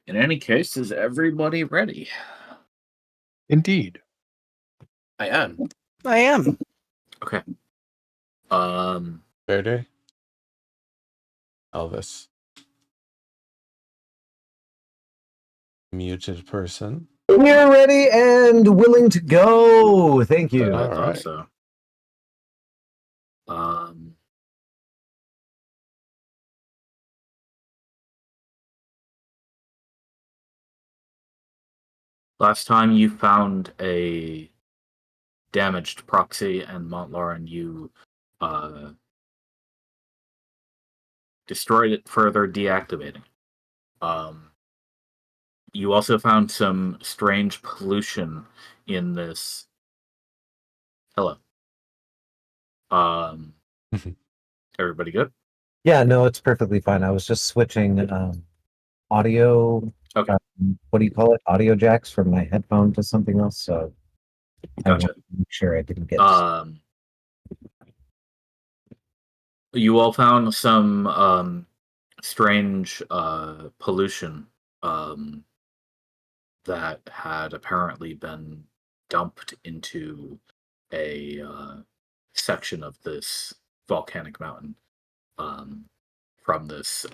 In any case, is everybody ready? Indeed. I am. I am. Okay. Verde? Elvis. Muted person. We're ready and willing to go. Thank you. I All thought right. so. Last time you found a damaged Proxy and Montlaurent, you destroyed it, further deactivating. You also found some strange pollution in this. Hello. Everybody good? Yeah, no, it's perfectly fine. I was just switching audio. Okay. What do you call it? Audio jacks from my headphone to something else. So I Gotcha. wanted to make sure I didn't get. You all found some strange pollution that had apparently been dumped into a section of this volcanic mountain from this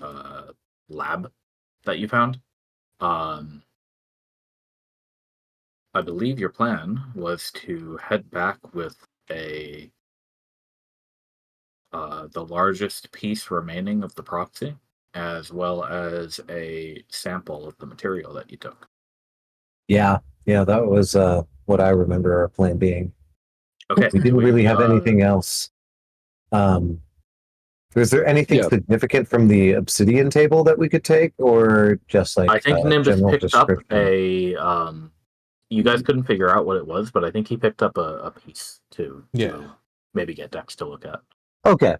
lab that you found. I believe your plan was to head back with the largest piece remaining of the Proxy, as well as a sample of the material that you took. Yeah, that was what I remember our plan being. Okay. We didn't really have anything else. Was there anything significant from the obsidian table that we could take, or just like I think Nimbus general picked up description? you guys couldn't figure out what it was, but I think he picked up a piece to maybe get Dex to look at. Okay.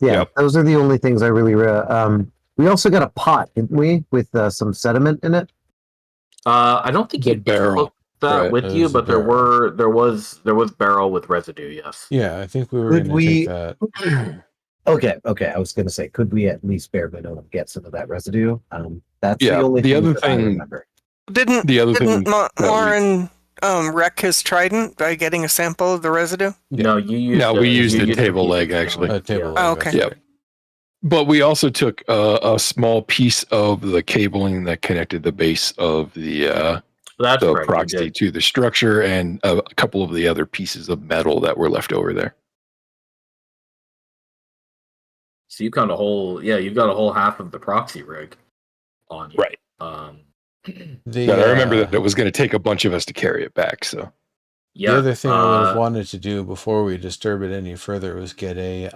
Yeah, those are the only things I really. We also got a pot, didn't we, with some sediment in it? I don't think you took that with you, but there was barrel with residue. Yes. Yeah, I think we were going to take that. Okay. I was going to say, could we at least bare minimum get some of that residue? That's the only the thing other that I thing. remember. Didn't Lauren wreck his trident by getting a sample of the residue? No, we used the table leg actually. Table leg. Oh, okay. Yep. But we also took a small piece of the cabling that connected the base of the Proxy to the structure, and a couple of the other pieces of metal that were left over there. So you got a whole, you've got a whole half of the Proxy rig on you. Right. But I remember that it was going to take a bunch of us to carry it back. So the other thing I would have wanted to do before we disturb it any further was get a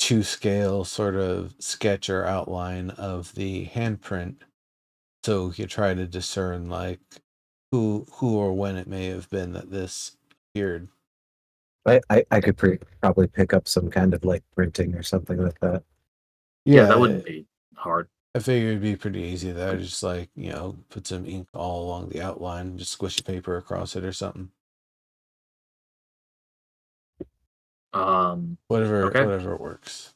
2-scale sort of sketch or outline of the handprint, so we could try to discern like who or when it may have been that this appeared. I could probably pick up some kind of like printing or something like that. Yeah, that wouldn't be hard. I figured it'd be pretty easy though. Just like, put some ink all along the outline, just squish a paper across it or something. Whatever works.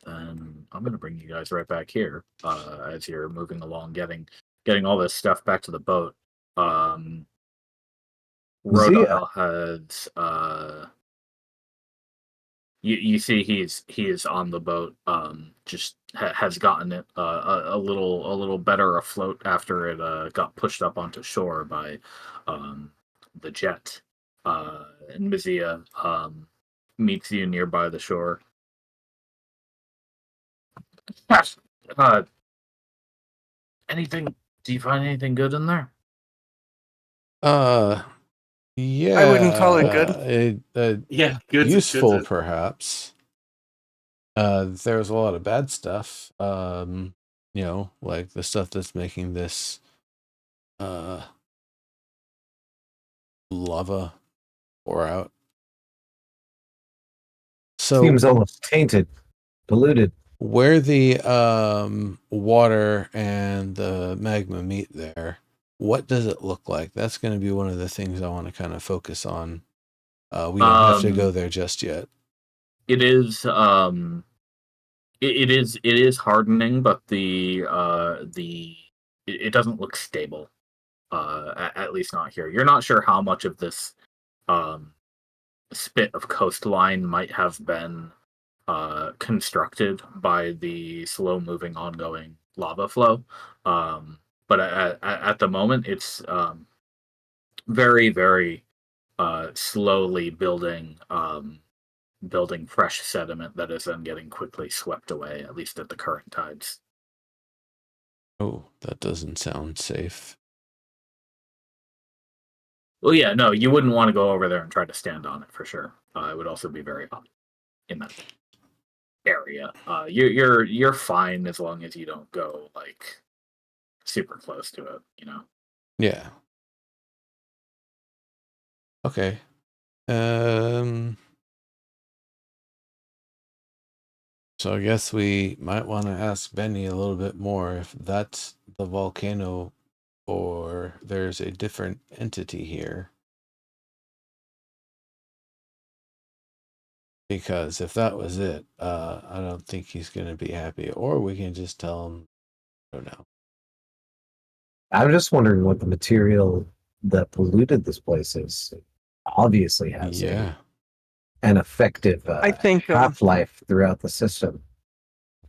I'm going to bring you guys right back here as you're moving along, getting all this stuff back to the boat. Rodile has you see he is on the boat. Just has gotten it a little better afloat after it got pushed up onto shore by the jet. And Mizia meets you nearby the shore. Anything? Do you find anything good in there? Yeah. I wouldn't call it good. Good. Useful, perhaps. There's a lot of bad stuff. Like the stuff that's making this lava pour out. So seems almost tainted, polluted. Where the water and the magma meet there, what does it look like? That's going to be one of the things I want to kind of focus on. We don't have to go there just yet. It is it is hardening, but it doesn't look stable. At least not here. You're not sure how much of this spit of coastline might have been constructed by the slow-moving, ongoing lava flow. But at the moment, it's very, very slowly building fresh sediment that is then getting quickly swept away, at least at the current tides. Oh, that doesn't sound safe. Well, yeah, no, you wouldn't want to go over there and try to stand on it for sure. It would also be very hot in that area. You're fine as long as you don't go like super close to it, you know. Yeah. Okay. So I guess we might want to ask Benny a little bit more if that's the volcano or there's a different entity here. Because if that was it, I don't think he's going to be happy. Or we can just tell him, I don't know. I'm just wondering what the material that polluted this place is. It obviously has an effective I think half-life throughout the system.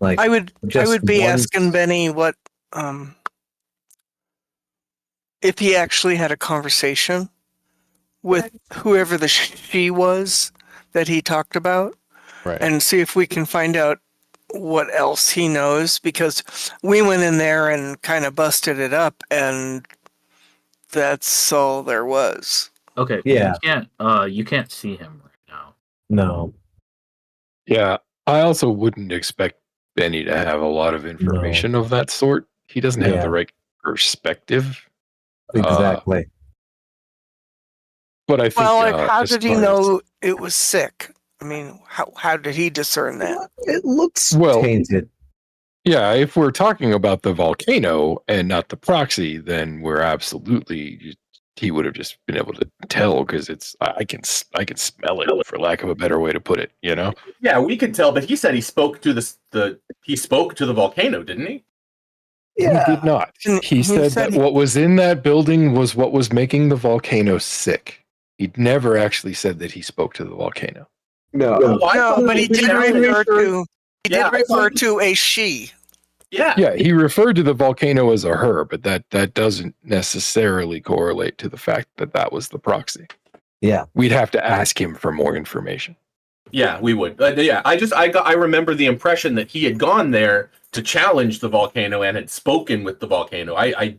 Like I would be asking Benny what if he actually had a conversation with whoever the she was that he talked about, right, and see if we can find out what else he knows, because we went in there and kind of busted it up, and that's all there was. Okay. Yeah. You can't see him right now. No. Yeah. I also wouldn't expect Benny to have a lot of information of that sort. He doesn't have the right perspective. Exactly. But I think. Well, like, how did he know it was sick? I mean, how did he discern that? It looks tainted. Yeah, if we're talking about the volcano and not the proxy, then we're absolutely. He would have just been able to tell because it's. I can smell it, for lack of a better way to put it. You know. Yeah, we could tell, but he said he spoke to he spoke to the volcano, didn't he? Yeah. He did not. He said that what was in that building was what was making the volcano sick. He never actually said that he spoke to the volcano. No, but he did refer to a she. Yeah. Yeah, he referred to the volcano as a her, but that doesn't necessarily correlate to the fact that that was the proxy. Yeah. We'd have to ask him for more information. Yeah, we would. I remember the impression that he had gone there to challenge the volcano and had spoken with the volcano. I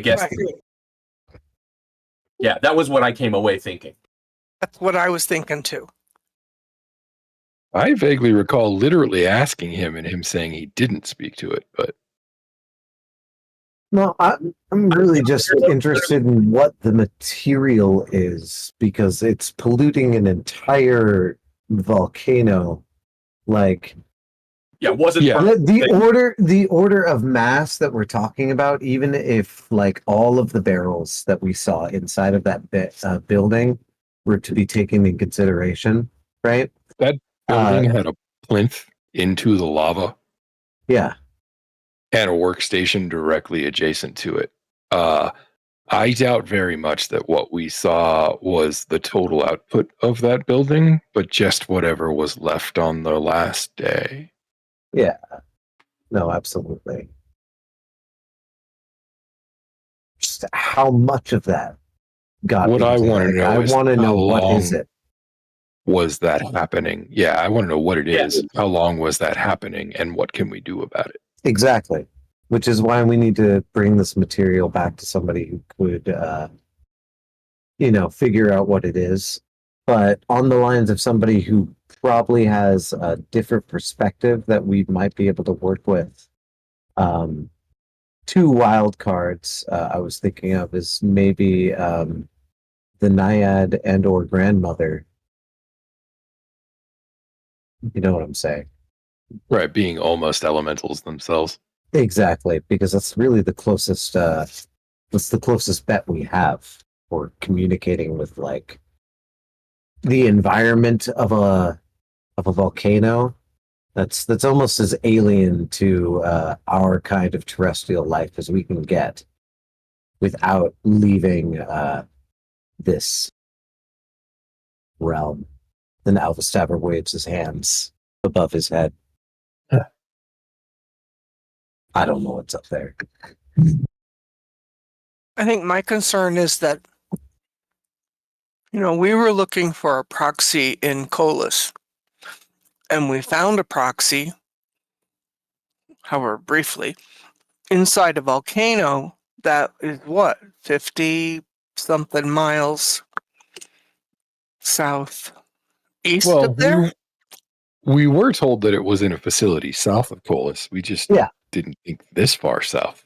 guess. Right. Yeah, that was what I came away thinking. That's what I was thinking too. I vaguely recall literally asking him and him saying he didn't speak to it, but. No, I'm really just interested in what the material is, because it's polluting an entire volcano. Like, the order of mass that we're talking about, even if like all of the barrels that we saw inside of that building were to be taken in consideration, right? That building had a plinth into the lava. Yeah. And a workstation directly adjacent to it. I doubt very much that what we saw was the total output of that building, but just whatever was left on the last day. Yeah. No, absolutely. Just how much of that got what I want to know I want to know what is it? Was that happening? Yeah, I want to know what it is. How long was that happening, and what can we do about it? Exactly. Which is why we need to bring this material back to somebody who could, figure out what it is. But on the lines of somebody who probably has a different perspective that we might be able to work with. Two wild cards I was thinking of is maybe the Naiad and or grandmother. You know what I'm saying? Right, being almost elementals themselves. Exactly, because that's really the closest bet we have for communicating with like the environment of a volcano That's almost as alien to our kind of terrestrial life as we can get without leaving this realm. Then Alvastaver waves his hands above his head. I don't know what's up there. I think my concern is that, we were looking for a proxy in Colas, and we found a proxy, however briefly, inside a volcano that is 50 something miles south east Well, of there? we were told that it was in a facility south of Colas. We just didn't think this far south,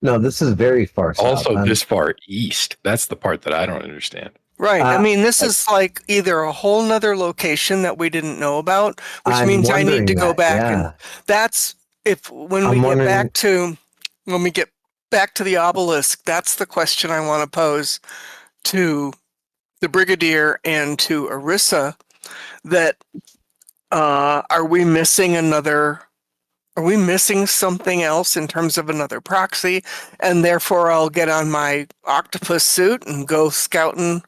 No, this is very far south. Also, this far east. That's the part that I don't understand. Right. I mean, this is like either a whole nother location that we didn't know about, which means I need to go back and that's when we get back to the obelisk, that's the question I want to pose to the Brigadier and to Arissa, that are we missing something else in terms of another proxy? And therefore I'll get on my octopus suit and go scouting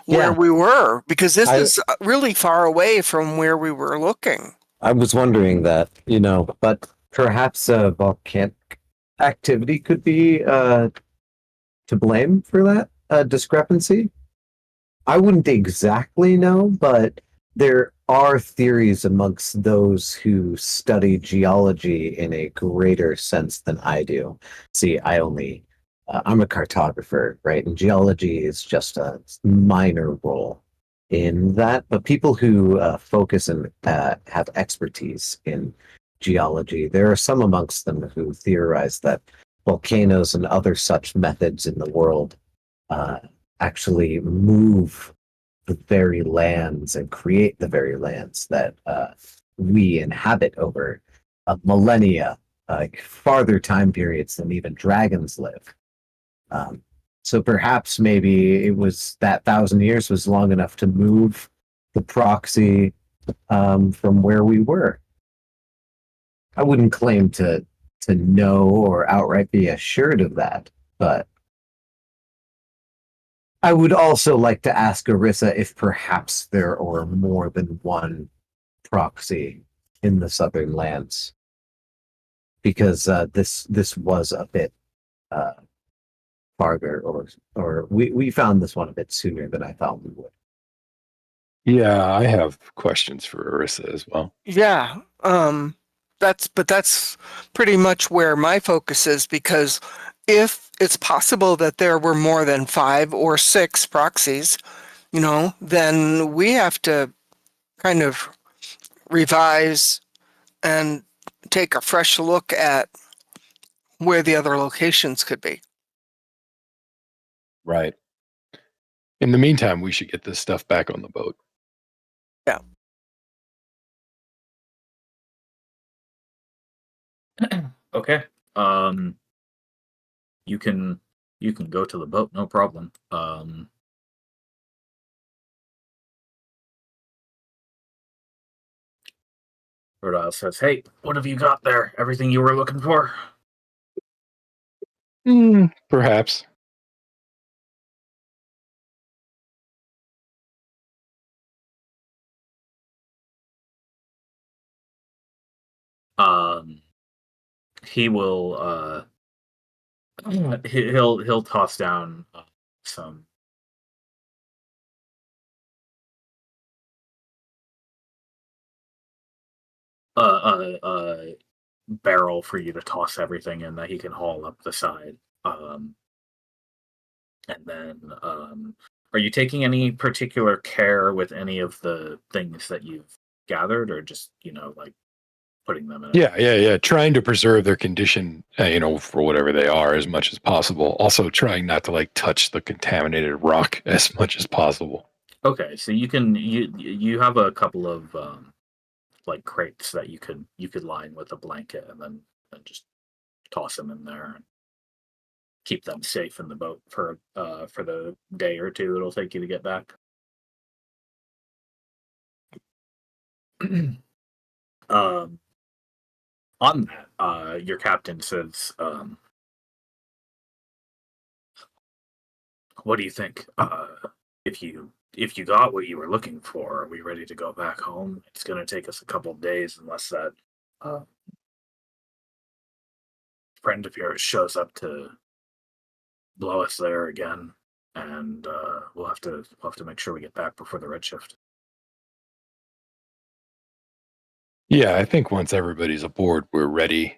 where we were, because this is really far away from where we were looking. I was wondering that, but perhaps volcanic activity could be to blame for that discrepancy. I wouldn't exactly know, but there are theories amongst those who study geology in a greater sense than I do. See, I'm a cartographer, right? And geology is just a minor role in that. But people who focus and have expertise in geology, there are some amongst them who theorize that volcanoes and other such methods in the world actually move the very lands and create the very lands that we inhabit over millennia, like farther time periods than even dragons live. So perhaps maybe it was that 1,000 years was long enough to move the proxy from where we were. I wouldn't claim to know or outright be assured of that, but I would also like to ask Arissa if perhaps there are more than one proxy in the southern lands, because this was a bit farther, or we found this one a bit sooner than I thought we would. Yeah, I have questions for Arissa as well. Yeah, that's pretty much where my focus is, because if it's possible that there were more than 5 or 6 proxies, then we have to kind of revise and take a fresh look at where the other locations could be. Right. In the meantime, we should get this stuff back on the boat. Yeah. Okay. You can go to the boat, no problem. Rodile says, "Hey, what have you got there? Everything you were looking for?" Perhaps. He will. He'll toss down some. Barrel for you to toss everything in that he can haul up the side. And then, are you taking any particular care with any of the things that you've gathered, or just like putting them in? Yeah. Trying to preserve their condition, for whatever they are, as much as possible. Also, trying not to touch the contaminated rock as much as possible. Okay, so you have a couple of crates that you could line with a blanket and then just toss them in there and keep them safe in the boat for the day or two it'll take you to get back. On that, your captain says, "What do you think? If you got what you were looking for, are we ready to go back home? It's going to take us a couple of days unless that uh, friend of yours shows up to blow us there again, and we'll have to make sure we get back before the Redshift." Yeah, I think once everybody's aboard, we're ready.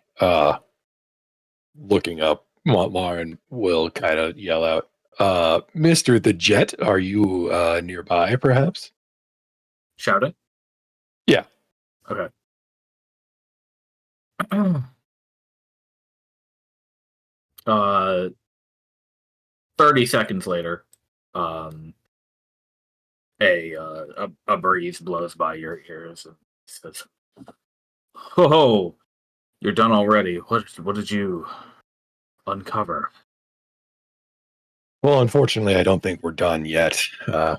Looking up, Lauren will kind of yell out, Mr. the Jet, are you nearby, perhaps? Shouting? Yeah. Okay. 30 seconds later, a breeze blows by your ears and says, "Ho, you're done already. What did you uncover?" Well, unfortunately, I don't think we're done yet.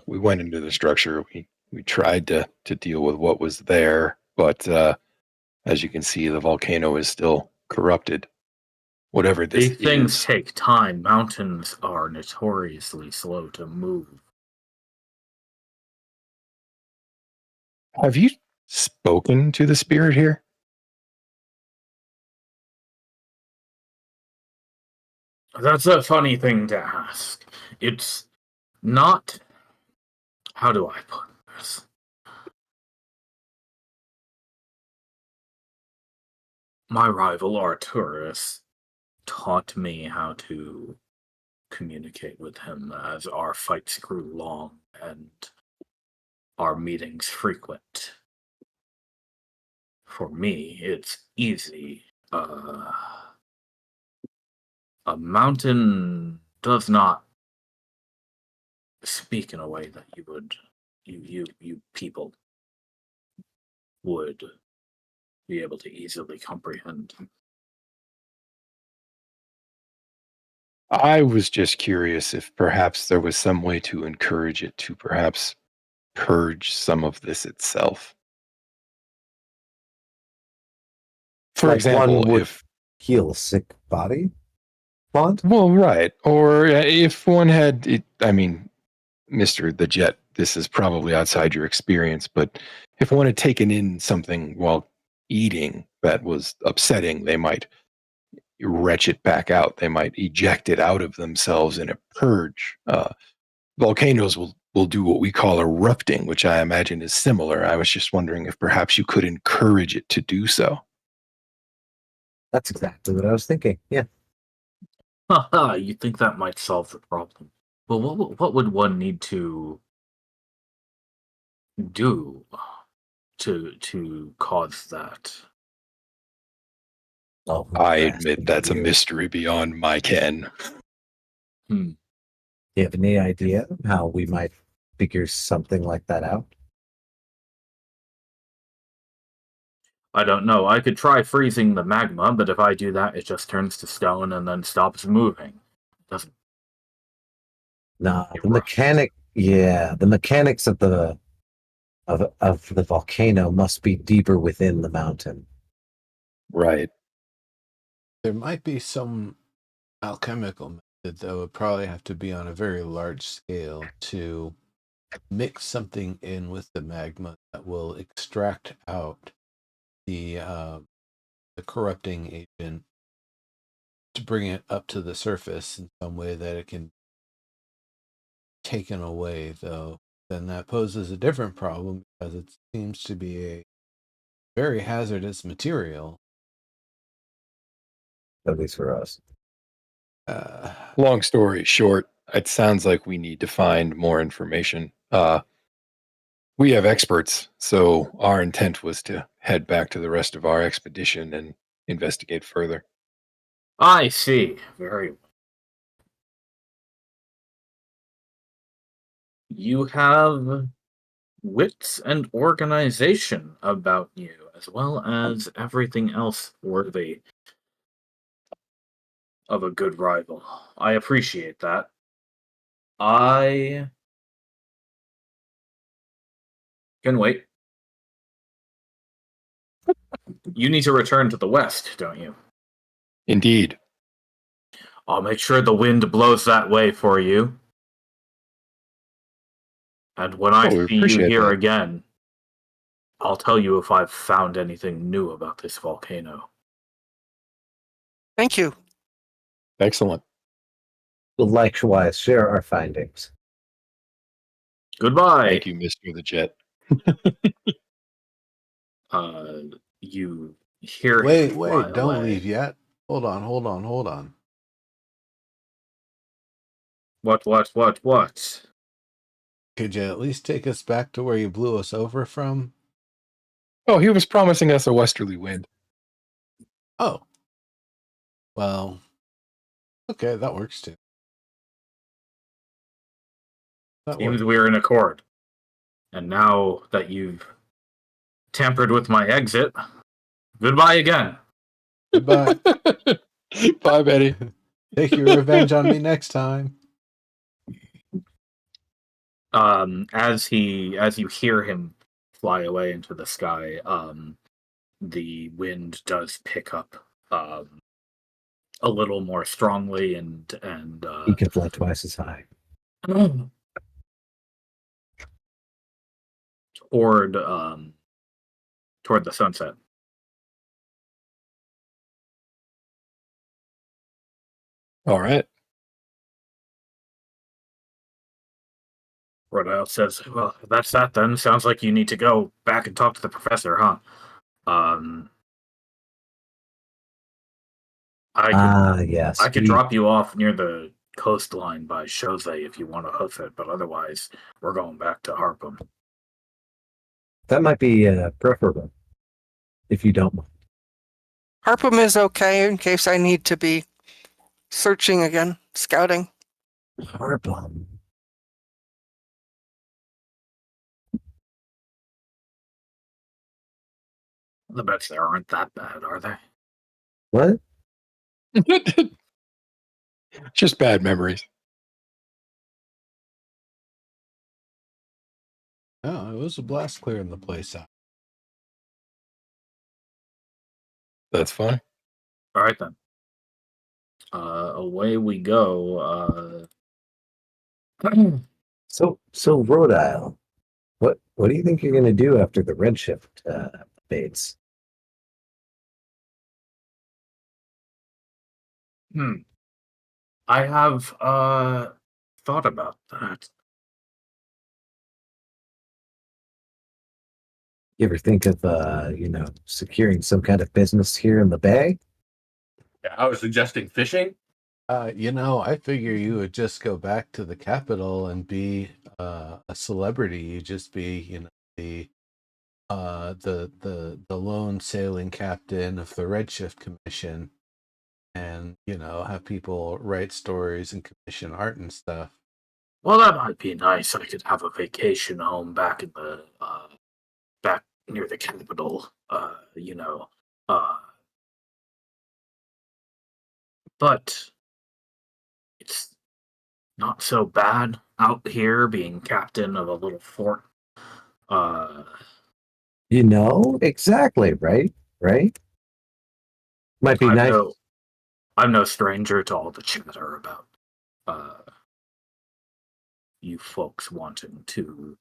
We went into the structure. We tried to deal with what was there, but as you can see, the volcano is still corrupted. Whatever this These things is. take time. Mountains are notoriously slow to move. Have you spoken to the spirit here? That's a funny thing to ask. It's not. How do I put this? My rival Arturus taught me how to communicate with him as our fights grew long and our meetings frequent. For me, it's easy. A mountain does not speak in a way that you people would be able to easily comprehend. I was just curious if perhaps there was some way to encourage it to perhaps purge some of this itself. For like example, one would if heal a sick body, Bond? well, right, or if one had, I mean, Mr. the Jet, this is probably outside your experience, but if one had taken in something while eating that was upsetting, they might retch it back out. They might eject it out of themselves in a purge. Volcanoes will do what we call erupting, which I imagine is similar. I was just wondering if perhaps you could encourage it to do so. That's exactly what I was thinking. Yeah. Haha, you think that might solve the problem. Well, what would one need to do to cause that? Oh, I you're admit asking that's a weird. mystery beyond my ken. Hmm. Do you have any idea how we might figure something like that out? I don't know. I could try freezing the magma, but if I do that, it just turns to stone and then stops moving. It doesn't. No, the Erupt. mechanic. Yeah, the mechanics of the volcano must be deeper within the mountain. Right. There might be some alchemical method that would probably have to be on a very large scale to mix something in with the magma that will extract out the corrupting agent to bring it up to the surface in some way that it can be taken away, though then that poses a different problem because it seems to be a very hazardous material. At least for us. Long story short, it sounds like we need to find more information. We have experts, so our intent was to head back to the rest of our expedition and investigate further. I see. Very well. You have wits and organization about you, as well as everything else worthy of a good rival. I appreciate that. I can wait. You need to return to the west, don't you? Indeed. I'll make sure the wind blows that way for you. And when I see you here again, I'll tell you if I've found anything new about this volcano. Thank you. Excellent. We'll likewise share our findings. Goodbye. Thank you, Mr. the Jet. You hear Wait, him fly don't away. leave yet. Hold on. What? Could you at least take us back to where you blew us over from? Oh, he was promising us a westerly wind. Oh. Well, okay, that works too. Seems we're in accord. And now that you've tampered with my exit, goodbye again. Goodbye. Bye, Betty. Take your revenge on me next time. As you hear him fly away into the sky, the wind does pick up a little more strongly, and He can fly twice as high. toward the sunset. All right. Rodale says, "Well, that's that then. Sounds like you need to go back and talk to the professor, huh? Yes. I could drop you off near the coastline by Jose if you want to hoof it, but otherwise, we're going back to Harpum." That might be preferable, if you don't mind. Harpum is okay in case I need to be searching again, scouting. Harpum. The bets there aren't that bad, are they? What? Just bad memories. Oh, it was a blast clearing the place out. That's fine. All right then. Away we go. So Rodile, what do you think you're going to do after the Redshift fades? I have thought about that. You ever think of securing some kind of business here in the Bay? Yeah, I was suggesting fishing. I figure you would just go back to the capital and be a celebrity. You'd just be, the lone sailing captain of the Redshift Commission, and have people write stories and commission art and stuff. Well, that might be nice. I could have a vacation home back in the back near the capital. But it's not so bad out here being captain of a little fort. Exactly, right? Might be nice. I'm no stranger to all the chatter about you folks wanting to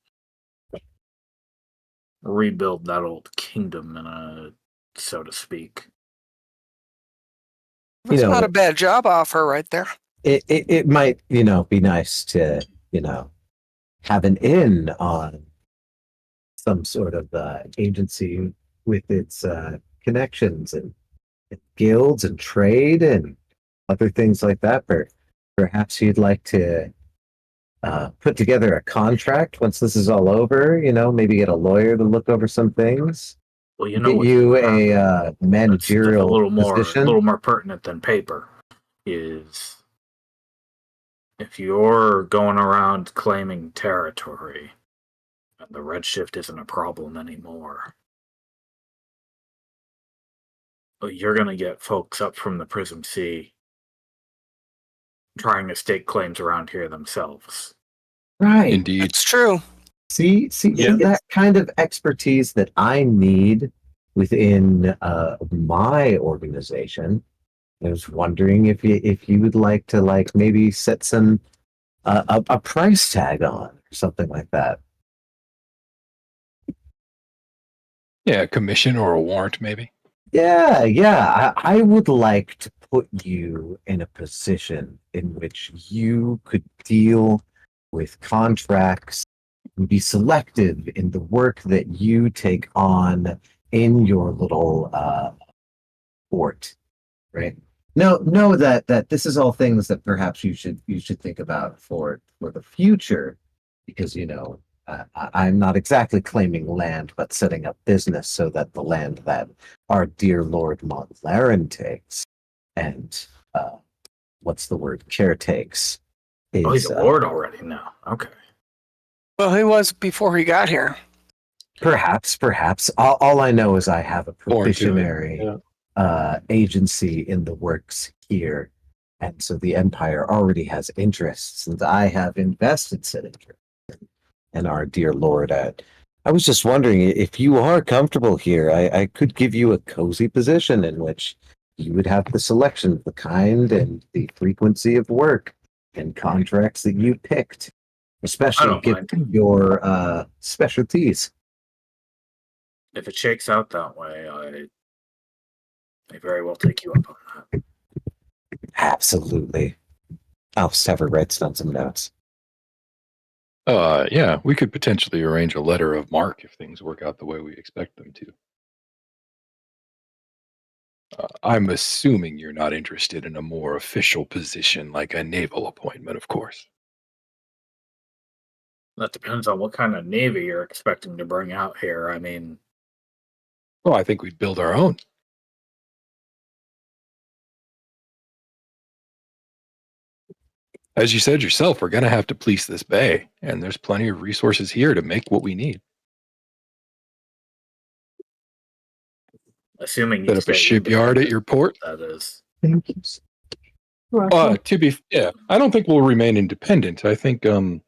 rebuild that old kingdom, so to speak. That's not a bad job offer right there. It might, be nice to, have an in on some sort of agency with its connections and guilds and trade and other things like that. Perhaps you'd like to put together a contract once this is all over, maybe get a lawyer to look over some things. Well, get you a managerial position. A little more pertinent than paper is if you're going around claiming territory and the Redshift isn't a problem anymore, you're going to get folks up from the Prism Sea trying to stake claims around here themselves. Right. Indeed. It's true. See, that kind of expertise that I need within my organization. I was wondering if you would like to maybe set some a price tag on or something like that. Yeah, a commission or a warrant, maybe. Yeah. I would like to put you in a position in which you could deal with contracts and be selective in the work that you take on in your little fort, right? Know that this is all things that perhaps you should think about for the future, because I'm not exactly claiming land, but setting up business so that the land that our dear Lord Montlarin takes and what's the word, caretakes Oh, he's is a lord already now. Okay. Well, he was before he got here. perhaps. All I know is I have a Born to it. probationary agency in the works here. And so the Empire already has interests, and I have invested said interest. And our dear Lord, I was just wondering if you are comfortable here, I could give you a cozy position in which you would have the selection of the kind and the frequency of work and contracts that you picked, I especially don't given mind. your specialties. If it shakes out that way, I may very well take you up on that. Absolutely. I'll just have her write down some notes. Yeah, we could potentially arrange a letter of marque if things work out the way we expect them to. I'm assuming you're not interested in a more official position like a naval appointment, of course. That depends on what kind of navy you're expecting to bring out here. I mean, Well, I think we'd build our own. As you said yourself, we're going to have to police this bay, and there's plenty of resources here to make what we need. assuming you Set up a stay shipyard at independent, your port. that is. Thank you. I don't think we'll remain independent. I think the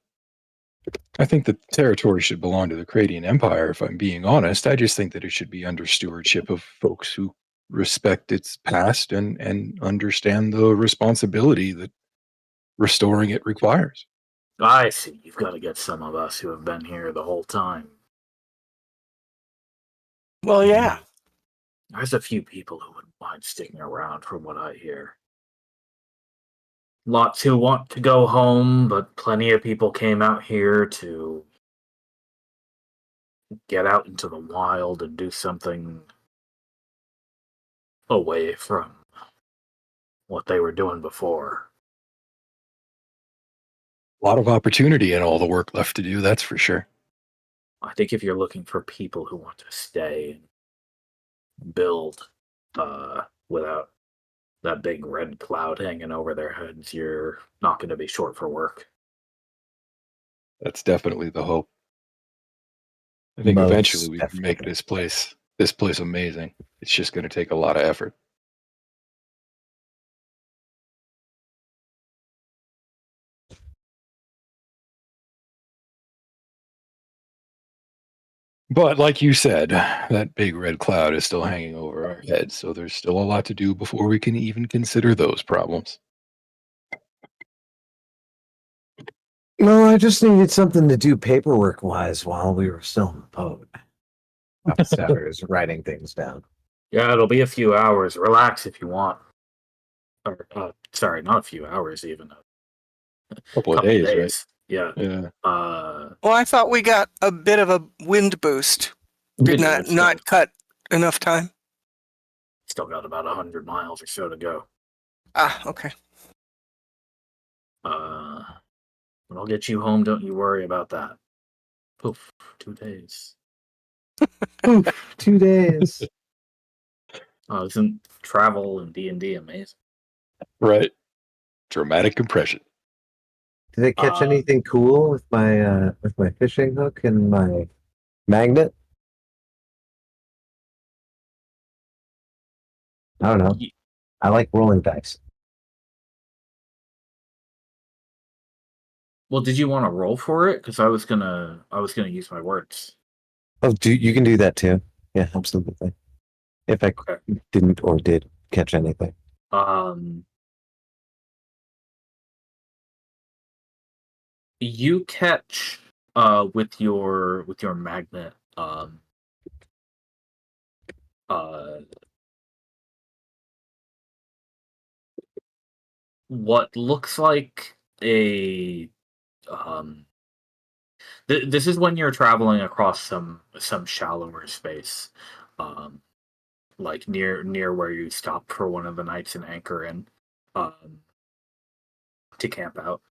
territory should belong to the Cradian Empire, if I'm being honest. I just think that it should be under stewardship of folks who respect its past and understand the responsibility that restoring it requires. I see. You've got to get some of us who have been here the whole time. Well, yeah. There's a few people who wouldn't mind sticking around, from what I hear. Lots who want to go home, but plenty of people came out here to get out into the wild and do something away from what they were doing before. A lot of opportunity and all the work left to do, that's for sure. I think if you're looking for people who want to stay and build without that big red cloud hanging over their heads, you're not going to be short for work. That's definitely the hope. I think eventually we can make this place amazing. It's just going to take a lot of effort. But like you said, that big red cloud is still hanging over our heads, so there's still a lot to do before we can even consider those problems. No, I just needed something to do paperwork wise while we were still in the boat. Is writing things down. Yeah, it'll be a few hours. Relax if you want. Or, sorry, not a few hours, even. A couple of days, right? Yeah. Well, I thought we got a bit of a wind boost. Did not cut enough time? Still got about 100 miles or so to go. Ah, okay. When I'll get you home, don't you worry about that. Poof, 2 days. Poof, 2 days. Isn't travel and D&D amazing? Right. Dramatic compression. Did I catch anything cool with my fishing hook and my magnet? I don't know. I like rolling dice. Well, did you want to roll for it? Because I was gonna use my words. Oh, you can do that too. Yeah, absolutely. if I didn't or did catch anything. You catch with your magnet what looks like a this is when you're traveling across some shallower space, like near where you stop for one of the nights and anchor in, to camp out,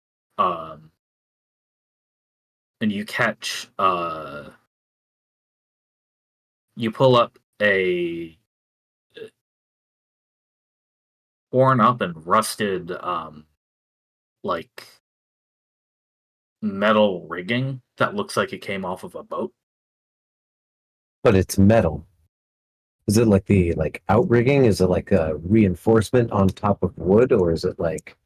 and you catch you pull up a worn up and rusted like metal rigging that looks like it came off of a boat. But it's metal. Is it like the outrigging? Is it like a reinforcement on top of wood, or is it like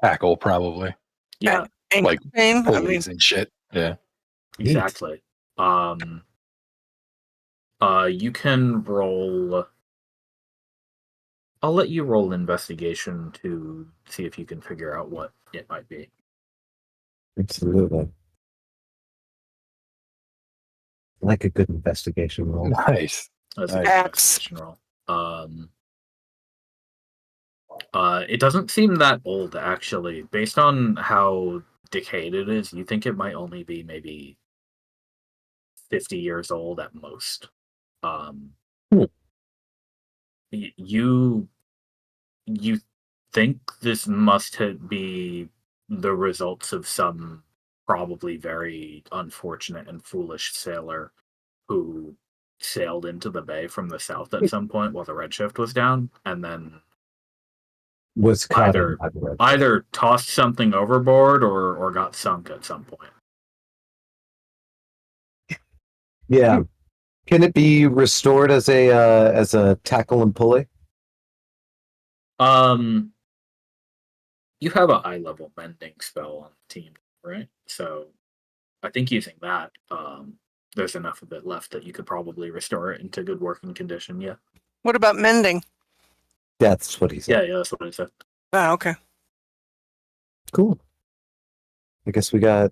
tackle? Probably. Yeah, like pulleys and shit. Yeah, exactly. You can roll. I'll let you roll investigation to see if you can figure out what it might be. Absolutely. Like a good investigation roll. Nice. That's a good investigation roll. It doesn't seem that old, actually. Based on how decayed it is, you think it might only be maybe 50 years old at most. You think this must be the results of some probably very unfortunate and foolish sailor who sailed into the bay from the south at some point while the Redshift was down, and then was caught either tossed something overboard or got sunk at some point. Yeah. Can it be restored as a tackle and pulley? You have a high level mending spell on the team, right? So I think using that, there's enough of it left that you could probably restore it into good working condition. Yeah. What about mending? That's what he said. Yeah, that's what I said. Ah, okay. Cool. I guess we got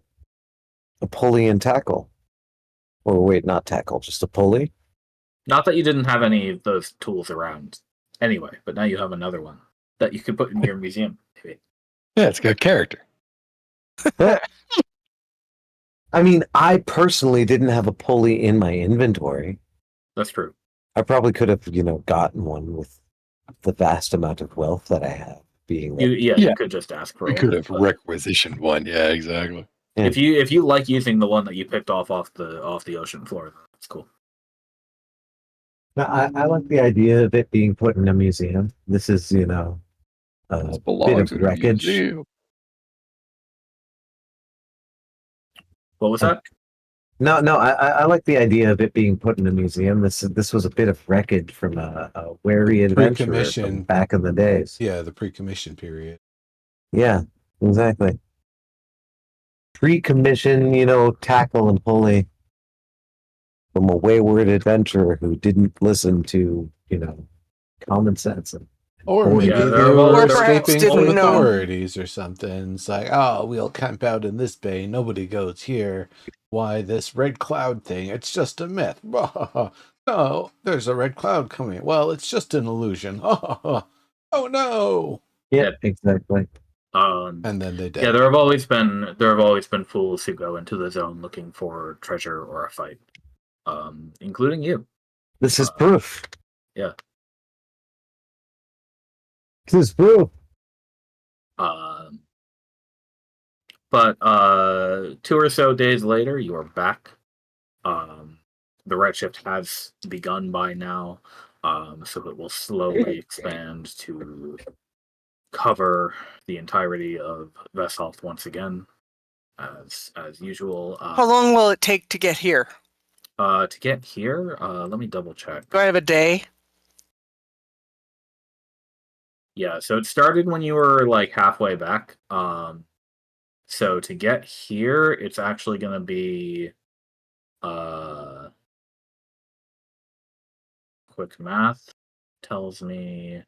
a pulley and tackle. Or wait, not tackle, just a pulley. Not that you didn't have any of those tools around anyway, but now you have another one that you could put in your museum. Maybe. Yeah, it's got character. I mean, I personally didn't have a pulley in my inventory. That's true. I probably could have, gotten one with the vast amount of wealth that I have. Being you could just ask for one. You could have requisitioned one. Yeah, exactly. Yeah. If you like using the one that you picked off the ocean floor, that's cool. Now, I like the idea of it being put in a museum. This is, a bit of wreckage. What was that? No, I like the idea of it being put in a museum. This was a bit of wreckage from a wary adventurer from back in the days. Yeah, the pre-commission period. Yeah, exactly. Pre-commission, tackle and pulley from a wayward adventurer who didn't listen to, common sense. Or maybe they were escaping from authorities or something. It's like, oh, we'll camp out in this bay. Nobody goes here. Why, this red cloud thing? It's just a myth. No, there's a red cloud coming. Well, it's just an illusion. Oh no. Yeah, exactly. And then they did. Yeah, there have always been fools who go into the zone looking for treasure or a fight, including you. This is proof. Yeah. This is proof. But 2 or so days later, you are back. The Redshift has begun by now, so it will slowly expand to cover the entirety of Vesholt once again, as usual. How long will it take to get here? To get here, let me double check. Do I have a day? Yeah, so it started when you were like halfway back. So to get here, it's actually going to be quick math tells me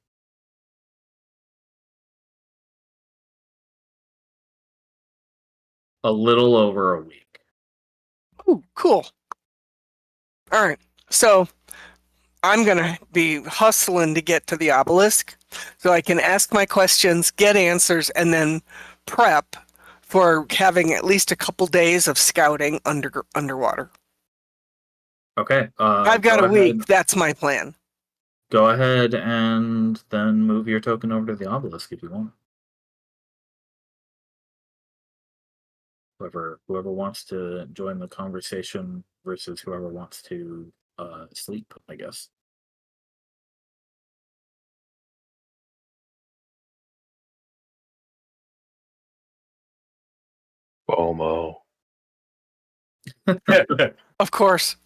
a little over a week. Ooh, cool. All right. So I'm going to be hustling to get to the obelisk so I can ask my questions, get answers, and then prep for having at least a couple days of scouting underwater. Okay. I've got a week. That's my plan. Go ahead and then move your token over to the obelisk if you want. Whoever wants to join the conversation versus whoever wants to sleep, I guess. FOMO. Of course.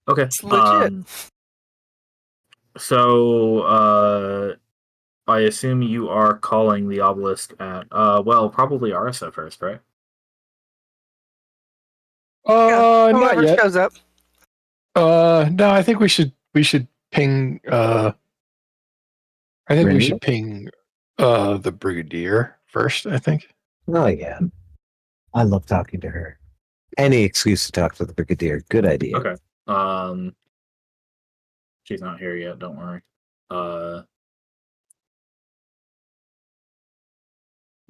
Okay. It's legit. So I assume you are calling the obelisk at probably Arsa first, right? Not yet. Shows up. No, I think we should ping we should ping the Brigadier first, I think. Oh yeah. I love talking to her. Any excuse to talk to the Brigadier. Good idea. Okay. She's not here yet, don't worry.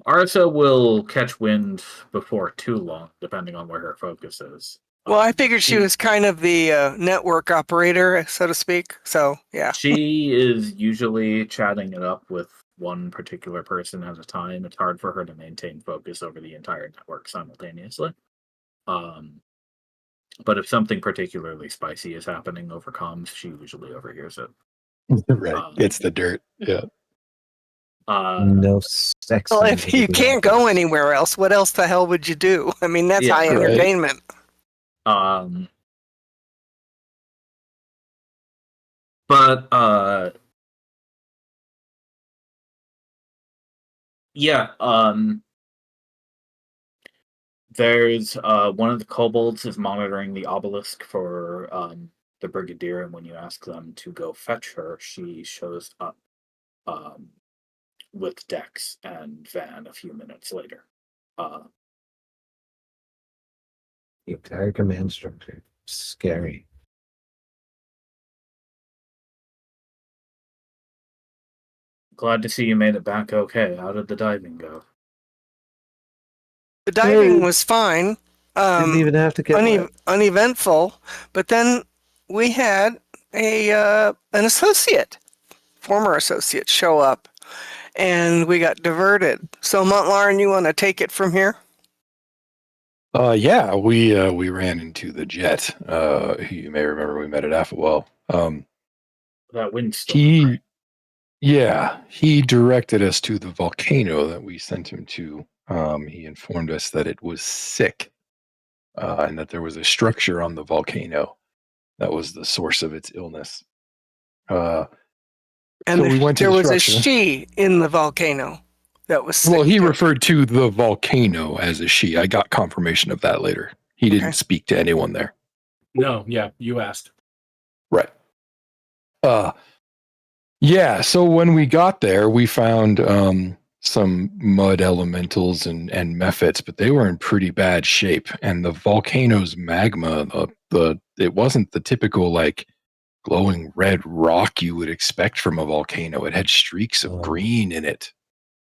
Arsa will catch wind before too long, depending on where her focus is. Well, I figured she was kind of the network operator, so to speak. So, yeah. She is usually chatting it up with one particular person at a time. It's hard for her to maintain focus over the entire network simultaneously. But if something particularly spicy is happening over comms, she usually overhears it. Right. It's the dirt. Yeah. No sex. Well, if you can't go anywhere else, what else the hell would you do? I mean, that's high entertainment. There's one of the kobolds is monitoring the obelisk for the Brigadier, and when you ask them to go fetch her, she shows up with Dex and Van a few minutes later. The entire command structure. Scary. Glad to see you made it back okay. How did the diving go? The diving was fine. Didn't even have to get uneventful. But then we had an associate, former associate, show up, and we got diverted. So, Montlarin, you want to take it from here? Yeah, we ran into the jet. You may remember we met at Affawell. That windstorm. He directed us to the volcano that we sent him to. He informed us that it was sick, and that there was a structure on the volcano that was the source of its illness. And so we went to there was a she in the volcano that was sick. Well, he referred to the volcano as a she. I got confirmation of that later. He didn't speak to anyone there. No, yeah, you asked. Right. Yeah, so when we got there, we found some mud elementals and mephits, but they were in pretty bad shape. And the volcano's magma, it wasn't the typical like glowing red rock you would expect from a volcano. It had streaks of green in it.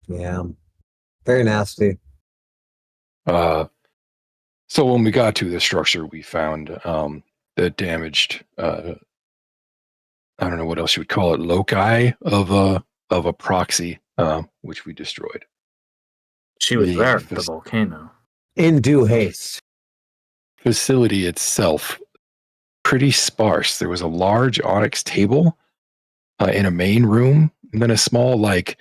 Yeah, very nasty. So when we got to the structure, we found the damaged. I don't know what else you would call it, loci of a proxy, which we destroyed. She was there at the volcano. In due haste. Facility itself, pretty sparse. There was a large onyx table in a main room, and then a small like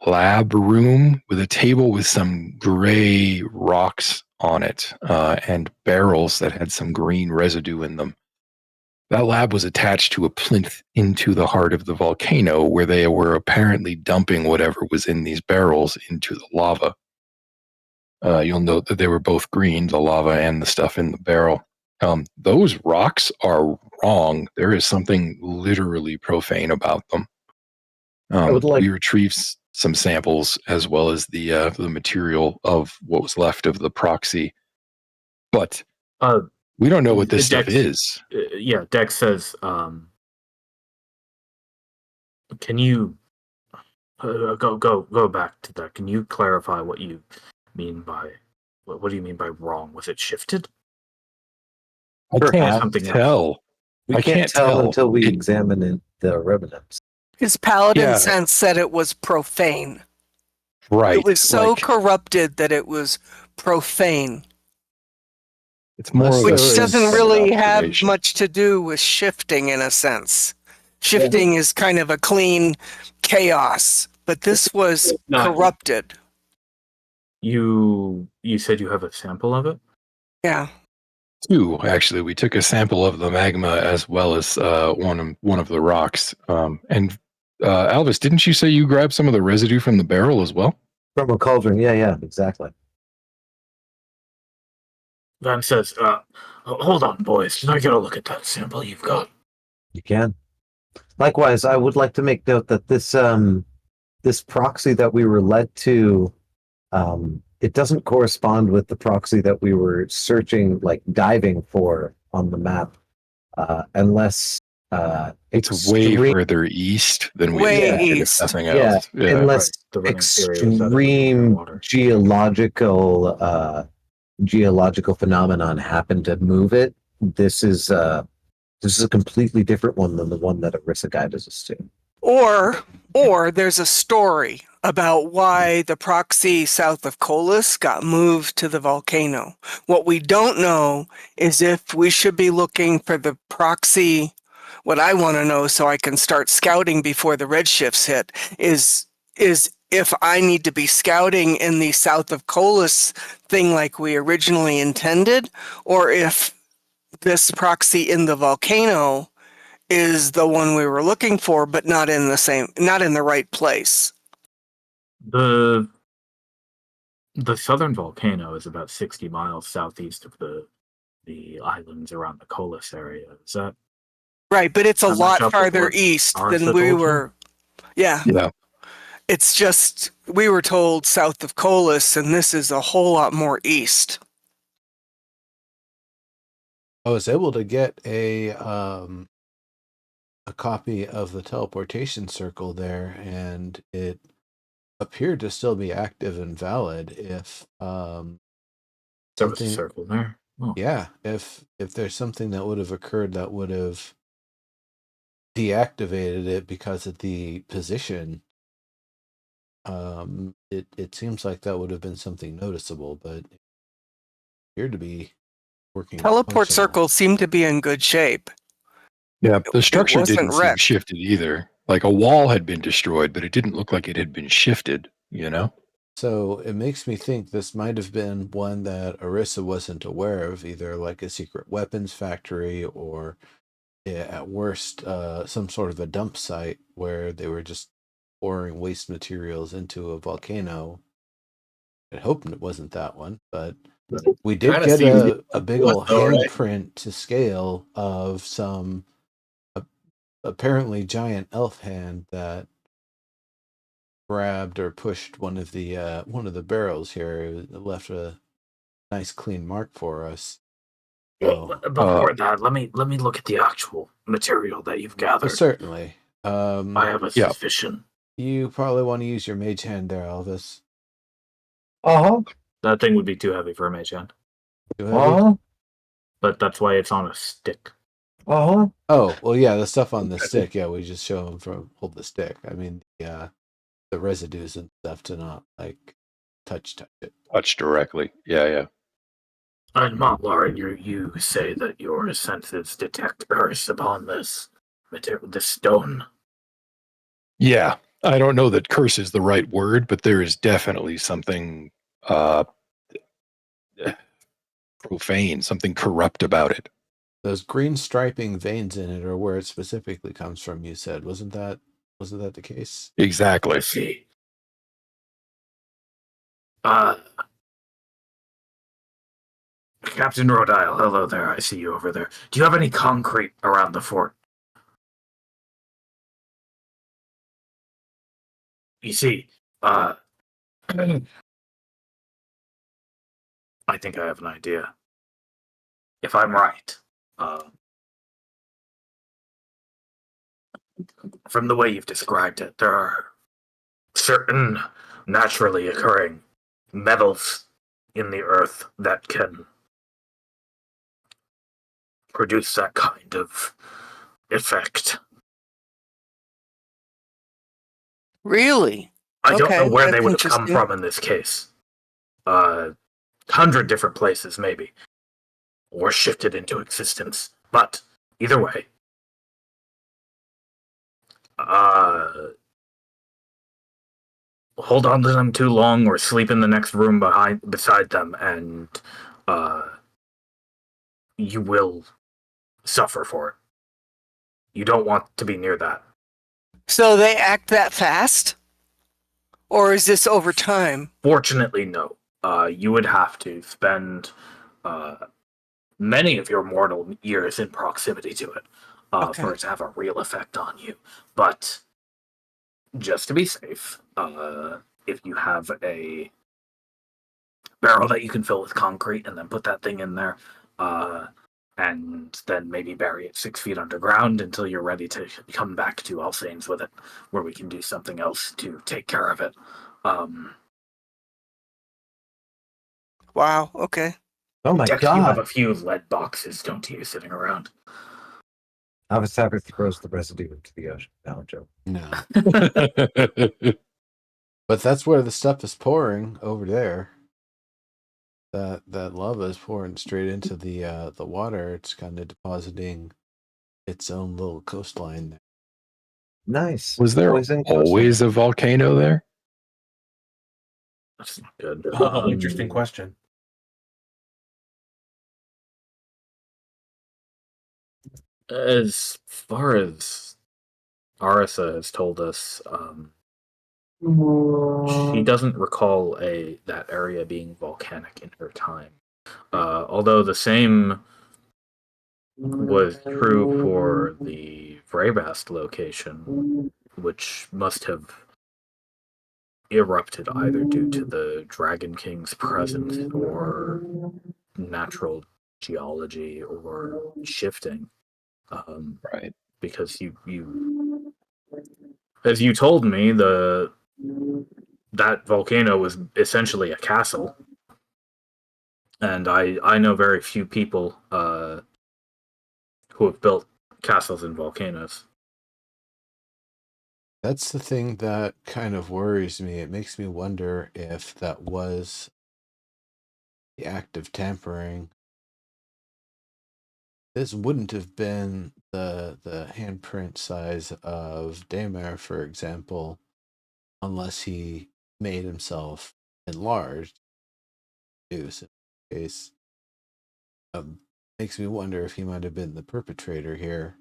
lab room with a table with some gray rocks on it, and barrels that had some green residue in them. That lab was attached to a plinth into the heart of the volcano where they were apparently dumping whatever was in these barrels into the lava. You'll note that they were both green, the lava and the stuff in the barrel. Those rocks are wrong. There is something literally profane about them. We retrieved some samples as well as the material of what was left of the proxy, but we don't know what this stuff is. Yeah, Dex says, can you go back to that? Can you clarify what you mean by what do you mean by wrong? Was it shifted? I can't tell. We can't tell until we examine the remnants. His paladin sense said it was profane. Right. It was so corrupted that it was profane. It's more which doesn't really have much to do with shifting in a sense. Shifting is kind of a clean chaos, but this was corrupted. You said you have a sample of it? Yeah. 2, actually. We took a sample of the magma as well as one of the rocks. And Alvis, didn't you say you grabbed some of the residue from the barrel as well? From a cauldron, yeah, exactly. Van says, hold on, boys. Can I get a look at that sample you've got? You can. Likewise, I would like to make note that this proxy that we were led to, it doesn't correspond with the proxy that we were searching, like diving for on the map, unless it's way further east than we expected, if nothing else. Yeah. Unless extreme geological phenomenon happened to move it. This is a completely different one than the one that Arissa guided us to. Or there's a story about why the proxy south of Colas got moved to the volcano. What we don't know is if we should be looking for the proxy. What I want to know, so I can start scouting before the redshifts hit, is if I need to be scouting in the south of Colas thing like we originally intended, or if this proxy in the volcano is the one we were looking for, but not in the right place. The southern volcano is about 60 miles southeast of the islands around the Colas area. Is that right? But it's a lot farther east than we were. Yeah. It's just we were told south of Colas, and this is a whole lot more east. I was able to get a copy of the teleportation circle there, and it appeared to still be active and valid if there was a circle there. Oh. Yeah, if there's something that would have occurred that would have deactivated it because of the position, it seems like that would have been something noticeable, but it appeared to be working. Teleport circles seem to be in good shape. Yeah, the structure didn't seem shifted either. Like a wall had been destroyed, but it didn't look like it had been shifted, you know? So it makes me think this might have been one that Arissa wasn't aware of, either like a secret weapons factory or at worst some sort of a dump site where they were just pouring waste materials into a volcano. I hope it wasn't that one, but we did get a big old handprint to scale of some apparently giant elf hand that grabbed or pushed one of the barrels here. It left a nice clean mark for us. So, before that, let me look at the actual material that you've gathered. Certainly. I have a suspicion. You probably want to use your mage hand there, Elvis. That thing would be too heavy for a mage hand. Too heavy? But that's why it's on a stick. Oh, well, yeah, the stuff on the stick, yeah, we just show them from hold the stick. I mean, the residues and stuff to not, like, touch it. Touch directly. Yeah. And Montlarin, you say that your senses detect curse upon this material, this stone. Yeah, I don't know that curse is the right word, but there is definitely something profane, something corrupt about it. Those green striping veins in it are where it specifically comes from, you said. Wasn't that the case? Exactly. I see. Captain Rodile, hello there. I see you over there. Do you have any concrete around the fort? You see, I think I have an idea. If I'm right, from the way you've described it, there are certain naturally occurring metals in the earth that can produce that kind of effect. Really? I don't know where that's they would have come interesting. from in this case. 100 different places, maybe. Or shifted into existence. But, either way, hold on to them too long or sleep in the next room beside them, and you will suffer for it. You don't want to be near that. So they act that fast? Or is this over time? Fortunately, no. You would have to spend many of your mortal years in proximity to it for it to have a real effect on you. But just to be safe, if you have a barrel that you can fill with concrete and then put that thing in there, and then maybe bury it 6 feet underground until you're ready to come back to Alsanes with it, where we can do something else to take care of it. Wow, okay. Oh my Dex, god. you have a few lead boxes, don't you, sitting around? Avasapper throws the residue into the ocean. No, joke. No. But that's where the stuff is pouring over there. That lava is pouring straight into the water. It's kind of depositing its own little coastline there. Nice. Was there always a volcano there? That's not good. Interesting question. As far as Arisa has told us, she doesn't recall that area being volcanic in her time. Although the same was true for the Vrabast location, which must have erupted either due to the Dragon King's presence or natural geology or shifting. Right. Because you as you told me, that volcano was essentially a castle, and I know very few people who have built castles in volcanoes. That's the thing that kind of worries me. It makes me wonder if that was the act of tampering. This wouldn't have been the handprint size of Daymar, for example, unless he made himself enlarged. In this case, makes me wonder if he might have been the perpetrator here.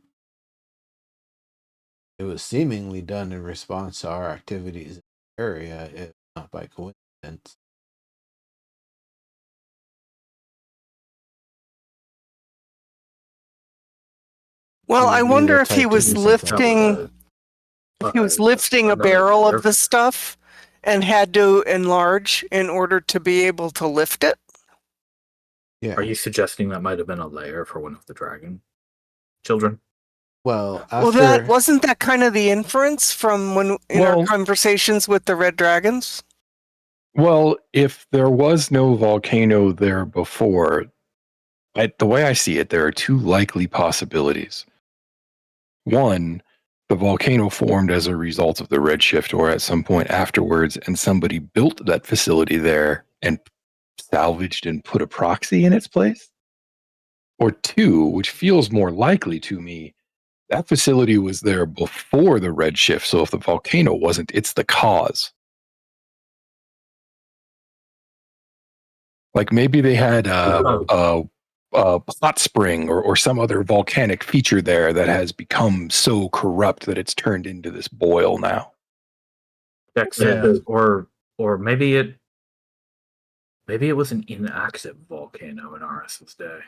It was seemingly done in response to our activities in the area, if not by coincidence. Well, I wonder if he was lifting a barrel of the stuff and had to enlarge in order to be able to lift it. Yeah. Are you suggesting that might have been a lair for one of the dragon children? Well, that wasn't that kind of the inference from our conversations with the Red Dragons? Well, if there was no volcano there before, the way I see it, there are two likely possibilities. One, the volcano formed as a result of the Redshift or at some point afterwards, and somebody built that facility there and salvaged and put a proxy in its place. Or two, which feels more likely to me, that facility was there before the Redshift, so if the volcano wasn't, it's the cause. Like maybe they had a hot spring or some other volcanic feature there that has become so corrupt that it's turned into this boil now. Dex says, or maybe it Maybe it was an inactive volcano in RS's day.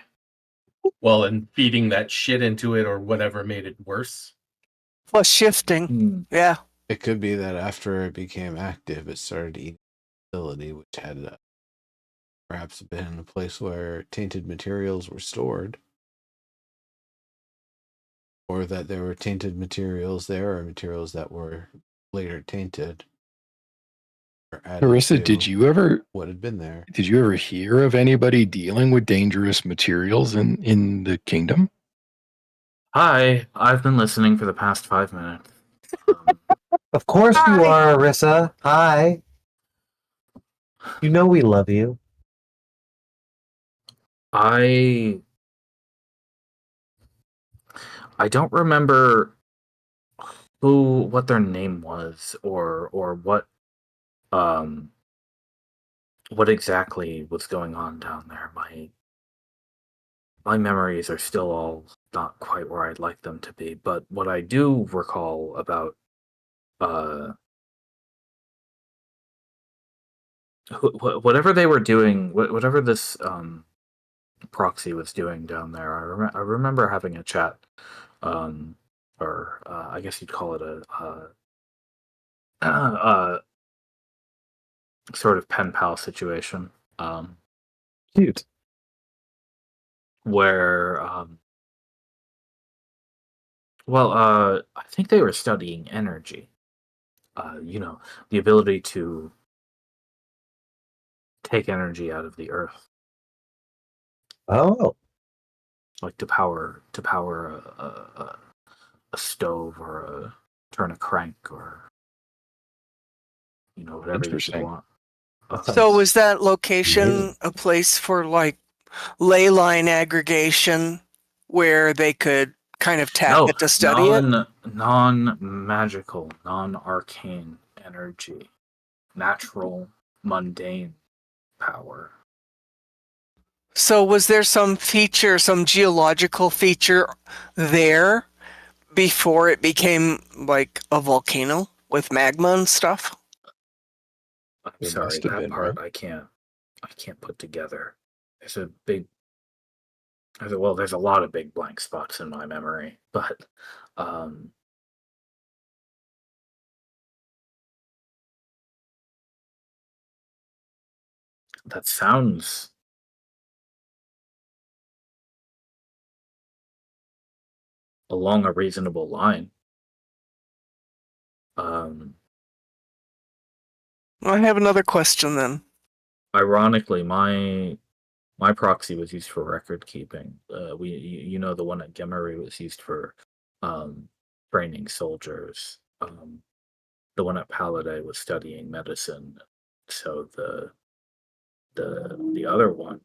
Well, and feeding that shit into it or whatever made it worse. Plus shifting. Yeah. It could be that after it became active, it started eating facility, which had perhaps been a place where tainted materials were stored. Or that there were tainted materials there, or materials that were later tainted. Marissa, did you ever what had been there? Did you ever hear of anybody dealing with dangerous materials in the kingdom? Hi, I've been listening for the past 5 minutes. Of course you are, Arissa. Hi. You know we love you. I don't remember what their name was or what exactly was going on down there. My memories are still all not quite where I'd like them to be, but what I do recall about whatever they were doing, whatever this Proxy was doing down there, I remember having a chat, or I guess you'd call it a sort of pen pal situation, Cute. where I think they were studying energy. The ability to take energy out of the earth, Oh, like to power a stove or turn a crank or whatever you could Interesting. want. So was that location a place for like ley line aggregation where they could kind of tap it to study it? Non-magical, non-arcane energy, natural, mundane power. So was there some feature, some geological feature there before it became like a volcano with magma and stuff? I'm There sorry, must have that been, part right? I can't put together. There's there's a lot of big blank spots in my memory, but that sounds along a reasonable line. I have another question then. Ironically, my proxy was used for record keeping. The one at Gemery was used for training soldiers. The one at Paladé was studying medicine. So the other one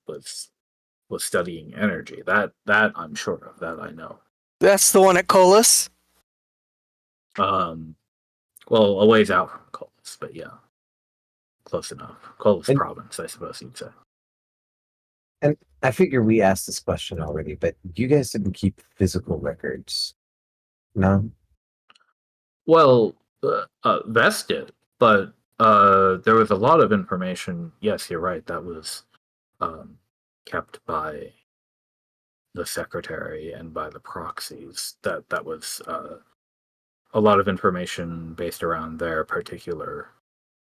was studying energy. That I'm sure of. That I know. That's the one at Colas? Well, a ways out from Colas, but yeah, close enough. Colas province, I suppose you'd say. And I figure we asked this question already, but you guys didn't keep physical records, no? Well, Vest did, but there was a lot of information. Yes, you're right. That was kept by the secretary and by the proxies. That was a lot of information based around their particular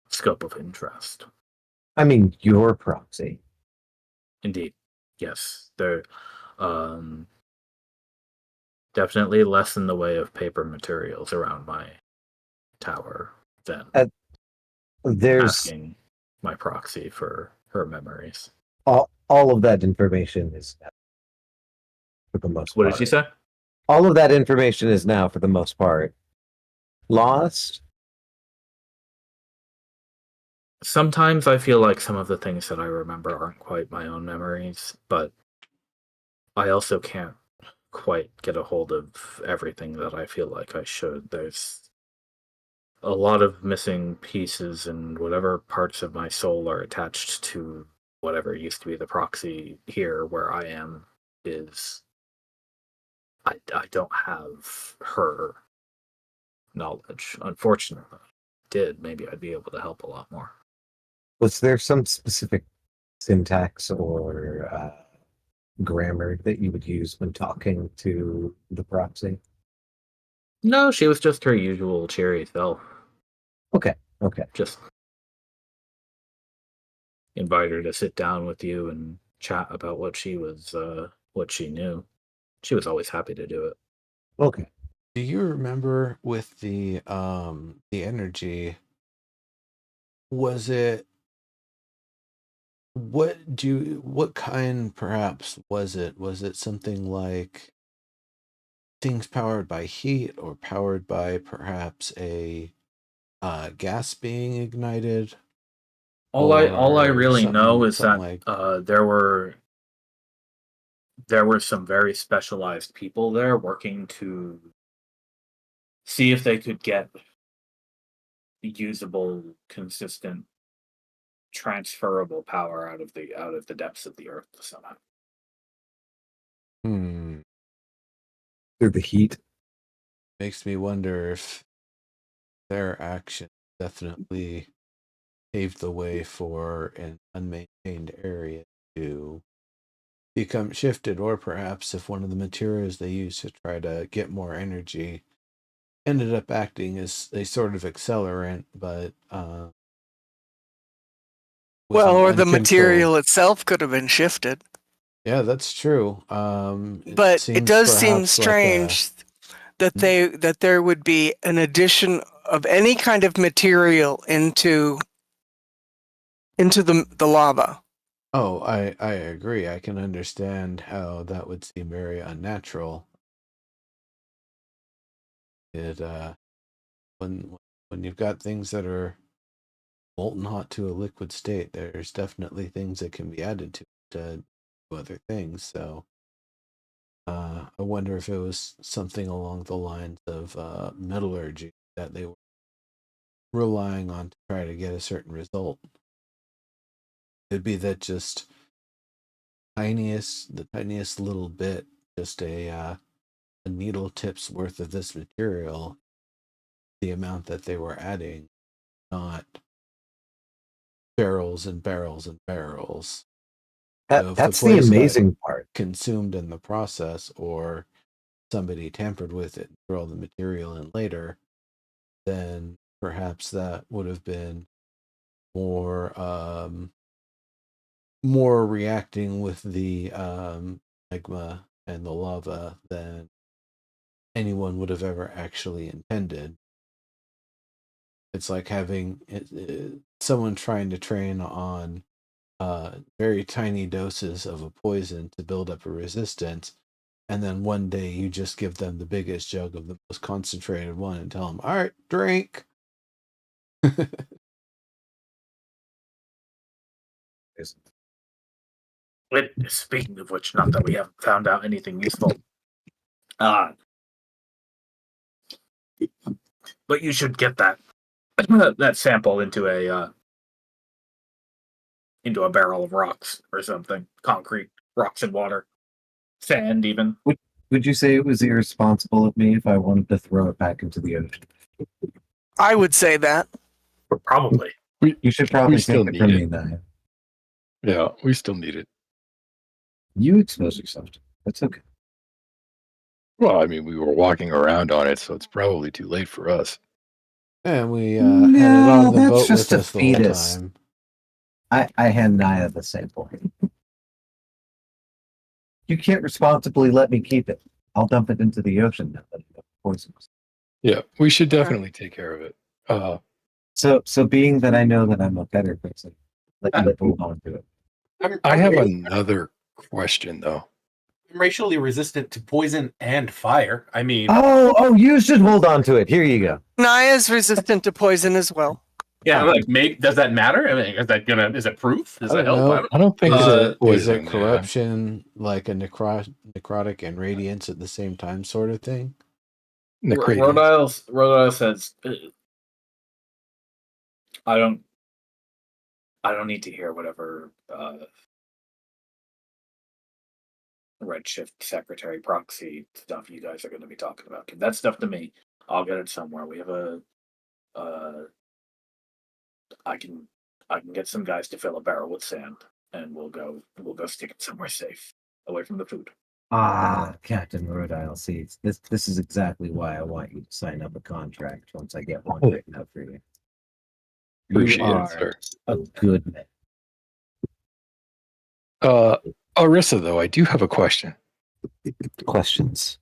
scope of interest. I mean, your proxy. Indeed, yes. There, definitely less in the way of paper materials around my tower than There's asking my proxy for her memories. all of that information is now, for the most What part. did she say? All of that information is now, for the most part, lost. Sometimes I feel like some of the things that I remember aren't quite my own memories, but I also can't quite get a hold of everything that I feel like I should. There's a lot of missing pieces, and whatever parts of my soul are attached to whatever used to be the proxy here where I am is I don't have her knowledge. Unfortunately, did maybe I'd be able to help a lot more. Was there some specific syntax or grammar that you would use when talking to the proxy? No, she was just her usual cheery self. Okay. Just invite her to sit down with you and chat about what she knew. She was always happy to do it. Okay. Do you remember with the energy? Was it what kind perhaps was it? Was it something like things powered by heat or powered by perhaps a gas being ignited? All I Or really know is something that like there were some very specialized people there working to see if they could get usable, consistent, transferable power out of the depths of the earth somehow. Through the heat. makes me wonder if their action definitely paved the way for an unmaintained area to become shifted, or perhaps if one of the materials they used to try to get more energy ended up acting as a sort of accelerant, but with Well, an or the uncontrolled. material itself could have been shifted. Yeah, that's true. It But it seems does seem perhaps like a. strange that there would be an addition of any kind of material into the lava. Oh, I agree. I can understand how that would seem very unnatural. It when you've got things that are molten hot to a liquid state, there's definitely things that can be added to other things. So I wonder if it was something along the lines of metallurgy that they were relying on to try to get a certain result. It'd be that just the tiniest little bit, just a needle tip's worth of this material, the amount that they were adding, not barrels and barrels and barrels. So if the That's the place got amazing part. consumed in the process, or somebody tampered with it and threw all the material in later, then perhaps that would have been more more reacting with the magma and the lava than anyone would have ever actually intended. It's like having someone trying to train on very tiny doses of a poison to build up a resistance, and then one day you just give them the biggest jug of the most concentrated one and tell them, "All right, drink." Speaking of which, not that we haven't found out anything useful. But you should get that that sample into a barrel of rocks or something. Concrete, rocks and water, sand even. Would you say it was irresponsible of me if I wanted to throw it back into the ocean? I would say that. Probably. You should probably take it from me, Naya. Yeah, we still need it. You expose yourself to it. That's okay. Well, I mean, we were walking around on it, so it's probably too late for us. And we had it on the boat with us the whole time. I hand Naya the sample. You can't responsibly let me keep it. I'll dump it into the ocean now that it's poisonous. Yeah, we should definitely take care of it. So being that I know that I'm a better person, let me hold on to it. I have another question though. I'm racially resistant to poison and fire. I mean, oh, you should hold on to it. Here you go. Naya's resistant to poison as well. yeah, I'm like, does that matter? I mean, is it proof? Does it help? I don't think is it corruption, like a necrotic and radiance at the same time sort of thing? Rhode Isle says, I don't need to hear whatever Redshift secretary proxy stuff you guys are going to be talking about. Give that stuff to me. I'll get it somewhere. We have I I can get some guys to fill a barrel with sand, and we'll go stick it somewhere safe, away from the food. Captain Rhode Isle Seeds. This is exactly why I want you to sign up a contract once I get one written up for you. Appreciate you it, are sir. a good man. Arissa, though, I do have a question. Questions?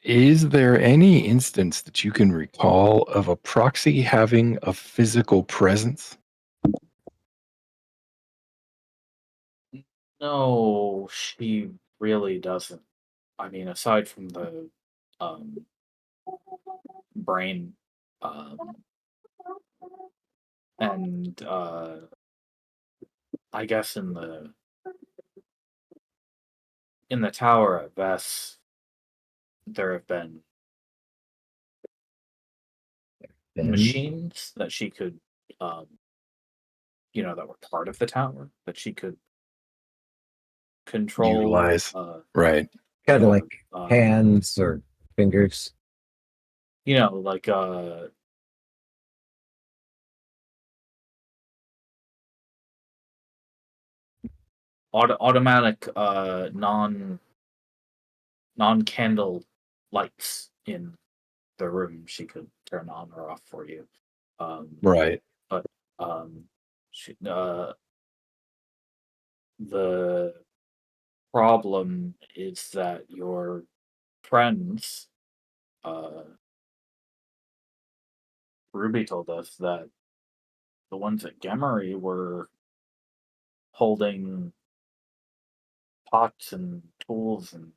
Is there any instance that you can recall of a proxy having a physical presence? No, she really doesn't. I mean, aside from the brain, and I guess in the tower at Vess, there have been machines that she could, that were part of the tower that she could control. Utilize. Right. Kind of like hands or fingers. Like automatic non-candle lights in the room she could turn on or off for you. Right. But the problem is that your friends, Ruby told us that the ones at Gemery were holding pots and tools and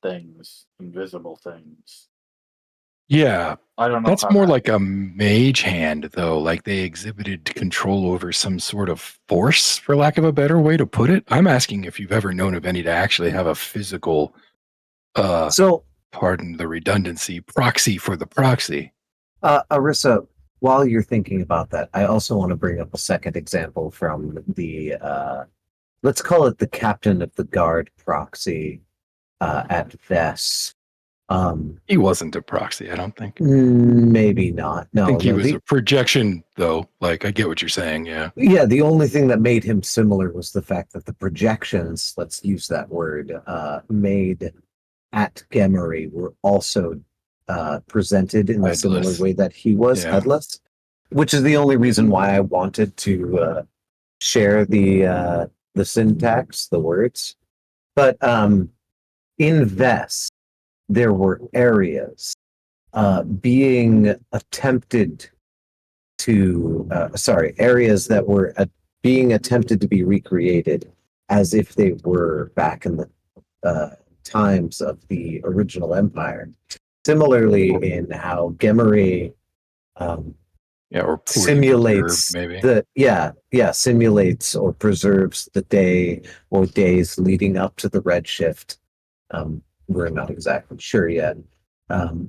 things, invisible things. Yeah. I don't know. That's more like a mage hand, though. Like they exhibited control over some sort of force, for lack of a better way to put it. I'm asking if you've ever known of any to actually have a physical, pardon the redundancy, proxy for the proxy. Arissa, while you're thinking about that, I also want to bring up a second example from the, let's call it the captain of the guard proxy at Vess. He wasn't a proxy, I don't think. Maybe not. No, I think he was a projection, though. Like, I get what you're saying, yeah. Yeah, the only thing that made him similar was the fact that the projections, let's use that word, made at Gemery were also presented in a similar way that he was headless, which is the only reason why I wanted to share the syntax, the words. But in Vess, there were areas being attempted to, areas that were being attempted to be recreated as if they were back in the times of the original empire. Similarly, in how Gemery or simulates maybe. Simulates or preserves the day or days leading up to the Redshift. We're not exactly sure yet.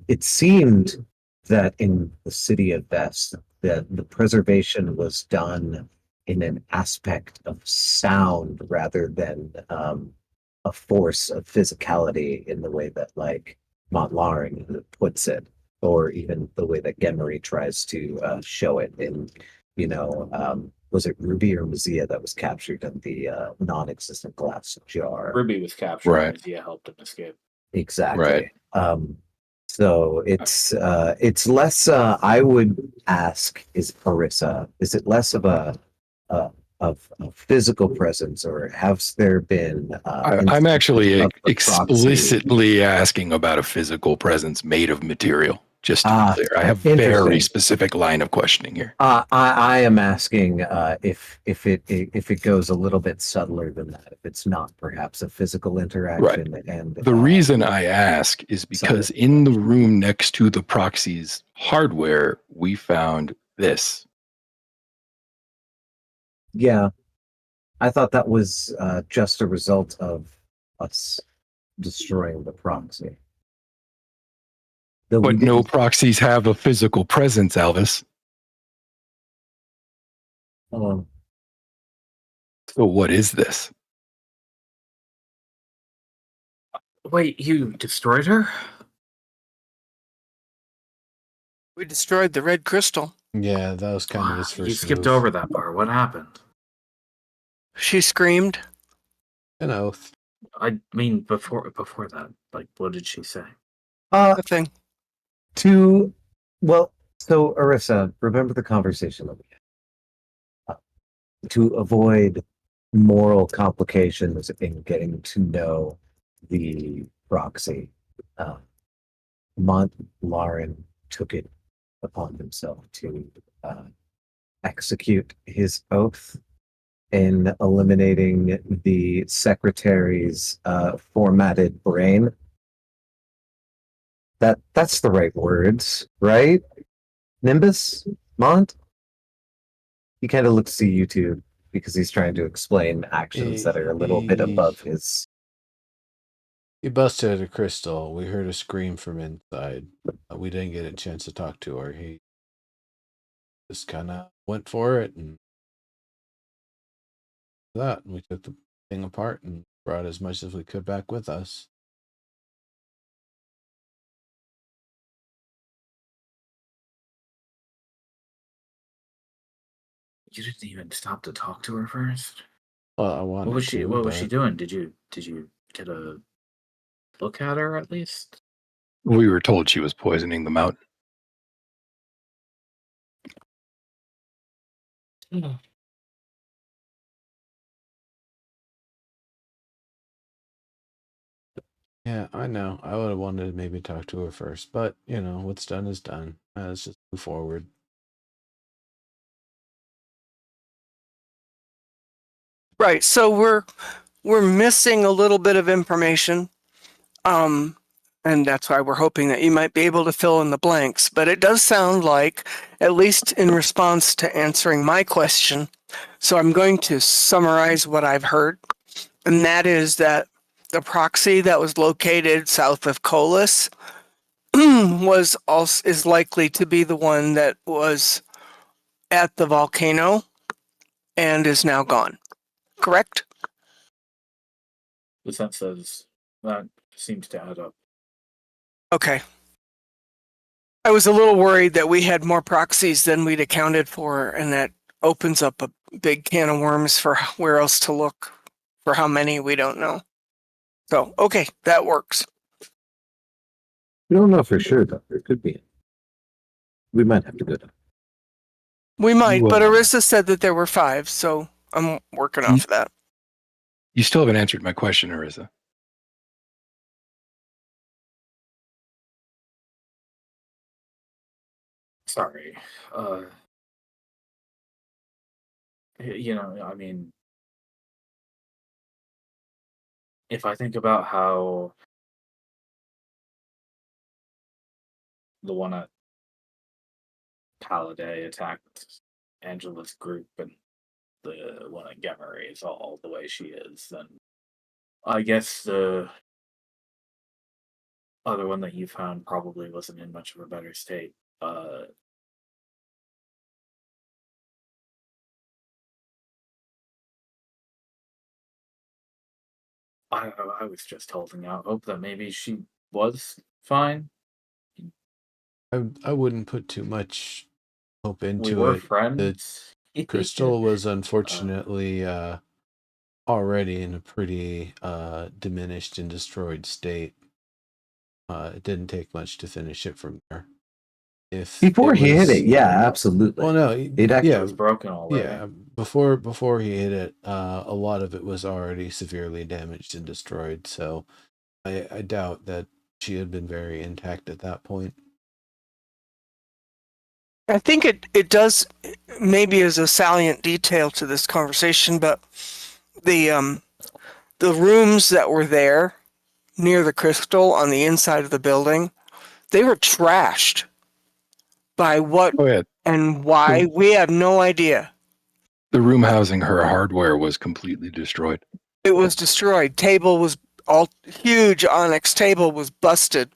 It seemed that in the city of Vess, that the preservation was done in an aspect of sound rather than a force of physicality in the way that like Montlaring puts it, or even the way that Gemery tries to show it in, was it Ruby or Mazia that was captured in the non-existent glass jar? Ruby was captured. Right. Mazia helped him escape. Exactly. Right. So it's less. I would ask: is Arissa? Is it less of a physical presence, or has there been? I'm actually explicitly asking about a physical presence made of material. Just to be clear, I have very specific line of questioning here. I am asking if it goes a little bit subtler than that. If it's not perhaps a physical interaction, right. And the reason I ask is because in the room next to the proxy's hardware, we found this. Yeah, I thought that was just a result of us destroying the proxy. But no proxies have a physical presence, Alvis. So what is this? Wait, you destroyed her? We destroyed the red crystal. Yeah, that was kind of his first You skipped move. over that part. What happened? She screamed. An oath. I mean, before that, like, what did she say? Nothing. So Arissa, remember the conversation that we had. To avoid moral complications in getting to know the proxy, Lauren took it upon himself to execute his oath in eliminating the secretary's formatted brain. That's the right words, right? Nimbus? Mont? He kind of looks to you two because he's trying to explain actions that are a little bit above his. He busted a crystal. We heard a scream from inside. We didn't get a chance to talk to her. He just kind of went for it, and we took the thing apart and brought as much as we could back with us. You didn't even stop to talk to her first. Well, I wanted What was she? to, What was but she doing? Did you get a look at her at least? We were told she was poisoning the mountain. yeah, I know. I would have wanted to maybe talk to her first, but what's done is done. Let's just move forward. Right. So we're missing a little bit of information. And that's why we're hoping that you might be able to fill in the blanks. But it does sound like, at least in response to answering my question, so I'm going to summarize what I've heard. And that is that the proxy that was located south of Colas is likely to be the one that was at the volcano and is now gone. Correct? The sense says that seems to add up. Okay. I was a little worried that we had more proxies than we'd accounted for, and that opens up a big can of worms for where else to look. For how many, we don't know. So, okay, that works. We don't know for sure, though. There could be. We might have to go down. We might, but Arissa said that there were 5, so I'm working off of that. You still haven't answered my question, Arissa. Sorry. I mean, if I think about how the one at Halliday attacked Angela's group and the one at Gemery is all the way she is, then I guess the other one that you found probably wasn't in much of a better state. I was just holding out hope that maybe she was fine. I wouldn't put too much hope into We were it. friends. The crystal was unfortunately already in a pretty diminished and destroyed state. It didn't take much to finish it from there. If before he hit it, yeah, Yeah. absolutely. Well, no, It was broken already. Yeah, before he hit it, a lot of it was already severely damaged and destroyed. So I doubt that she had been very intact at that point. I think it does maybe as a salient detail to this conversation, but the rooms that were there near the crystal on the inside of the building, they were trashed. By what and why, we have no idea. The room housing her hardware was completely destroyed. It was destroyed. Table was all huge. Onyx table was busted.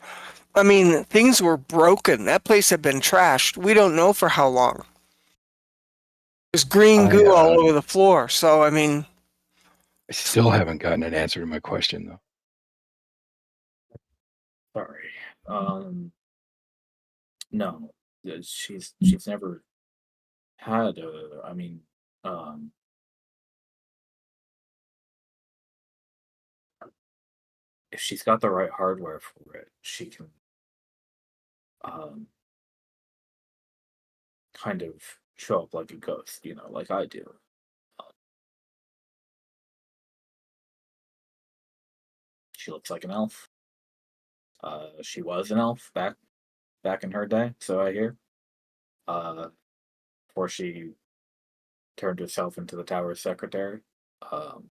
I mean, things were broken. That place had been trashed. We don't know for how long. There's green goo all over the floor. So, I mean, I still haven't gotten an answer to my question, though. Sorry. No. she's never had a. I mean, um, if she's got the right hardware for it, she can um, kind of show up like a ghost, like I do. She looks like an elf. She was an elf back in her day, so I hear. Uh, Before she turned herself into the tower's secretary. Um,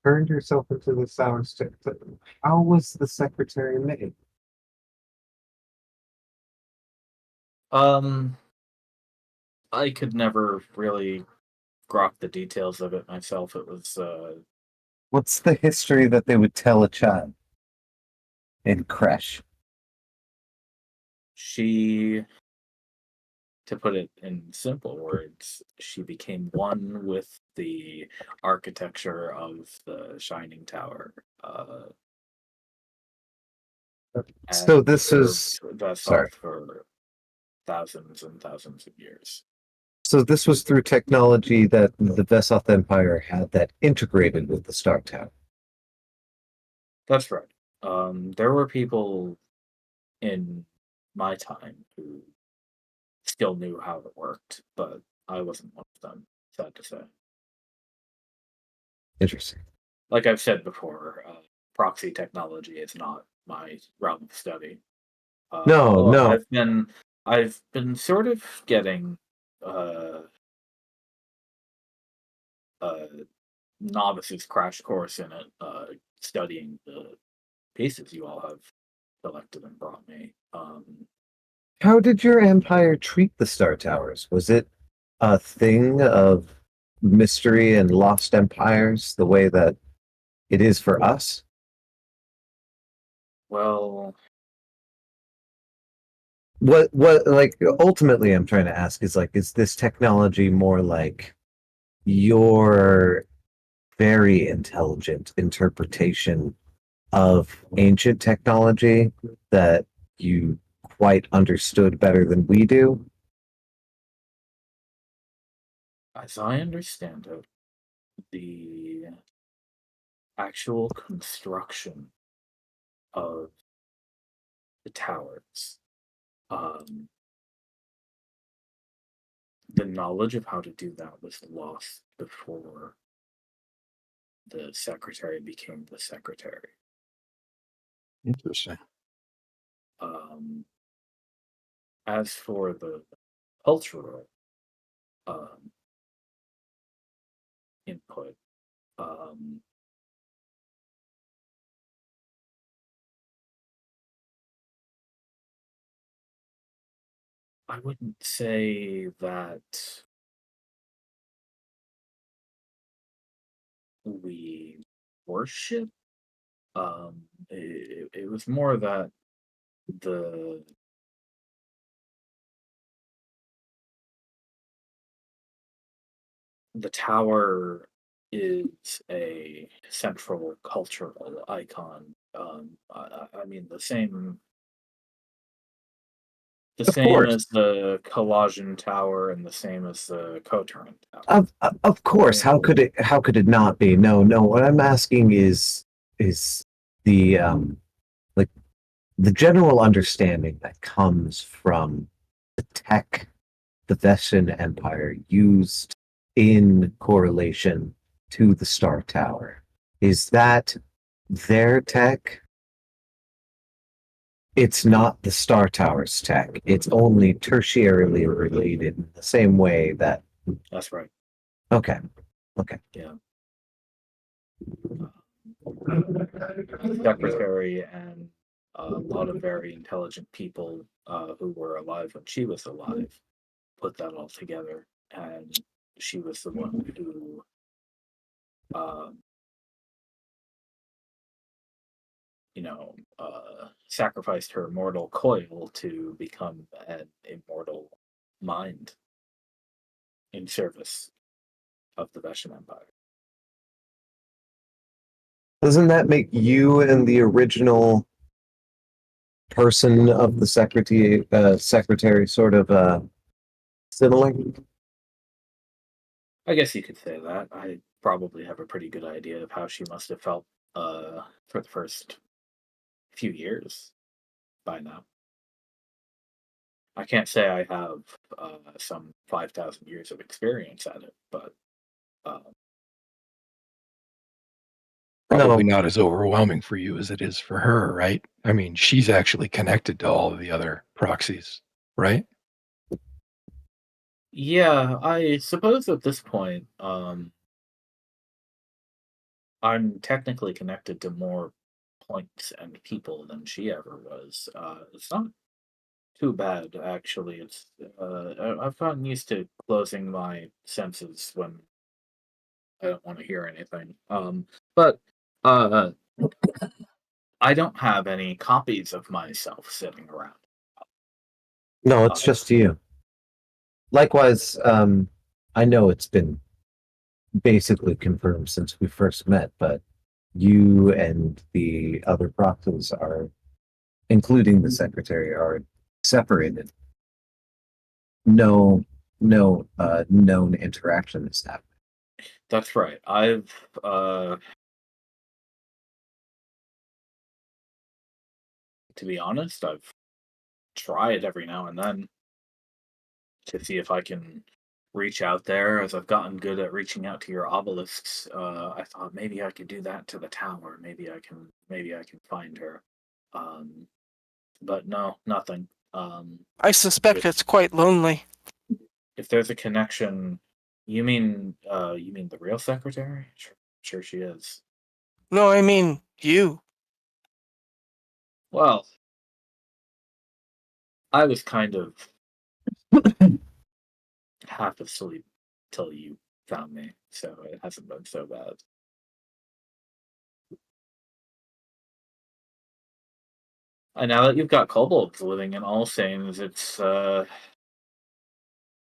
Turned herself into the sour stick. How was the secretary made? um, I could never really grok the details of it myself. It was What's the history that they would tell a child in creche? she, to put it in simple words, she became one with the architecture of the Shining Tower. So And this is served Vesoth sorry. for thousands and thousands of years. So this was through technology that the Vesoth Empire had that integrated with the Star Tower. That's right. There were people in my time who still knew how it worked, but I wasn't one of them, sad to say. Interesting. Like I've said before, proxy technology is not my realm of study. No, Although no. I've been sort of getting uh, a novice's crash course in it, studying the pieces you all have collected and brought me. How did your empire treat the Star Towers? Was it a thing of mystery and lost empires the way that it is for us? Well, What like ultimately I'm trying to ask is like, is this technology more like your very intelligent interpretation of ancient technology that you quite understood better than we do? as I understand it, the actual construction of the towers, um, the knowledge of how to do that was lost before the secretary became the secretary. Interesting. Um, as for the cultural um, input, um, I wouldn't say that we worship. It was more that the the tower is a central cultural icon. I mean, the Of same course. as the Colossian Tower and the same as the Kotoran Tower. Of course. How could it not be? No, no. What I'm asking is the like the general understanding that comes from the tech the Vestian Empire used in correlation to the Star Tower. Is that their tech? It's not the Star Tower's tech. It's only tertiarily related in the same way that. That's right. Okay. Okay. Yeah. Secretary and a lot of very intelligent people who were alive when she was alive put that all together, and she was the one who um, sacrificed her mortal coil to become an immortal mind in service of the Vestian Empire. Doesn't that make you and the original person of the secretary sort of similar? I guess you could say that. I probably have a pretty good idea of how she must have felt for the first few years by now. I can't say I have some 5,000 years of experience at it, but uh, Probably not as overwhelming for you as it is for her, right? I mean, she's actually connected to all of the other proxies, right? yeah, I suppose at this point, I'm technically connected to more points and people than she ever was. It's not too bad, actually. I've gotten used to closing my senses when I don't want to hear anything. But uh, I don't have any copies of myself sitting around. No, it's just you. Likewise, I know it's been basically confirmed since we first met, but you and the other proxies are, including the secretary, are separated. No known interaction is happening. That's right. I've to be honest, I've tried every now and then to see if I can reach out there. As I've gotten good at reaching out to your obelisks, I thought maybe I could do that to the tower. Maybe I can find her. Um, but no, nothing. I suspect it's quite lonely. If there's a connection, you mean the real secretary? Sure she is. No, I mean you. Well, I was kind of half asleep till you found me, so it hasn't been so bad. And now that you've got kobolds living in all Saints, it's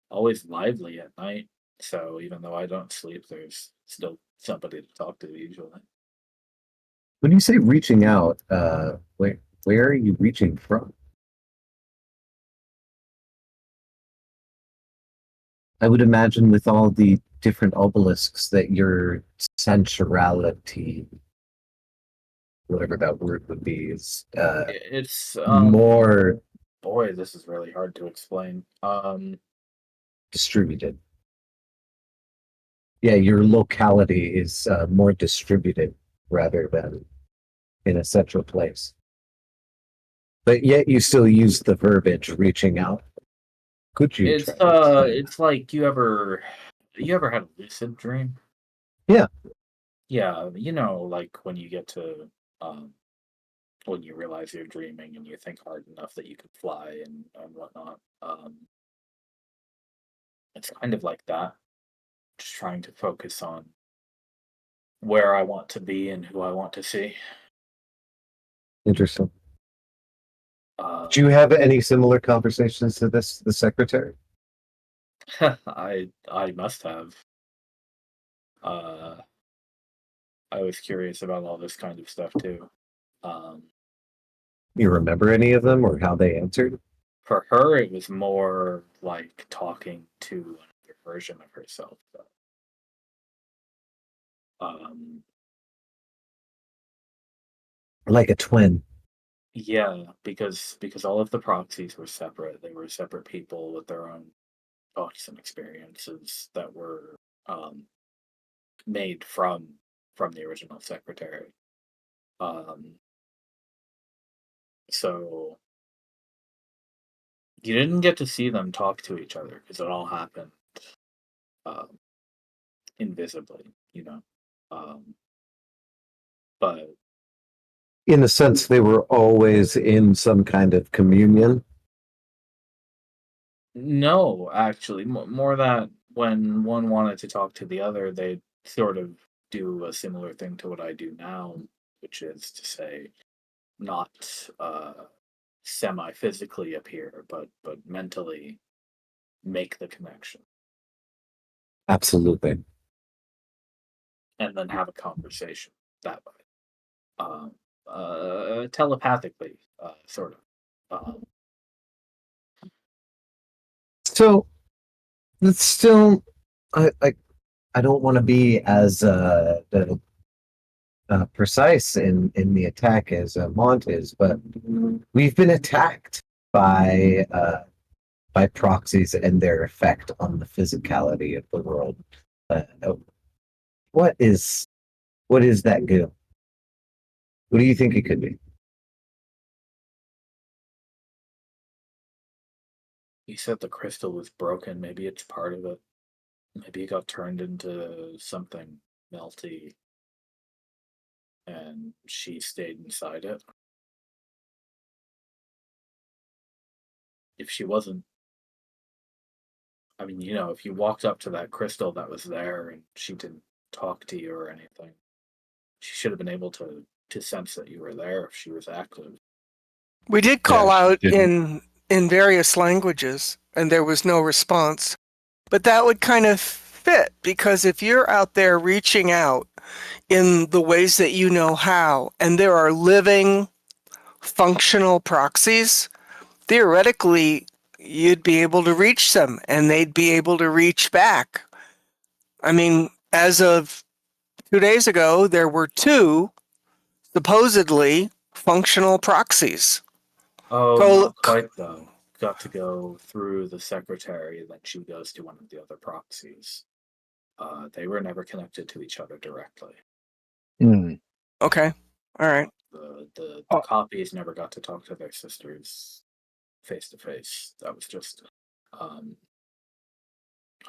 always lively at night. So even though I don't sleep, there's still somebody to talk to usually. When you say reaching out, where are you reaching from? I would imagine with all the different obelisks that your sensuality, whatever that word would be, is It's more boy, this is really hard to explain. distributed. Yeah, your locality is more distributed rather than in a central place. But yet you still use the verbiage reaching out. Could you try to explain it's like you ever had a lucid dream? Yeah. Yeah, you know, like when you get to when you realize you're dreaming and you think hard enough that you can fly and whatnot. It's kind of like that. Just trying to focus on where I want to be and who I want to see. Interesting. Uh, Do you have any similar conversations to this, the secretary? I must have. Uh, I was curious about all this kind of stuff too. Um, You remember any of them or how they answered? for her, it was more like talking to another version of herself. Um, Like a twin. yeah, because all of the proxies were separate. They were separate people with their own thoughts and experiences that were made from the original secretary. Um, so you didn't get to see them talk to each other because it all happened um, invisibly, you know. Um, but In a sense, they were always in some kind of communion. no, actually, more that when one wanted to talk to the other, they sort of do a similar thing to what I do now, which is to say, not semi-physically appear, but mentally make the connection Absolutely. and then have a conversation that way. telepathically, sort of. So it's still, I don't want to be as precise in the attack as Mont is, but we've been attacked by proxies and their effect on the physicality of the world. What is that goo? What do you think it could be? You said the crystal was broken. Maybe it's part of it. Maybe it got turned into something melty and she stayed inside it. If she wasn't, I mean, if you walked up to that crystal that was there and she didn't talk to you or anything, she should have been able to sense that you were there if she was active. We did call out in various languages, and there was no response. But that would kind of fit, because if you're out there reaching out in the ways that you know how, and there are living, functional proxies, theoretically, you'd be able to reach them, and they'd be able to reach back. I mean, as of 2 days ago, there were 2 supposedly functional proxies. Oh, not quite though. Got to go through the secretary, and then she goes to one of the other proxies. They were never connected to each other directly. Okay, all right. The copies never got to talk to their sisters face to face. That was just, I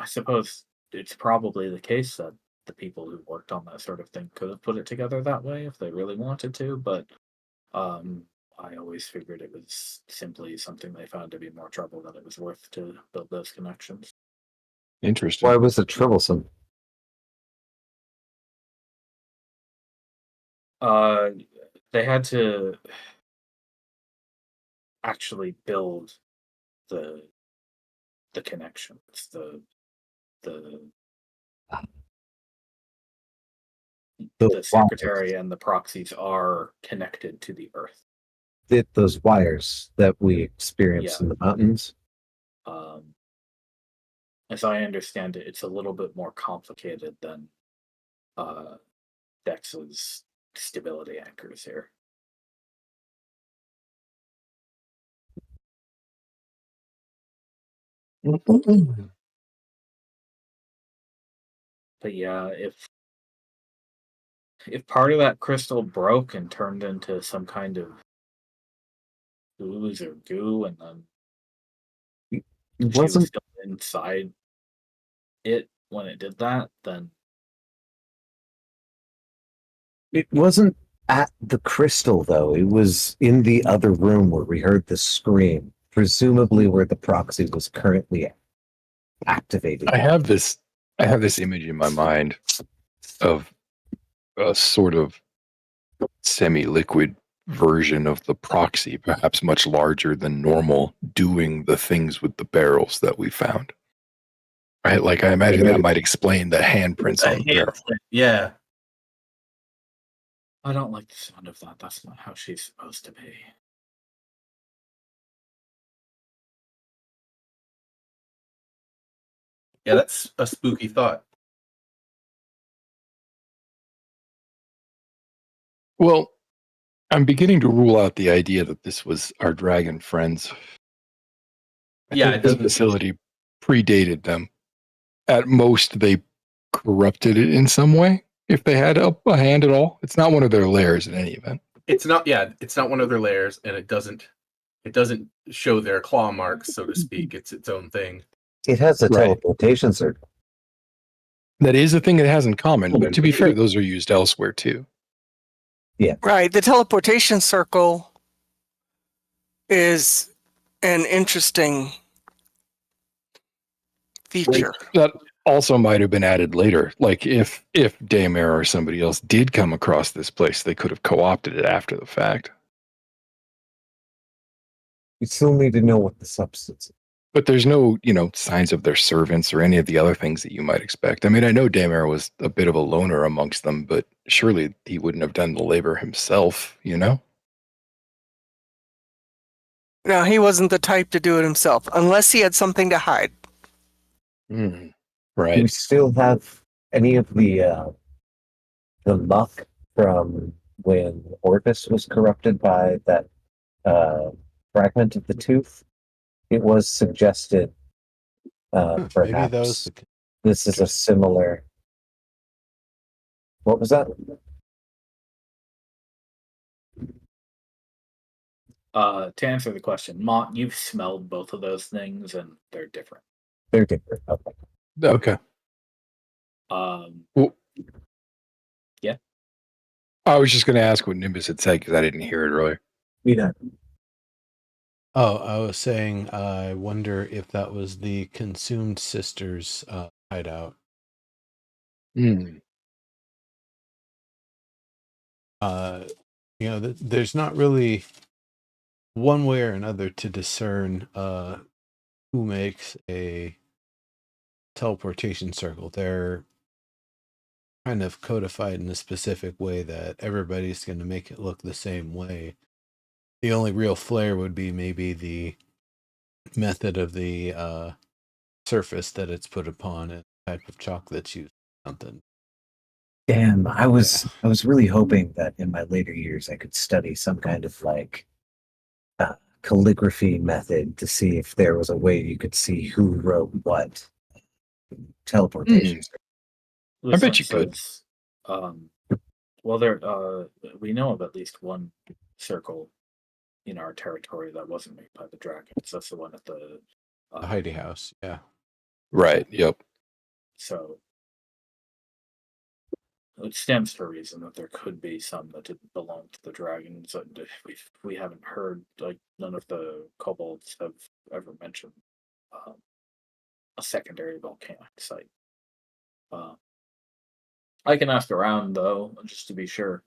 suppose it's probably the case that the people who worked on that sort of thing could have put it together that way if they really wanted to, but I always figured it was simply something they found to be more trouble than it was worth to build those connections. Interesting. Why was it troublesome? They had to actually build the connections, the secretary and the proxies are connected to the earth. Those wires that we experience in the mountains. As I understand it, it's a little bit more complicated than Dex's stability anchors here. But yeah, if part of that crystal broke and turned into some kind of ooze or goo, and then she was still inside it when it did that, then it wasn't at the crystal, though. It was in the other room where we heard the scream, presumably where the proxy was currently activated. I have this image in my mind of a sort of semi-liquid version of the proxy, perhaps much larger than normal, doing the things with the barrels that we found. Right? Like, I imagine that might explain the handprints on the barrel. Yeah. I don't like the sound of that. That's not how she's supposed to be. Yeah, that's a spooky thought. Well, I'm beginning to rule out the idea that this was our dragon friends. I think this facility predated them. At most, they corrupted it in some way. If they had a hand at all, it's not one of their layers in any event. It's not. Yeah, it's not one of their layers, and it doesn't show their claw marks, so to speak. It's its own thing. It has a teleportation circle. That is a thing it has in common, but to be fair, those are used elsewhere too. Yeah. Right. The teleportation circle is an interesting feature. That also might have been added later. Like if Daymare or somebody else did come across this place, they could have co-opted it after the fact. We still need to know what the substance is. But there's no, signs of their servants or any of the other things that you might expect. I mean, I know Damer was a bit of a loner amongst them, but surely he wouldn't have done the labor himself, No, he wasn't the type to do it himself, unless he had something to hide. Mm, Do we right. still have any of the muck from when Orvis was corrupted by that fragment of the tooth? It was suggested, Maybe that was perhaps this is a similar. What was that? To answer the question, Mont, you've smelled both of those things, and they're different. They're different. Okay. Okay. Well, yeah. I was just going to ask what Nimbus had said because I didn't hear it earlier. Yeah. Oh, I was saying, I wonder if that was the Consumed Sisters hideout. Mm. There's not really one way or another to discern who makes a teleportation circle. They're kind of codified in a specific way that everybody's going to make it look the same way. The only real flair would be maybe the method of the surface that it's put upon and type of chalk that's used, something. Damn, I was really hoping that in my later years I could study some kind of calligraphy method to see if there was a way you could see who wrote what. Teleportation. I bet you could. Well, we know of at least one circle in our territory that wasn't made by the dragons. That's the one at the Heidi House. Yeah. Right. Yep. So it stands to reason that there could be some that didn't belong to the dragons, and we haven't heard, like, none of the kobolds have ever mentioned a secondary volcanic site. I can ask around though, just to be sure.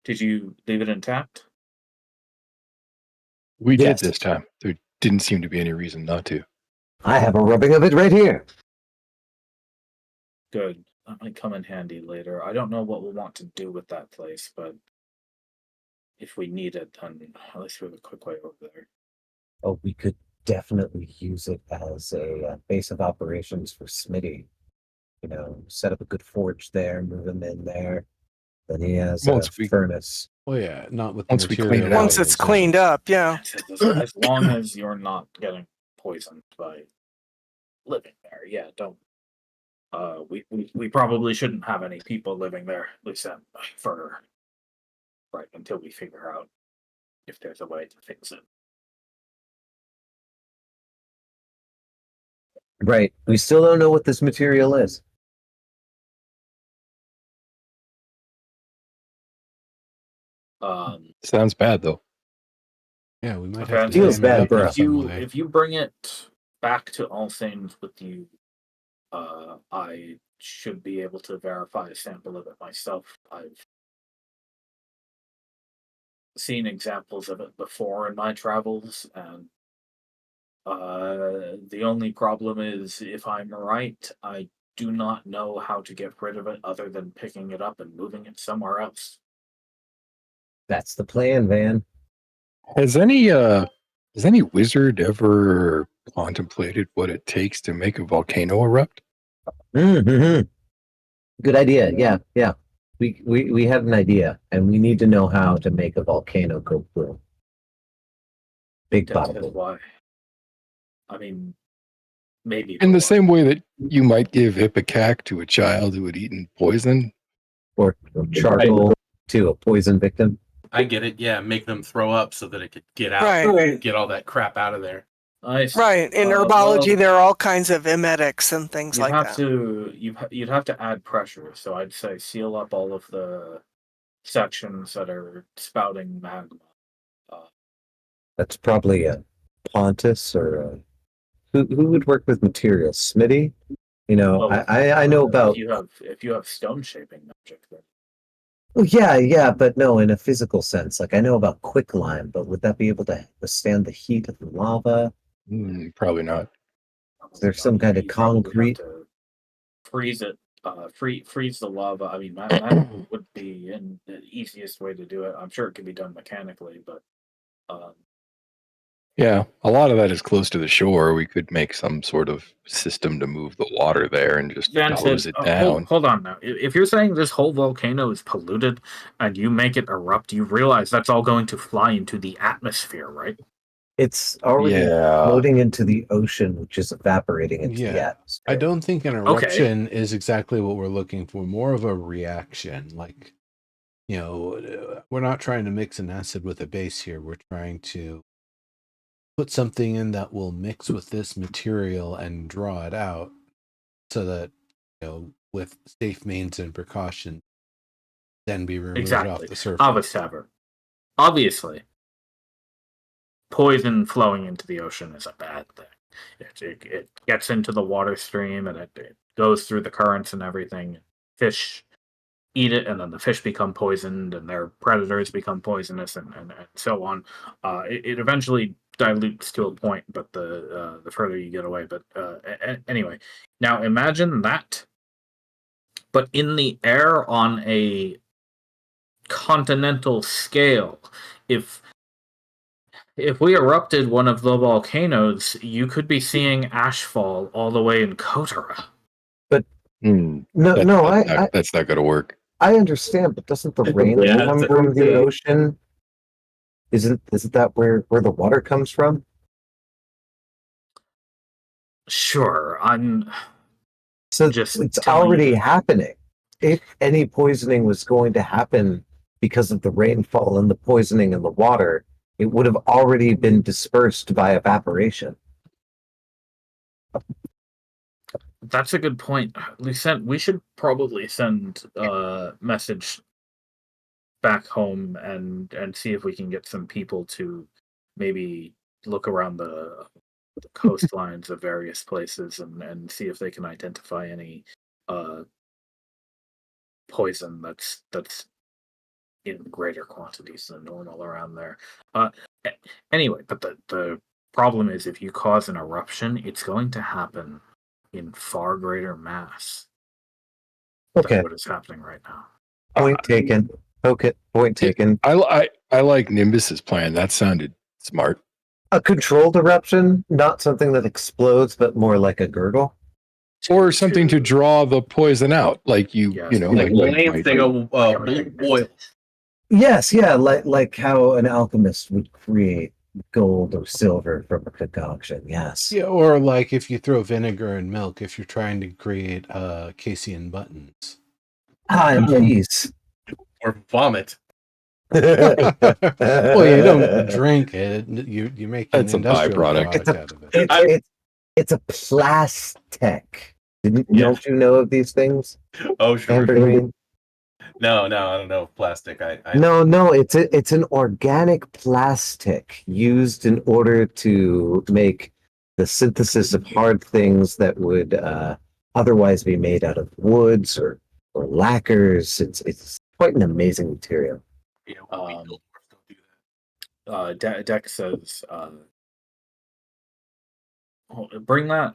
Did you leave it intact? We did this time. There didn't seem to be any reason not to. I have a rubbing of it right here. Good. That might come in handy later. I don't know what we'll want to do with that place, but if we need it, then at least we have a quick way over there. Oh, we could definitely use it as a base of operations for Smitty. Set up a good forge there, move him in there. Then he has a furnace. Oh yeah, not with once we clean it out. Once it's cleaned up, yeah. As long as you're not getting poisoned by living there, yeah. Don't. We probably shouldn't have any people living there, at least for right until we figure out if there's a way to fix it. Right. We still don't know what this material is. Sounds bad though. Yeah, we might Okay, have to feels bad, bro. If you bring it back to All Saints with you, I should be able to verify a sample of it myself. I've seen examples of it before in my travels, and the only problem is, if I'm right, I do not know how to get rid of it other than picking it up and moving it somewhere else. That's the plan, Van. Has any wizard ever contemplated what it takes to make a volcano erupt? Mm-hmm. Good idea. Yeah. We have an idea, and we need to know how to make a volcano go boom. Big That's why. I mean, maybe in the same way that you might give ipecac to a child who had eaten poison, or charcoal to a poison victim. I get it. Yeah, make them throw up so that it could get out, get all that crap out of there. Nice. Right. In herbology, there are all kinds of emetics and things like that. You'd have to add pressure. So I'd say seal up all of the sections that are spouting magma. That's probably a Pontus or who would work with materials? Smitty? I know about. If you have stone shaping magic, then Oh, yeah, but no, in a physical sense. Like I know about quicklime, but would that be able to withstand the heat of the lava? Probably not. Is there some kind of You probably have concrete? to freeze it, freeze the lava. I mean, that would be the easiest way to do it. I'm sure it can be done mechanically, but um, Yeah, a lot of that is close to the shore. We could make some sort of system to move the water there and just hose it down. hold on now. If you're saying this whole volcano is polluted and you make it erupt, you realize that's all going to fly into the atmosphere, right? It's already Yeah. floating into the ocean, which is evaporating into the Yeah. atmosphere. I don't think an eruption is exactly what we're looking for. More of a reaction. Like, we're not trying to mix an acid with a base here. We're trying to put something in that will mix with this material and draw it out so that, with safe means and precaution, then be removed off the surface. Obviously, poison flowing into the ocean is a bad thing. It gets into the water stream and it goes through the currents and everything. Fish eat it, and then the fish become poisoned, and their predators become poisonous, and so on. It eventually dilutes to a point, but the further you get away. But anyway, now imagine that, but in the air on a continental scale. If we erupted one of the volcanoes, you could be seeing ash fall all the way in Kotara. But that's not going to work. I understand, but doesn't the rain come from the ocean? Isn't that where the water comes from? Sure, so it's already happening. If any poisoning was going to happen because of the rainfall and the poisoning in the water, it would have already been dispersed by evaporation. That's a good point. We should probably send a message back home and see if we can get some people to maybe look around the coastlines of various places and see if they can identify any poison that's in greater quantities than normal around there. Anyway, but the problem is if you cause an eruption, it's going to happen in far greater mass than what is happening right now. Point taken. Okay, point taken. I like Nimbus's plan. That sounded smart. A controlled eruption, not something that explodes, but more like a gurgle. Or something to draw the poison out, like oil. Yes, yeah, like how an alchemist would create gold or silver from a concoction. Yes. Yeah, or like if you throw vinegar in milk, if you're trying to create casein buttons. Please. Or vomit. Well, you don't drink it. You make an industrial product out of it. It's a plastic. Don't you know of these things? Oh, sure. No, I don't know plastic. No, it's an organic plastic used in order to make the synthesis of hard things that would otherwise be made out of woods or lacquers. It's quite an amazing material. Deck says, bring that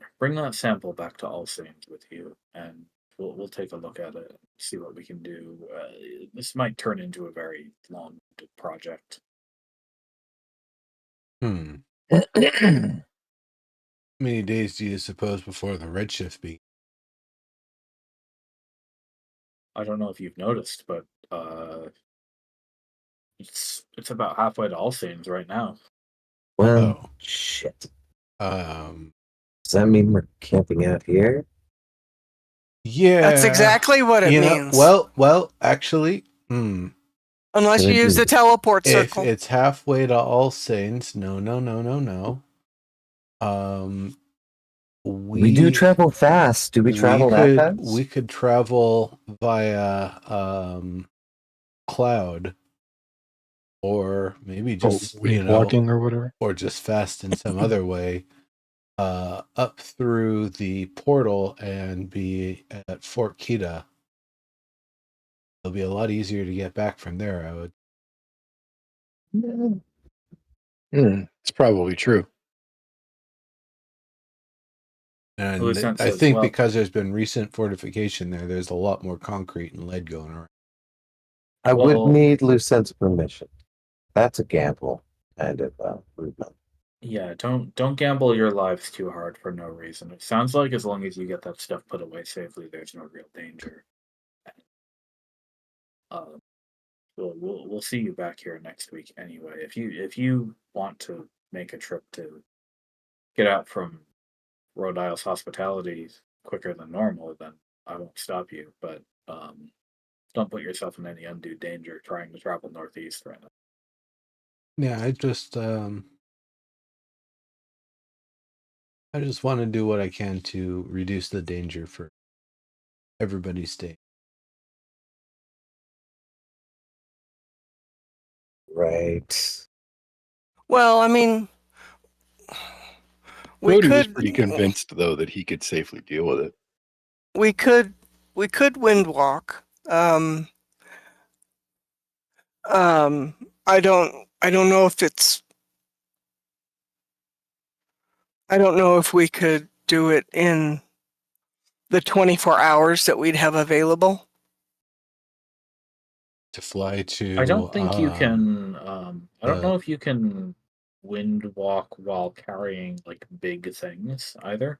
sample back to All Saints with you, and we'll take a look at it and see what we can do. This might turn into a very long project. How many days do you suppose before the Redshift begins? I don't know if you've noticed, but it's about halfway to All Saints right now. Well, shit. Does that mean we're camping out here? Yeah, that's exactly what it means. Well, actually, unless you use the teleport circle. If it's halfway to All Saints, no. We do travel fast. Do we travel that fast? We could travel via cloud, or maybe just walking or whatever, or just fast in some other way. Up through the portal and be at Fort Kita It'll be a lot easier to get back from there, I would. It's probably true. And I think because there's been recent fortification there, there's a lot more concrete and lead going around. I would need Lucent's permission. That's a gamble, kind of movement. Yeah, don't gamble your lives too hard for no reason. It sounds like as long as you get that stuff put away safely, there's no real danger. We'll see you back here next week anyway. If you want to make a trip to get out from Rhode Isle's hospitality quicker than normal, then I won't stop you. But don't put yourself in any undue danger trying to travel northeast right now. Yeah, I just want to do what I can to reduce the danger for everybody's stay. Right. Well, I mean, Cody was pretty convinced, though, that he could safely deal with it. We could wind walk. I don't know if it's. I don't know if we could do it in the 24 hours that we'd have available. To fly to. I don't think you can. I don't know if you can wind walk while carrying like big things either.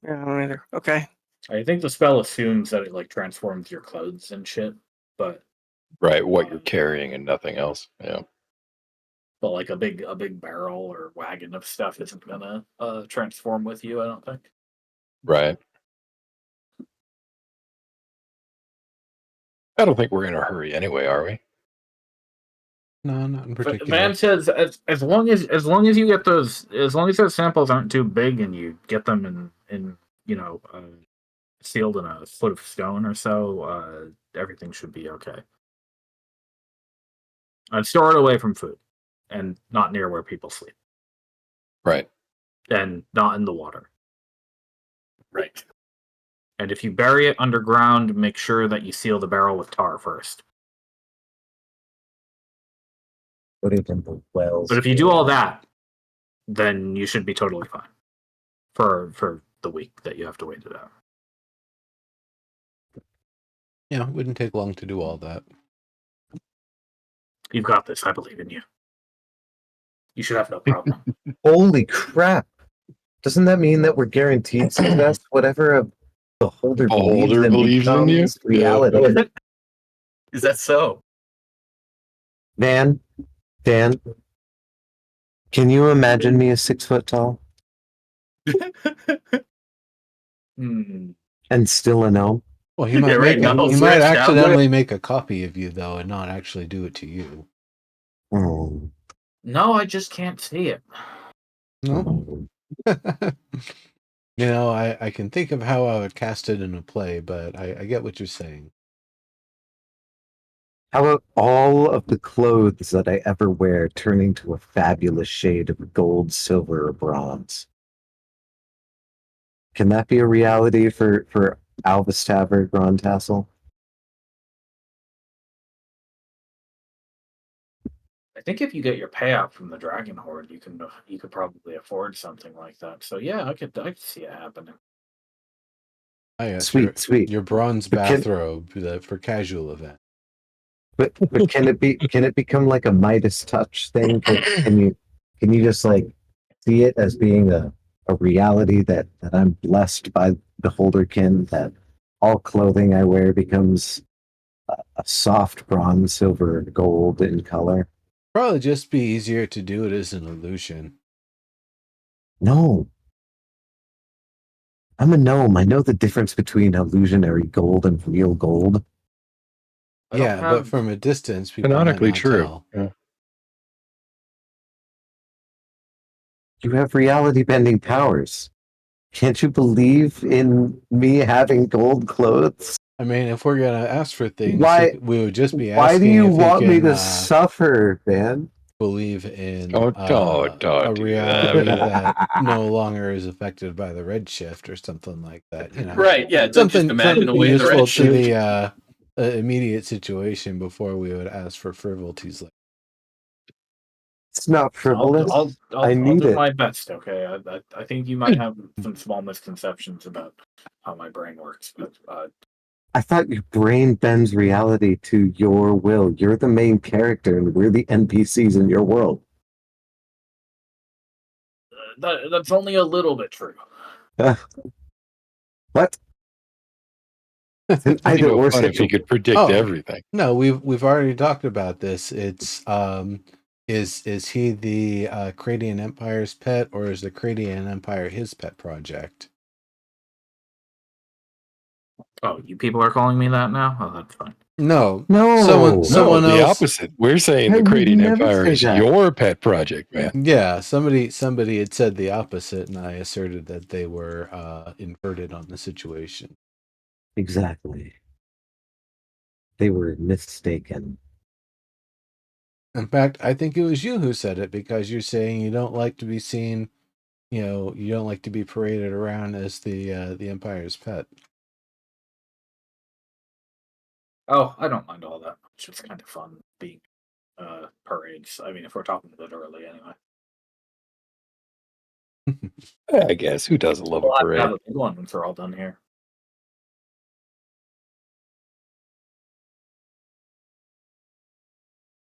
Yeah, I don't either. Okay. I think the spell assumes that it like transforms your clothes and shit, but right, what you're carrying and nothing else. Yeah. But like a big barrel or wagon of stuff isn't gonna transform with you, I don't think. Right. I don't think we're in a hurry anyway, are we? No, not in particular. Van says as long as you get those, as long as those samples aren't too big and you get them in sealed in a foot of stone or so, everything should be okay. I'd store it away from food and not near where people sleep. Right. And not in the water. Right. And if you bury it underground, make sure that you seal the barrel with tar first. Put it in the wells. But if you do all that, then you should be totally fine for the week that you have to wait it out. Yeah, it wouldn't take long to do all that. You've got this. I believe in you. You should have no problem. Holy crap. Doesn't that mean that we're guaranteed success? Whatever the holder believes in you? Reality. Yeah. Is that so? Dan, can you imagine me as 6 foot tall? And still a gnome? Well, he might he might accidentally make a copy of you though, and not actually do it to you. Oh. No, I just can't see it. No. I can think of how I would cast it in a play, but I get what you're saying. How about all of the clothes that I ever wear turning to a fabulous shade of gold, silver, or bronze? Can that be a reality for Alvistaver Grandtassel? I think if you get your payout from the Dragon Horde, you could probably afford something like that. So yeah, I could see it happening. Sweet. Your bronze bathrobe for casual event. But can it become like a Midas touch thing? Can you just like see it as being a reality that I'm blessed by the Holderkin, that all clothing I wear becomes a soft bronze, silver, gold in color? Probably just be easier to do it as an illusion. No. I'm a gnome. I know the difference between illusionary gold and real gold. Yeah, but from a distance, people canonically might not true. tell. Yeah. You have reality bending powers. Can't you believe in me having gold clothes? I mean, if we're gonna ask for things, we would just be asking. Why do you want me to suffer, man? Believe in a reality that no longer is affected by the Redshift or something like that. Right? Yeah. Something, just imagine away the Redshift. immediate situation before we would ask for frivolities. Like, It's not frivolous. I I'll need do it. my best. Okay, I think you might have some small misconceptions about how my brain works, but I thought your brain bends reality to your will. You're the main character, and we're the NPCs in your world. that's only a little bit true. What? In either or fun if he could predict everything. No, we've already talked about this. It's is he the Cradian Empire's pet, or is the Cradian Empire his pet project? Oh, you people are calling me that now? Oh, that's fine. No, No, someone the else. opposite. We're saying I the would Cradian never Empire say is that. your pet project, man. Yeah, somebody had said the opposite, and I asserted that they were inverted on the situation. Exactly. They were mistaken. In fact, I think it was you who said it, because you're saying you don't like to be seen, you don't like to be paraded around as the Empire's pet. Oh, I don't mind all that. It's just kind of fun being parades. I mean, if we're talking literally, anyway. I guess who doesn't love a We'll parade? have a big one once we're all done here.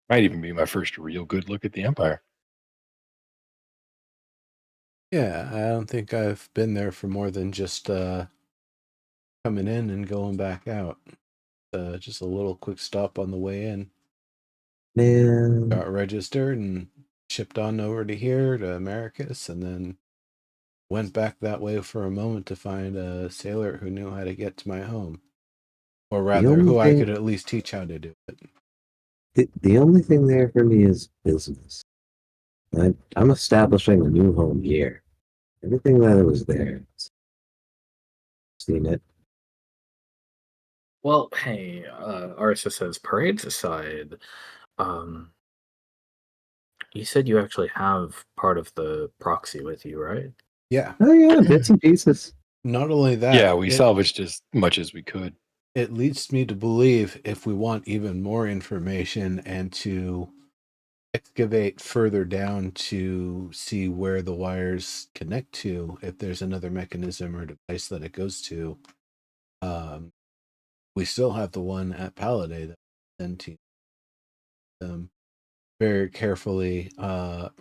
Might even be my first real good look at the Empire. Yeah, I don't think I've been there for more than just coming in and going back out. Just a little quick stop on the way in. Man. Got registered and shipped on over to here to Americus, and then went back that way for a moment to find a sailor who knew how to get to my home. Or rather, who I could at least teach how to do it. The only thing there for me is business. I'm establishing a new home here. Everything that was there. Seen it. Well, hey, Arisa says, parades aside, you said you actually have part of the proxy with you, right? Yeah. Oh yeah, bits and pieces. Not only that. Yeah, we salvaged as much as we could. It leads me to believe, if we want even more information and to excavate further down to see where the wires connect to, if there's another mechanism or device that it goes to, we still have the one at Paladay that sent to them. Very carefully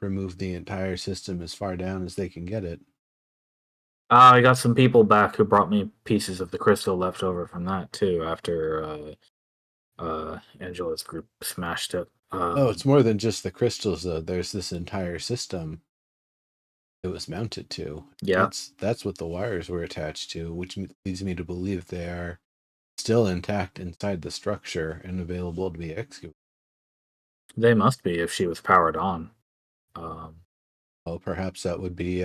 remove the entire system as far down as they can get it. I got some people back who brought me pieces of the crystal left over from that too, after Angela's group smashed it. It's more than just the crystals, though. There's this entire system it was mounted to. Yeah, that's what the wires were attached to, which leads me to believe they are still intact inside the structure and available to be excavated. They must be if she was powered on. Well, perhaps that would be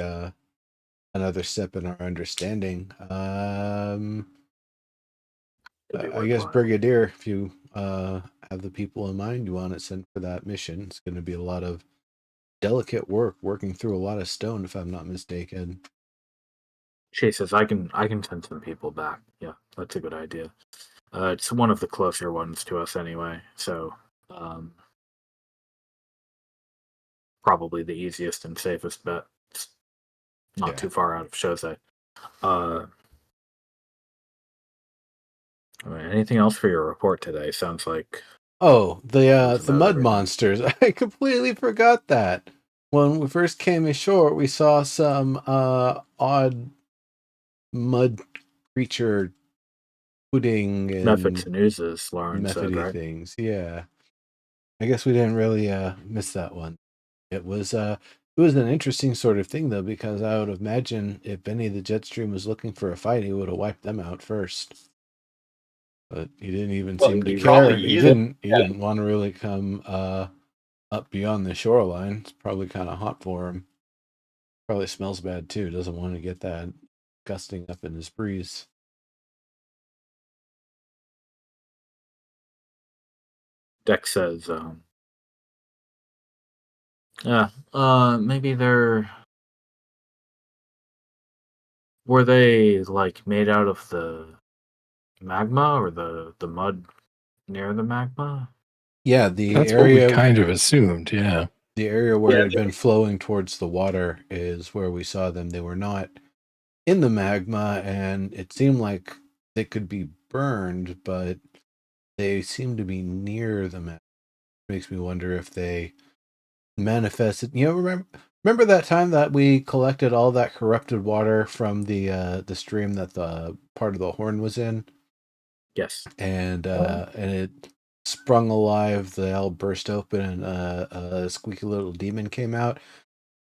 another step in our understanding. I guess, Brigadier, if you have the people in mind you want it sent for that mission, it's going to be a lot of delicate work, working through a lot of stone, if I'm not mistaken. She says, I can send some people back. Yeah, that's a good idea. It's one of the closer ones to us anyway, so probably the easiest and safest bet. It's not too far out of Shosei. Anything else for your report today? Sounds like the mud monsters. I completely forgot that. When we first came ashore, we saw some odd mud creature pudding and methods and uses, Lauren said, right? things. Yeah. I guess we didn't really miss that one. It was an interesting sort of thing, though, because I would imagine if any of the Jetstream was looking for a fight, he would have wiped them out first. But he didn't even seem to care. He didn't want to really come up beyond the shoreline. It's probably kind of hot for him. Probably smells bad too. Doesn't want to get that gusting up in his breeze. Dex says, maybe were they like made out of the magma or the mud Near the magma? Yeah, the That's area what we kind of assumed, yeah. The area where it had been flowing towards the water is where we saw them. They were not in the magma, and it seemed like they could be burned, but they seem to be near the magma. Makes me wonder if they manifested. Remember that time that we collected all that corrupted water from the stream that the part of the horn was in? Yes. And it sprung alive. The L burst open, and a squeaky little demon came out.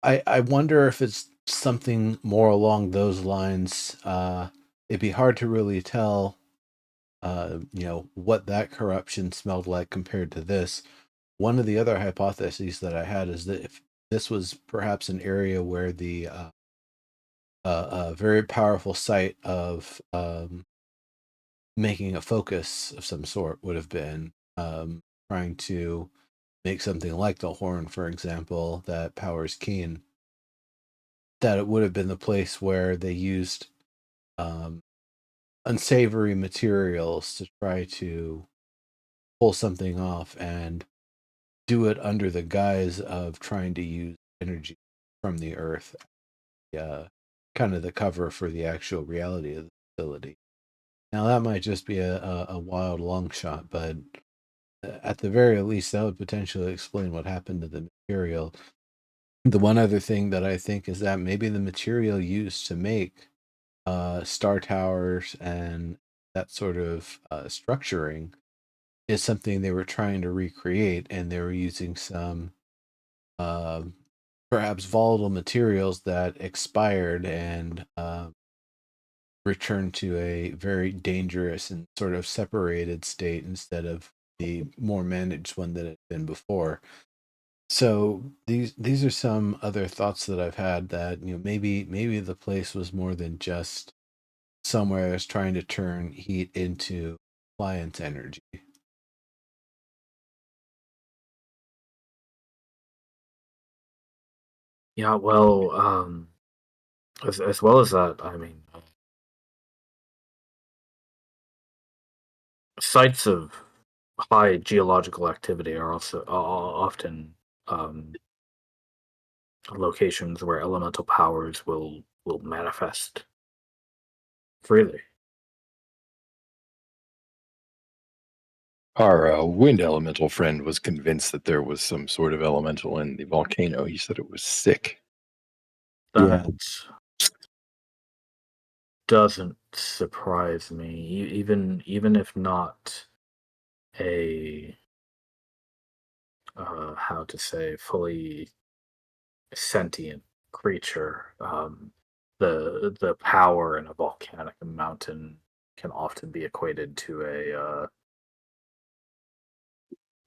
I wonder if it's something more along those lines. It'd be hard to really tell, what that corruption smelled like compared to this. One of the other hypotheses that I had is that if this was perhaps an area where the a very powerful site of making a focus of some sort would have been trying to make something like the horn, for example, that powers Keen, that it would have been the place where they used unsavory materials to try to pull something off and do it under the guise of trying to use energy from the earth, kind of the cover for the actual reality of the facility. Now, that might just be a wild long shot, but at the very least, that would potentially explain what happened to the material. The one other thing that I think is that maybe the material used to make star towers and that sort of structuring is something they were trying to recreate, and they were using some uh, perhaps volatile materials that expired and returned to a very dangerous and sort of separated state instead of the more managed one that it had been before. So these are some other thoughts that I've had, that maybe the place was more than just somewhere that's trying to turn heat into client energy. Yeah, well, as well as that, I mean, sites of high geological activity are also often locations where elemental powers will manifest freely. Our wind elemental friend was convinced that there was some sort of elemental in the volcano. He said it was sick. That doesn't surprise me, even if not a how to say, fully sentient creature. The power in a volcanic mountain can often be equated to a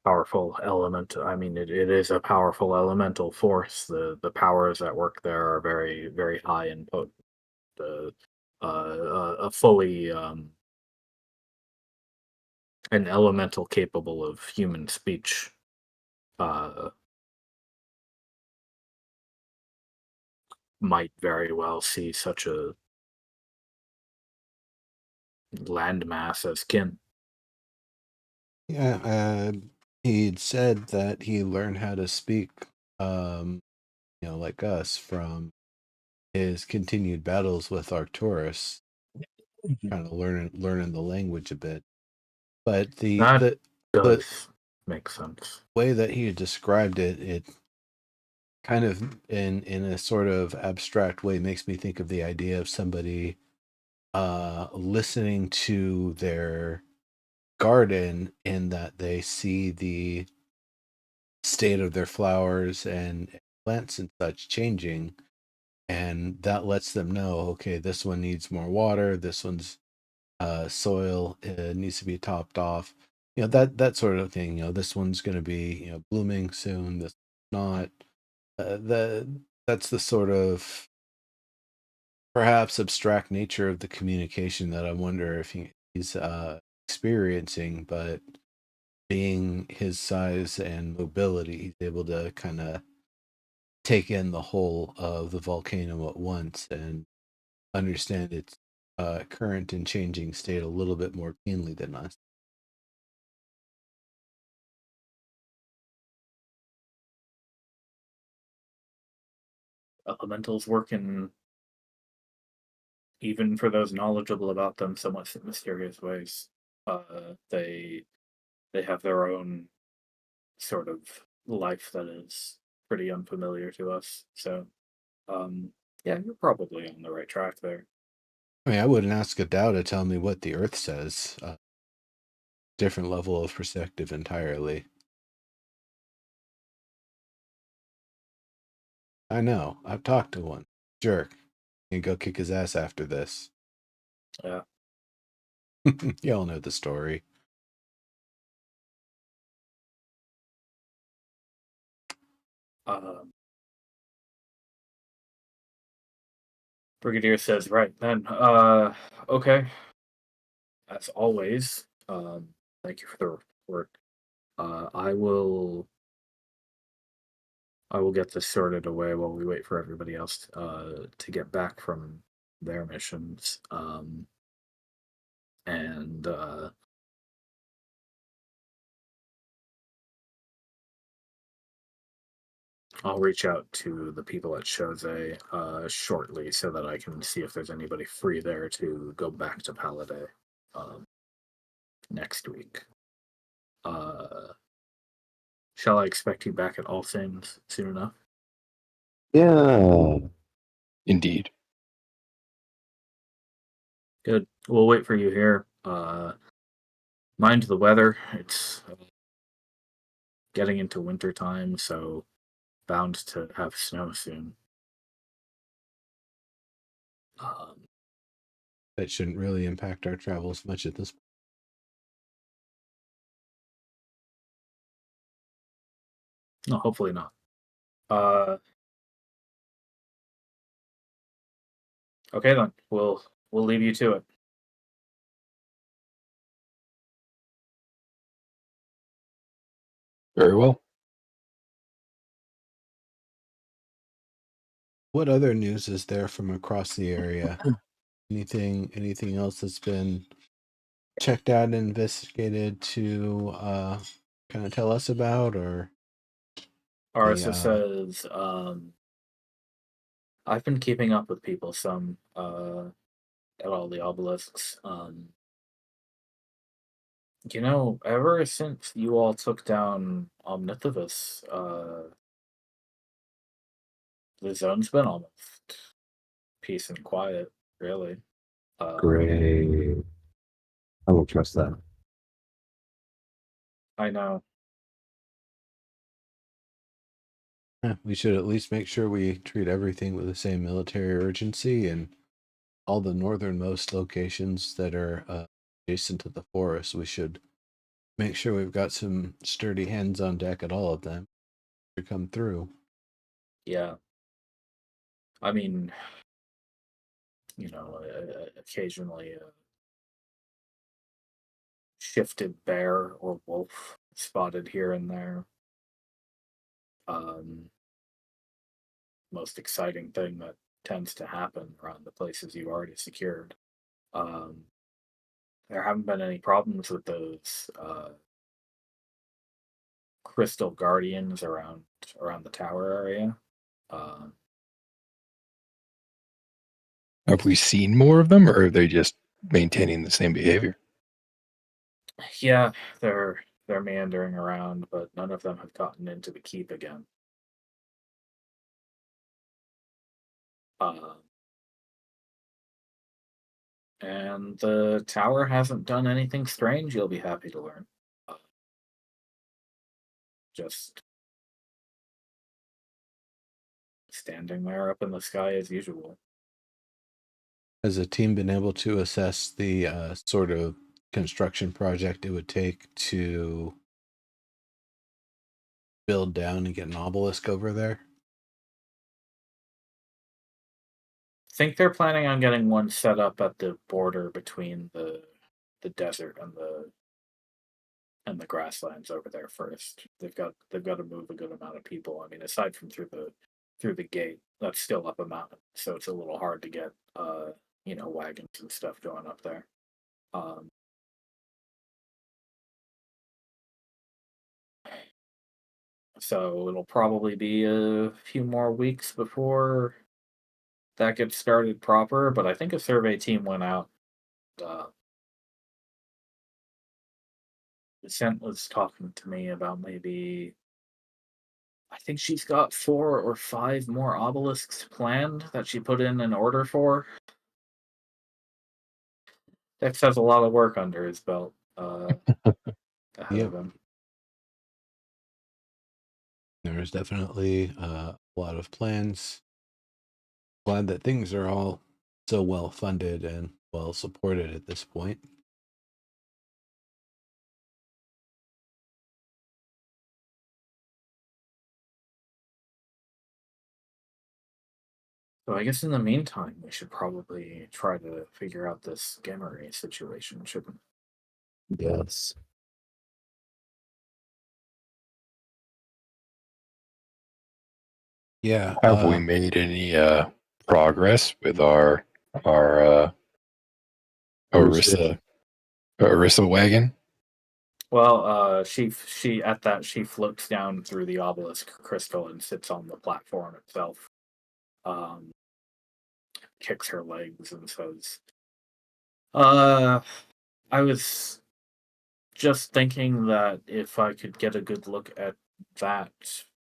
powerful element. I mean, it is a powerful elemental force. The powers at work there are very, very high and potent. A fully an elemental capable of human speech uh, might very well see such a landmass as kin. Yeah, he'd said that he learned how to speak, like us, from his continued battles with Arcturus, kind of learning the language a bit. But That the does make sense. way that he had described it kind of in a sort of abstract way makes me think of the idea of somebody listening to their garden, in that they see the state of their flowers and plants and such changing, and that lets them know, okay, this one needs more water, this one's soil needs to be topped off, that sort of thing. This one's going to be blooming soon, this not. That's the sort of perhaps abstract nature of the communication that I wonder if he's experiencing. But being his size and mobility, he's able to kind of take in the whole of the volcano at once and understand its current and changing state a little bit more keenly than us. elementals work in, even for those knowledgeable about them, somewhat mysterious ways. They have their own sort of life that is pretty unfamiliar to us. So, yeah, you're probably on the right track there. I mean, I wouldn't ask a Dow to tell me what the Earth says. Different level of perspective entirely. I know. I've talked to one. Jerk. And go kick his ass after this. Yeah. Y'all know the story. Brigadier says, right then. Okay. As always, thank you for the report. I will get this sorted away while we wait for everybody else to get back from their missions. And I'll reach out to the people at Chose shortly so that I can see if there's anybody free there to go back to Paladay next week. Shall I expect you back at All Things soon enough? Yeah. Indeed. Good. We'll wait for you here. Mind the weather. It's getting into winter time, so bound to have snow soon. That shouldn't really impact our travels much at this point. No, hopefully not. Okay then. We'll leave you to it. Very well. What other news is there from across the area? Anything else that's been checked out and investigated to kind of tell us about, or Arisa says, I've been keeping up with people some at all the obelisks. Ever since you all took down Omnithivus, the zone's been almost peace and quiet, really. Great. I will trust that. I know. we should at least make sure we treat everything with the same military urgency, and all the northernmost locations that are adjacent to the forest, we should make sure we've got some sturdy hands on deck at all of them to come through. Yeah. I mean, occasionally a shifted bear or wolf spotted here and there. Most exciting thing that tends to happen around the places you've already secured. There haven't been any problems with those crystal guardians around the tower area. Have we seen more of them, or are they just maintaining the same behavior? Yeah, they're meandering around, but none of them have gotten into the keep again. And the tower hasn't done anything strange, you'll be happy to learn. Just standing there up in the sky as usual. Has the team been able to assess the sort of construction project it would take to build down and get an obelisk over there? I think they're planning on getting one set up at the border between the desert and the grasslands over there first. They've got to move a good amount of people. I mean, aside from through the gate, that's still up a mountain, so it's a little hard to get wagons and stuff going up there. So it'll probably be a few more weeks before that gets started proper. But I think a survey team went out. Vicent was talking to me about maybe. I think she's got 4 or 5 more obelisks planned that she put in an order for. Dex has a lot of work under his belt ahead of him. There's definitely a lot of plans. Glad that things are all so well funded and well supported at this point. So I guess in the meantime, we should probably try to figure out this gamma ray situation, shouldn't we? Yes. Yeah. Have we made any progress with our Orisa wagon? Well, she floats down through the obelisk crystal and sits on the platform itself. Kicks her legs and says, I was just thinking that if I could get a good look at that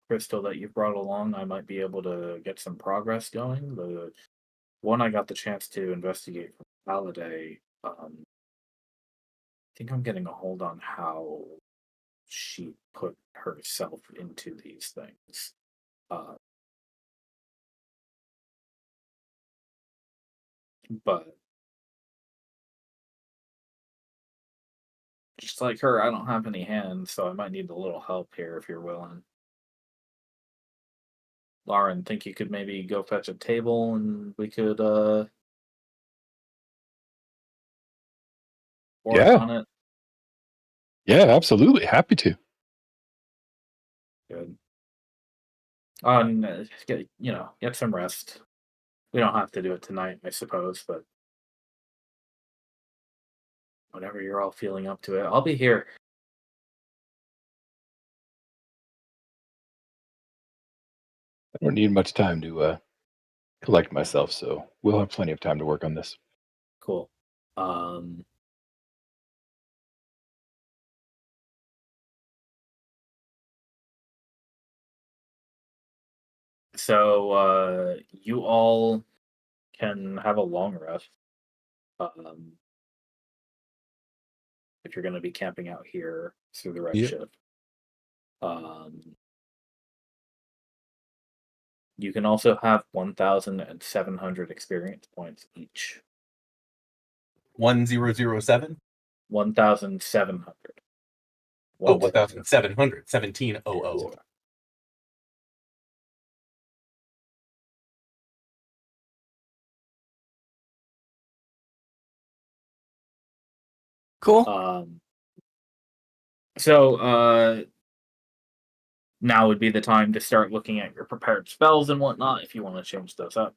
crystal that you brought along, I might be able to get some progress going. The one I got the chance to investigate from Halliday, I think I'm getting a hold on how she put herself into these things. But just like her, I don't have any hands, so I might need a little help here if you're willing. Lauren, think you could maybe go fetch a table and we could work on it? Yeah, absolutely. Happy to. Good. Get some rest. We don't have to do it tonight, I suppose, but whenever you're all feeling up to it, I'll be here. I don't need much time to collect myself, so we'll have plenty of time to work on this. Cool. So you all can have a long rest. If you're going to be camping out here through the Redshift. You can also have 1,700 experience points each. 1007? 1,700. Oh, 1,700. 1700. Cool. So now would be the time to start looking at your prepared spells and whatnot if you want to change those up.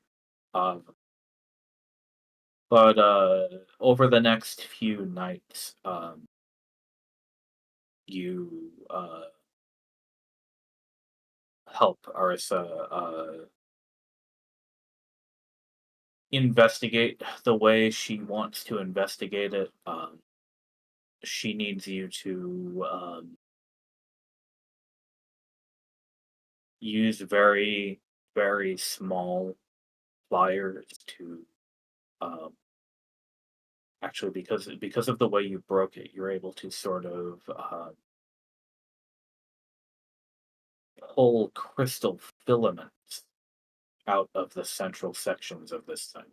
But over the next few nights, you help Arisa investigate the way she wants to investigate it. She needs you to use very, very small pliers to actually because of the way you broke it, you're able to sort of pull crystal filaments out of the central sections of this thing.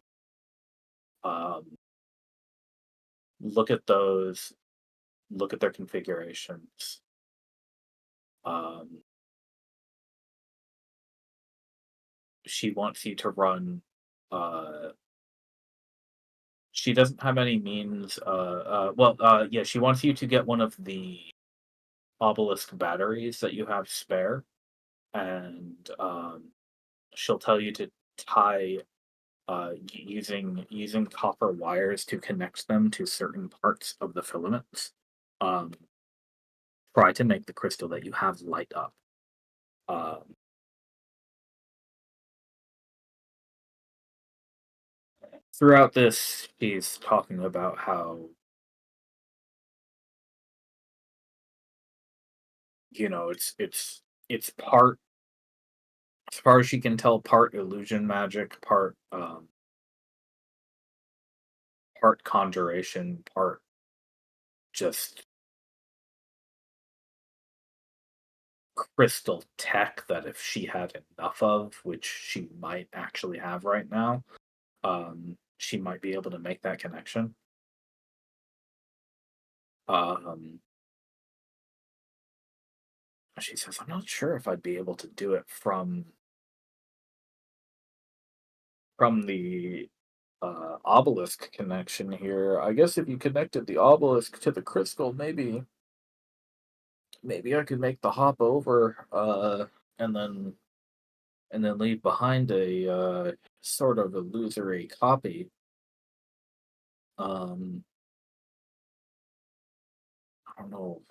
Look at those. Look at their configurations. She wants you to run. She doesn't have any means. Yeah, she wants you to get one of the obelisk batteries that you have spare, and she'll tell you to tie using copper wires to connect them to certain parts of the filaments. Try to make the crystal that you have light up. Throughout this, he's talking about how, it's part, as far as she can tell, part illusion magic, part conjuration, part just crystal tech that if she had enough of, which she might actually have right now, she might be able to make that connection. She says, I'm not sure if I'd be able to do it from the obelisk connection here. I guess if you connected the obelisk to the crystal, maybe I could make the hop over, and then leave behind a sort of illusory copy. I don't know.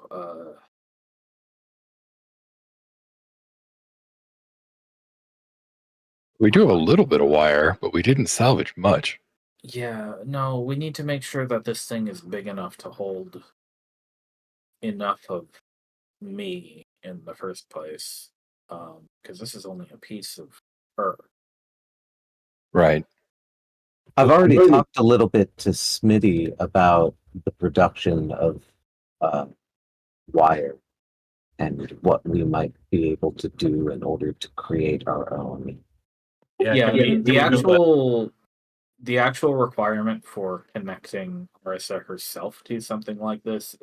We do have a little bit of wire, but we didn't salvage much. Yeah, no, we need to make sure that this thing is big enough to hold enough of me in the first place, because this is only a piece of her. Right. I've already talked a little bit to Smitty about the production of wire and what we might be able to do in order to create our own. Yeah, the actual requirement for connecting Marissa herself to something like this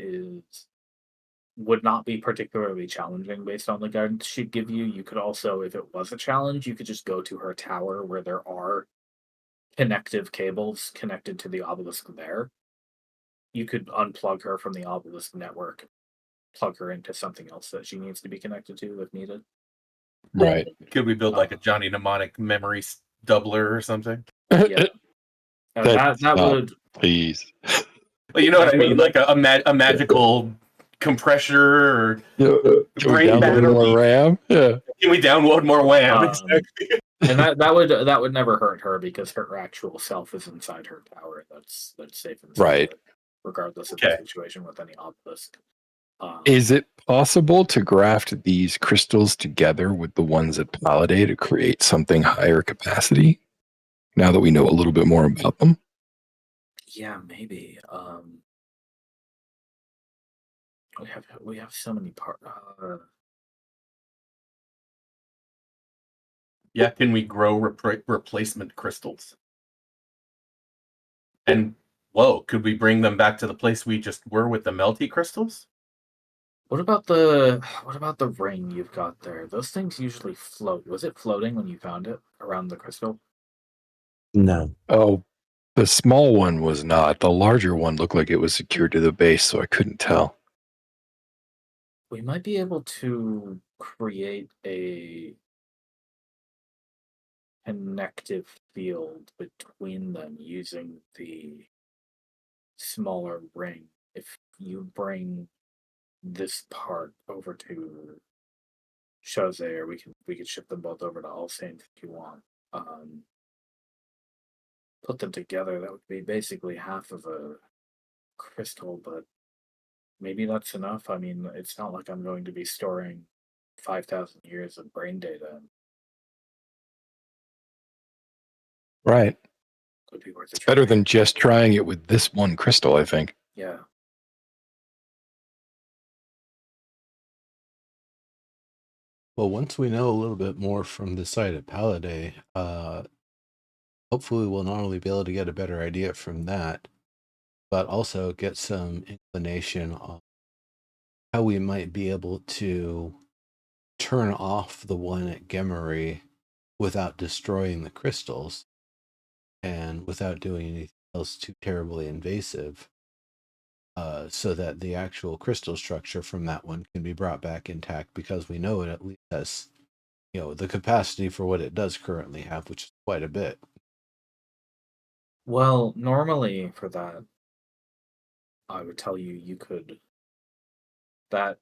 would not be particularly challenging based on the guidance she'd give you. You could also, if it was a challenge, you could just go to her tower where there are connective cables connected to the obelisk there. You could unplug her from the obelisk network, plug her into something else that she needs to be connected to if needed. Right. Could we build like a Johnny Mnemonic memory doubler or something? Yeah. That would, please. Well, you know what I mean, like a magical compressor or brain battery. More RAM? Yeah. Can we download more RAM? Exactly. And that would never hurt her because her actual self is inside her tower. That's safe and secure, right, regardless of the situation with any obelisk. Is it possible to graft these crystals together with the ones at Pallade to create something higher capacity? Now that we know a little bit more about them? Yeah, maybe. We have so many parts. Yeah, can we grow replacement crystals? And whoa, could we bring them back to the place we just were with the melty crystals? What about the ring you've got there? Those things usually float. Was it floating when you found it around the crystal? No. Oh, the small one was not. The larger one looked like it was secured to the base, so I couldn't tell. We might be able to create a connective field between them using the smaller ring. If you bring this part over to Jose, or we could ship them both over to All Saints if you want. Put them together, that would be basically half of a crystal, but maybe that's enough. I mean, it's not like I'm going to be storing 5,000 years of brain data. Right. Could be worth it's better than just trying it with this one crystal, I think. Yeah. Well, once we know a little bit more from the site at Pallade, hopefully we'll not only be able to get a better idea from that, but also get some inclination on how we might be able to turn off the one at Gemery without destroying the crystals and without doing anything else too terribly invasive, so that the actual crystal structure from that one can be brought back intact, because we know it at least has, the capacity for what it does currently have, which is quite a bit. Well, normally for that, I would tell you could that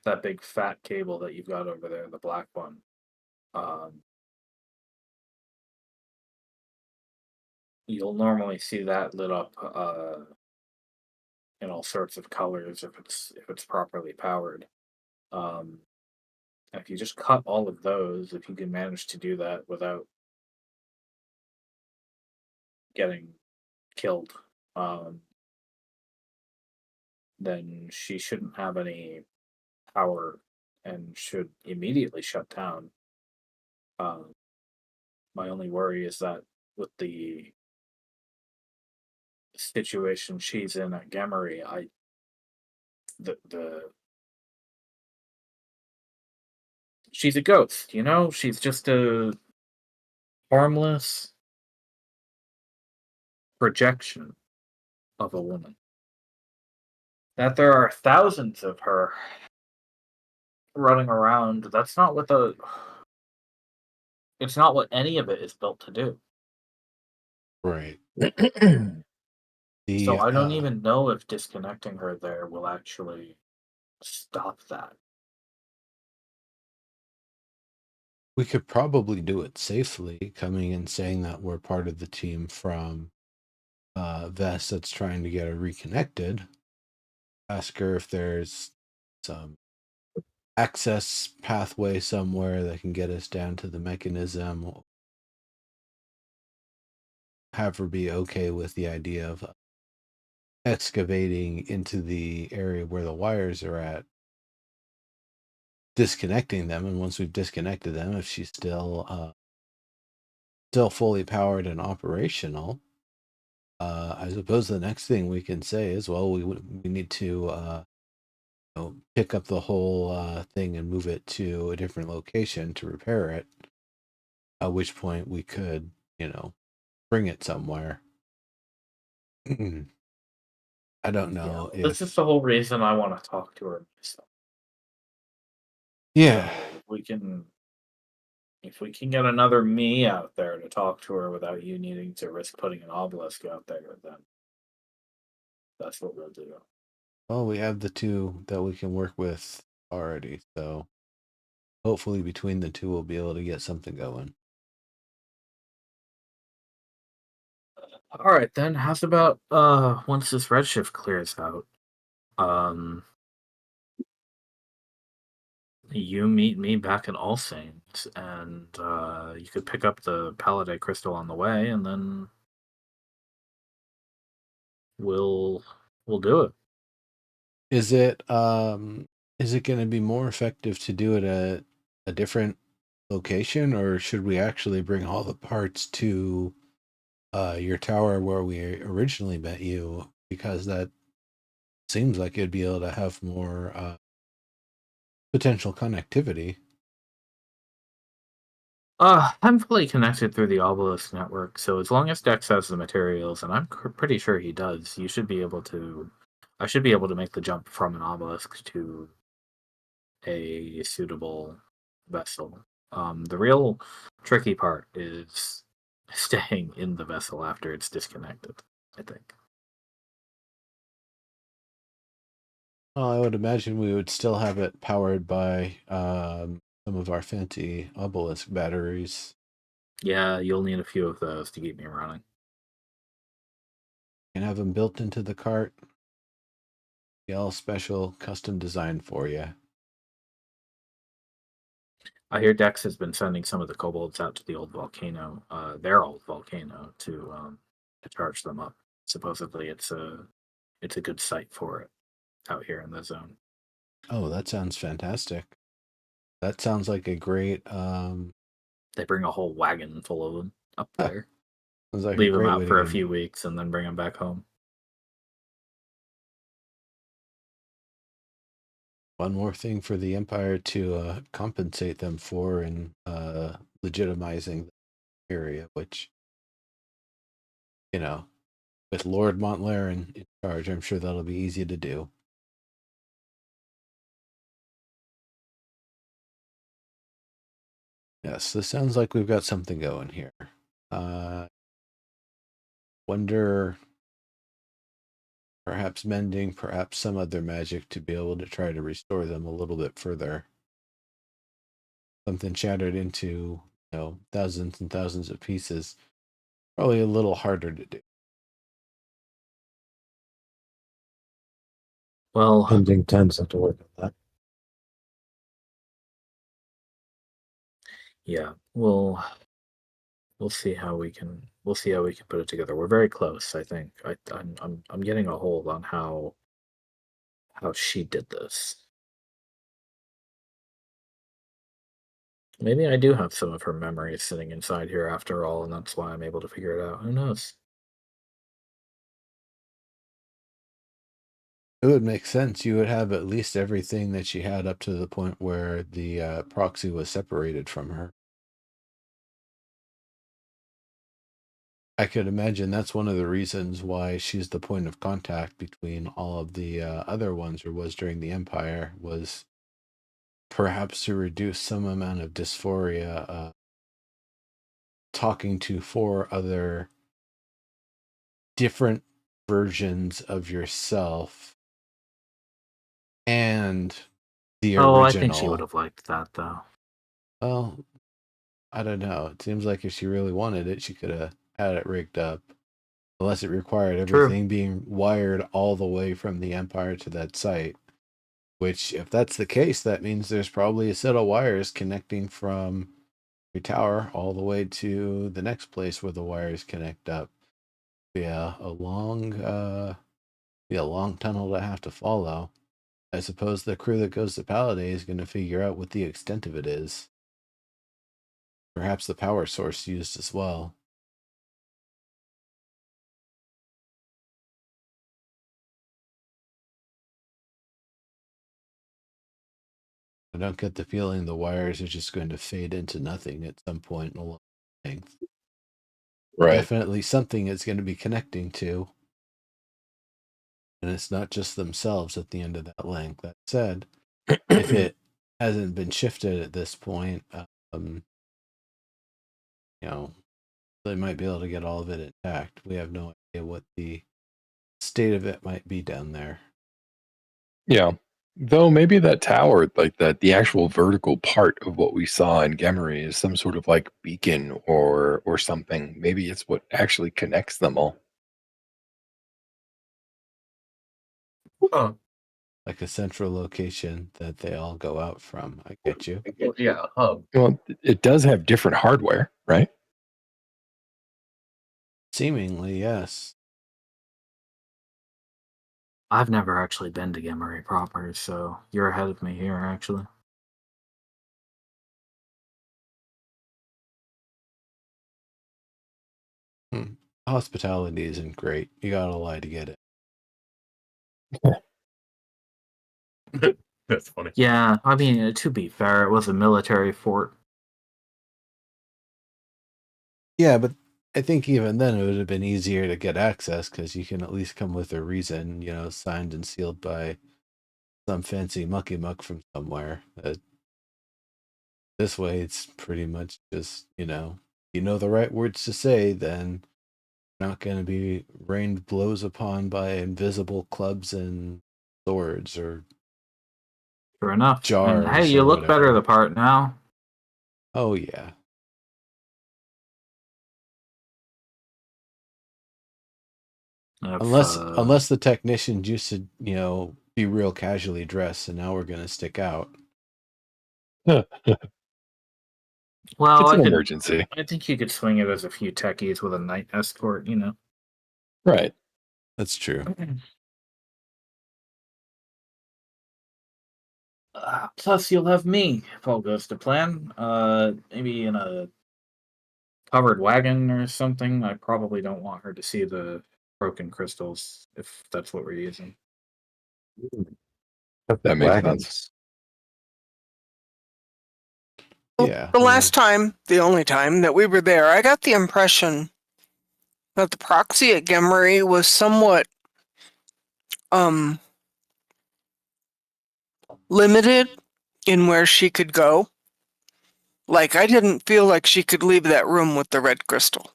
that big fat cable that you've got over there, the black one. You'll normally see that lit up in all sorts of colors if it's properly powered. Um, if you just cut all of those, if you can manage to do that without getting killed, um, then she shouldn't have any power and should immediately shut down. Um, my only worry is that with the situation she's in at Gamery, the she's a ghost, you know? She's just a harmless projection of a woman. That there are thousands of her running around, that's not what the it's not what any of it is built to do. Right. So I don't even know if disconnecting her there will actually stop that. We could probably do it safely, coming and saying that we're part of the team from Vest that's trying to get her reconnected. Ask her if there's some access pathway somewhere that can get us down to the mechanism. Have her be okay with the idea of excavating into the area where the wires are at, disconnecting them, and once we've disconnected them, if she's still fully powered and operational, I suppose the next thing we can say is, well, we need to pick up the whole thing and move it to a different location to repair it. At which point we could, bring it somewhere. I don't know if this is the whole reason I want to talk to her myself. Yeah. So if we can get another me out there to talk to her without you needing to risk putting an obelisk out there, then that's what we'll do. Well, we have the two that we can work with already, so hopefully between the two we'll be able to get something going. All right, then. How's about once this Redshift clears out, you meet me back at All Saints, and you could pick up the Palladium crystal on the way, and then we'll do it. Is it going to be more effective to do it at a different location, or should we actually bring all the parts to your tower where we originally met you, because that seems like it'd be able to have more potential connectivity? I'm fully connected through the Obelisk network, so as long as Dex has the materials, and I'm pretty sure he does, you should be able to. I should be able to make the jump from an obelisk to a suitable vessel. The real tricky part is staying in the vessel after it's disconnected, I think. Well, I would imagine we would still have it powered by some of our fancy obelisk batteries. Yeah, you'll need a few of those to keep me running. And have them built into the cart. Be all special, custom designed for you. I hear Dex has been sending some of the kobolds out to the old volcano, their old volcano, to charge them up. Supposedly, it's a good site for it out here in the zone. Oh, that sounds fantastic. That sounds like a great. They bring a whole wagon full of them up there. Like leave them out for a few weeks and then bring them back home. One more thing for the Empire to compensate them for in legitimizing the area, which, with Lord Montlaren in charge, I'm sure that'll be easy to do. Yes, this sounds like we've got something going here. Wonder perhaps mending, perhaps some other magic to be able to try to restore them a little bit further. Something shattered into, thousands and thousands of pieces, probably a little harder to do. Well, Pending tends have to work on that. yeah, we'll see how we can put it together. We're very close, I think. I'm getting a hold on how she did this. Maybe I do have some of her memories sitting inside here after all, and that's why I'm able to figure it out. Who knows? It would make sense. You would have at least everything that she had up to the point where the proxy was separated from her. I could imagine that's one of the reasons why she's the point of contact between all of the other ones, or was during the Empire, was perhaps to reduce some amount of dysphoria, talking to 4 other different versions of yourself and the original. I think she would have liked that, though. Well, I don't know. It seems like if she really wanted it, she could have had it rigged up. Unless it required everything being wired all the way from the Empire to that site. Which, if that's the case, that means there's probably a set of wires connecting from your tower all the way to the next place where the wires connect up. Yeah, a long tunnel to have to follow. I suppose the crew that goes to Paladay is going to figure out what the extent of it is. Perhaps the power source used as well. I don't get the feeling the wires are just going to fade into nothing at some point along the length. Right. Definitely something it's going to be connecting to. And it's not just themselves at the end of that length. That said, if it hasn't been shifted at this point, they might be able to get all of it intact. We have no idea what the state of it might be down there. Yeah. Though maybe that tower, like that, the actual vertical part of what we saw in Gemery is some sort of like beacon or something. Maybe it's what actually connects them all. Huh. Like a central location that they all go out from. I get you. Well, yeah, a hub. Well, it does have different hardware, right? Seemingly, yes. I've never actually been to Gemery proper, so you're ahead of me here, actually. Hospitality isn't great. You gotta lie to get it. That's funny. Yeah, I mean, to be fair, it was a military fort. Yeah, but I think even then it would have been easier to get access because you can at least come with a reason, signed and sealed by some fancy mucky muck from somewhere. This way, it's pretty much just, you know the right words to say, then you're not going to be rained blows upon by invisible clubs and swords or Sure enough. jars. And hey, you look whatever. better the part now. Oh, yeah. Unless the technicians used to, be real casually dressed, and now we're going to stick out. Well, it's an emergency. I think you could swing it as a few techies with a night escort, Right. That's true. Plus, you'll have me if all goes to plan. Maybe in a covered wagon or something. I probably don't want her to see the broken crystals if that's what we're using. That makes sense. Yeah. The only time that we were there, I got the impression that the proxy at Gemery was somewhat limited in where she could go. Like, I didn't feel like she could leave that room with the red crystal.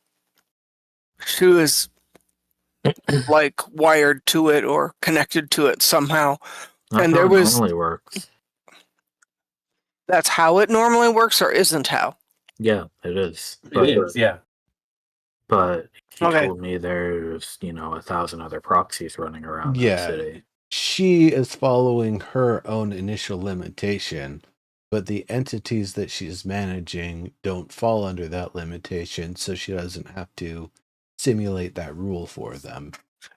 She was like wired to it or connected to it somehow. That's and how there it was normally works. That's how it normally works, or isn't how? Yeah, it is. It is, yeah. But he Okay. told me there's 1,000 other proxies running around that Yeah, city. she is following her own initial limitation, but the entities that she's managing don't fall under that limitation, so she doesn't have to simulate that rule for them.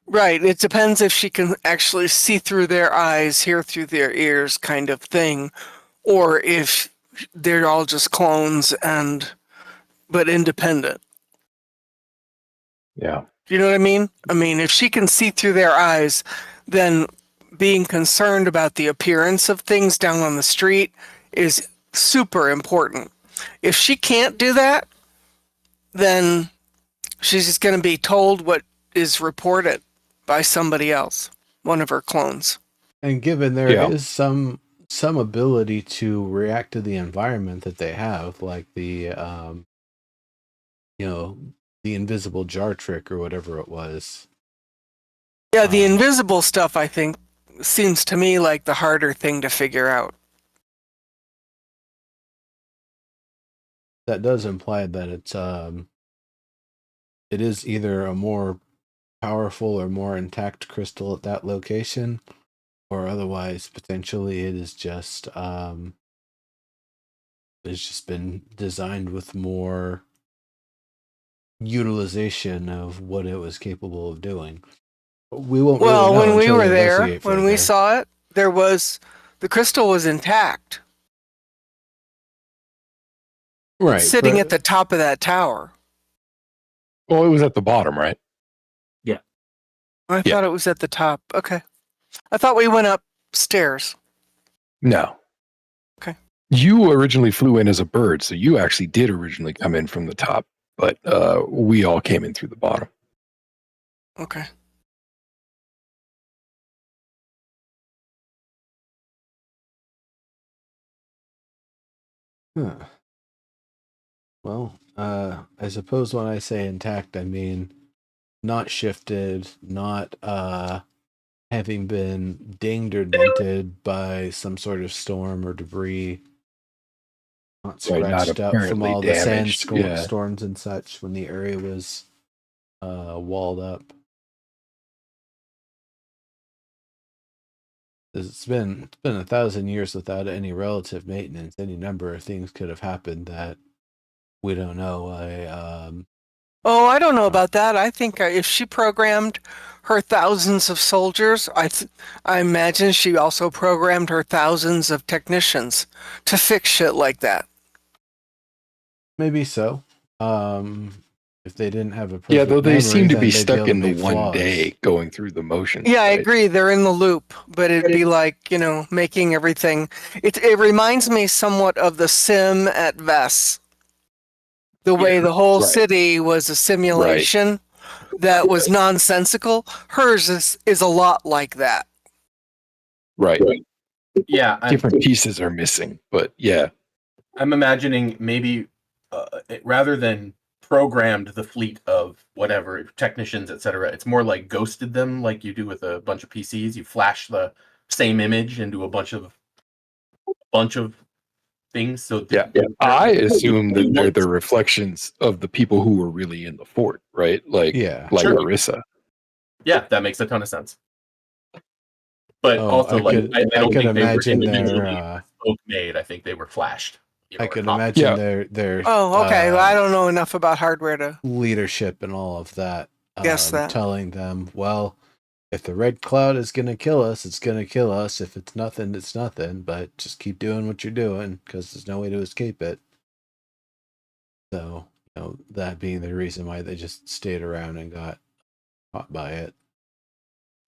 Right. It depends if she can actually see through their eyes, hear through their ears, kind of thing, or if they're all just clones but independent. Yeah. Do you know what I mean? I mean, if she can see through their eyes, then being concerned about the appearance of things down on the street is super important. If she can't do that, then she's just going to be told what is reported by somebody else, one of her clones. And given there is some ability to react to the environment that they have, like the the invisible jar trick or whatever it was. Yeah, the invisible stuff, I think, seems to me like the harder thing to figure out. That does imply that it is either a more powerful or more intact crystal at that location, or otherwise potentially it is just it's just been designed with more utilization of what it was capable of doing. We won't really know when we until were there, investigate when we further. saw it, the crystal was intact. Right. Sitting at the top of that tower. Well, it was at the bottom, right? Yeah. I thought it was at the top. Okay. I thought we went upstairs. No. Okay. You originally flew in as a bird, so you actually did originally come in from the top, but we all came in through the bottom. Okay. Huh. Well, I suppose when I say intact, I mean not shifted, not having been dinged or dented by some sort of storm or debris, not scratched up from all the sandstorms and such when the area was walled up. It's been 1,000 years without any relative maintenance. Any number of things could have happened that we don't know. I don't know about that. I think if she programmed her thousands of soldiers, I imagine she also programmed her thousands of technicians to fix shit like that. Maybe so. If they didn't have a perfect though they memory, seem to be they'd stuck be in the make one flaws. day going through the motions. Yeah, I right? agree. They're in the loop, but it'd be like, making everything. It reminds me somewhat of the sim at VES. The way the whole city was a simulation that was nonsensical. Hers is a lot like that. Right. Yeah. Different pieces are missing, but yeah. I'm imagining maybe rather than programmed the fleet of whatever technicians, etc., it's more like ghosted them, like you do with a bunch of PCs. You flash the same image into a bunch of things. So I assume that they're the reflections of the people who were really in the fort, right? Like Larissa. Yeah, that makes a ton of sense. But also, I don't think they were individually made. I think they were flashed. I could imagine their okay. Well, I don't know enough about hardware to leadership and all of that. Guess that. Telling them, well, if the red cloud is going to kill us, it's going to kill us. If it's nothing, it's nothing. But just keep doing what you're doing because there's no way to escape it. So, that being the reason why they just stayed around and got caught by it.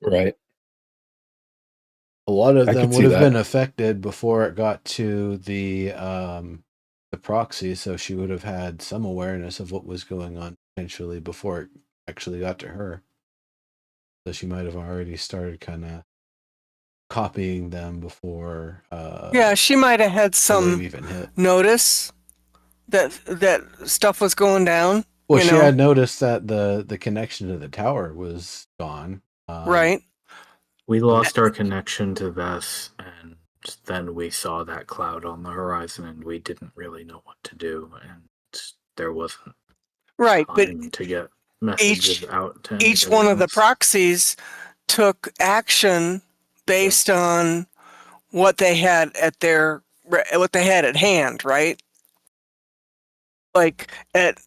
Right. A lot of them would have been affected before it got to the proxy, so she would have had some awareness of what was going on potentially before it actually got to her. So she might have already started kind of copying them before. She might have had some notice that stuff was going down Well, she had noticed that the connection to the tower was gone. Right. We lost our connection to Vess, and then we saw that cloud on the horizon, and we didn't really know what to do, and there wasn't time to get messages out to each one of the else. proxies took action based on what they had at hand, right? Like at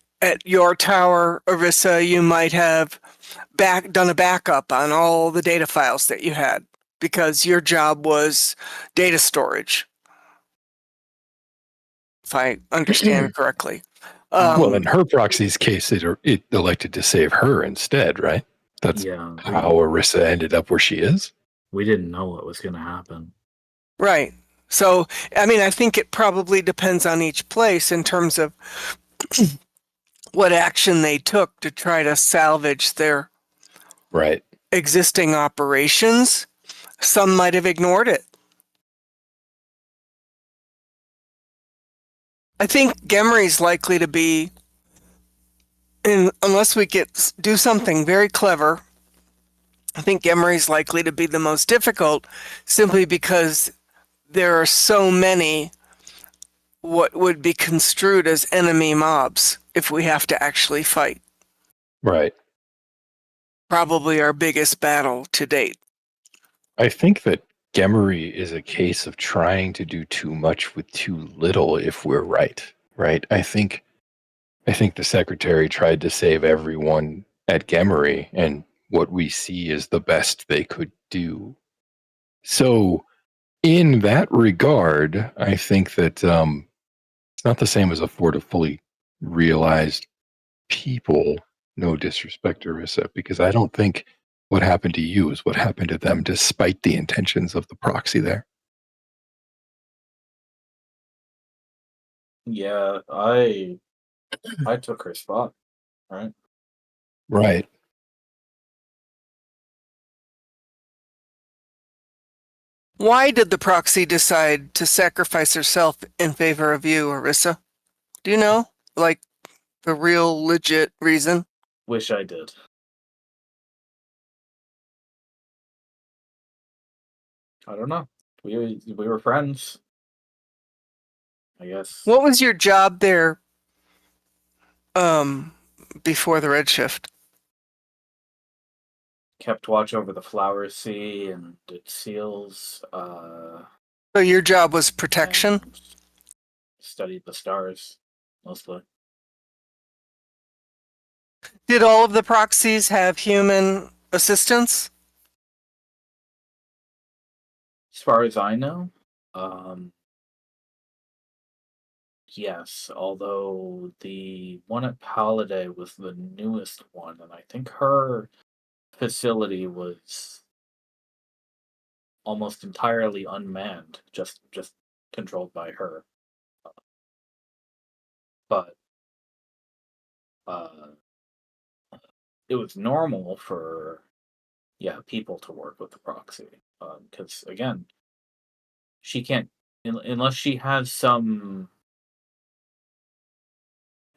your tower, Arissa, you might have done a backup on all the data files that you had because your job was data storage, if I understand correctly. Well, in her proxy's case, it elected to save her instead, right? That's how Arissa ended up where she is. We didn't know what was going to happen. Right. So, I mean, I think it probably depends on each place in terms of what action they took to try to salvage their existing operations. Some might have ignored it. I think Gemry's likely to be, unless we do something very clever, I think Gemry's likely to be the most difficult simply because there are so many what would be construed as enemy mobs if we have to actually fight. Right. Probably our biggest battle to date. I think that Gemery is a case of trying to do too much with too little if we're right. I think the secretary tried to save everyone at Gemery, and what we see is the best they could do. So in that regard, I think that it's not the same as a Fort of fully realized people. No disrespect to Arissa, because I don't think what happened to you is what happened to them, despite the intentions of the proxy there. Yeah, I took her spot, right? Right. Why did the proxy decide to sacrifice herself in favor of you, Arissa? Do you know? Like, the real legit reason? Wish I did. I don't know. We were friends, I guess. What was your job there before the Redshift? Kept watch over the Flower Sea and its seals. So your job was protection? Studied the stars, mostly. Did all of the proxies have human assistance? As far as I know, yes, although the one at Paladay was the newest one, and I think her facility was almost entirely unmanned, just controlled by her. But it was normal for people to work with the proxy, because again, she can't unless she has some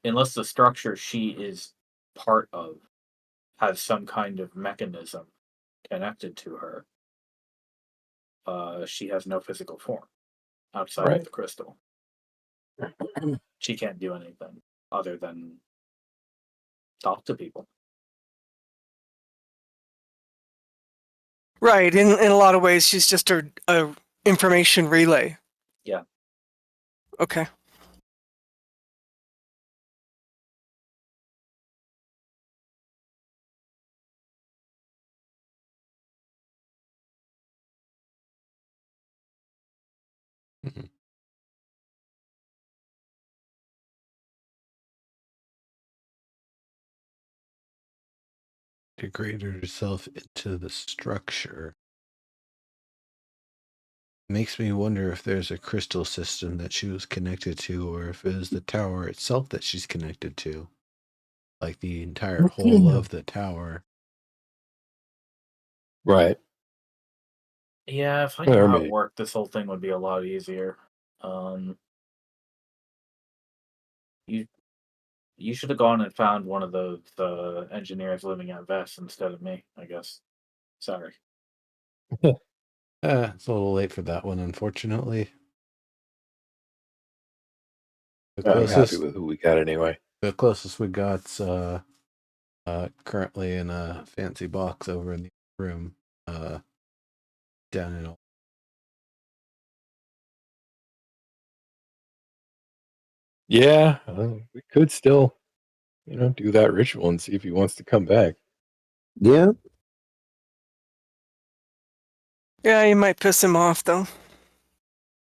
unless the structure she is part of has some kind of mechanism connected to her. She has no physical form outside of the crystal. She can't do anything other than talk to people. Right. In a lot of ways, she's just a information relay. Yeah. Okay. Mm-hmm. Integrated herself into the structure. Makes me wonder if there's a crystal system that she was connected to, or if it is the tower itself that she's connected to. Like the entire whole of the tower. Right. Yeah, if I knew how it worked, this whole thing would be a lot easier. You should have gone and found one of those engineers living at Vest instead of me, I guess. Sorry. It's a little late for that one, unfortunately. The I'm happy closest, with who we got anyway. the closest we got's currently in a fancy box over in the room, down in. Yeah, we could still, do that ritual and see if he wants to come back. Yeah. Yeah, you might piss him off though.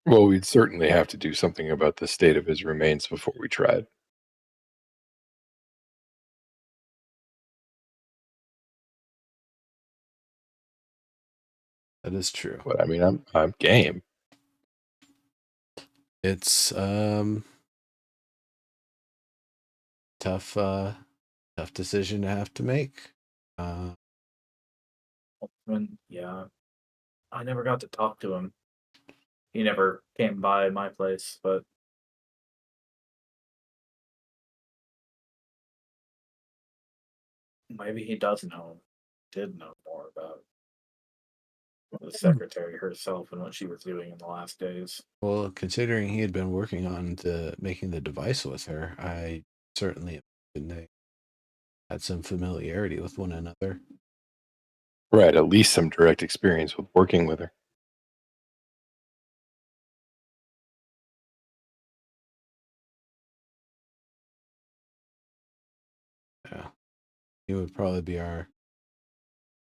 Well, we'd certainly have to do something about the state of his remains before we tried. That is true. But I mean, I'm game. It's tough decision to have to make. Yeah, I never got to talk to him. He never came by my place, but maybe he did know more about the secretary herself and what she was doing in the last days. Well, considering he had been working on making the device with her, I certainly imagine they had some familiarity with one another. Right, at least some direct experience with working with her. Yeah. He would probably be our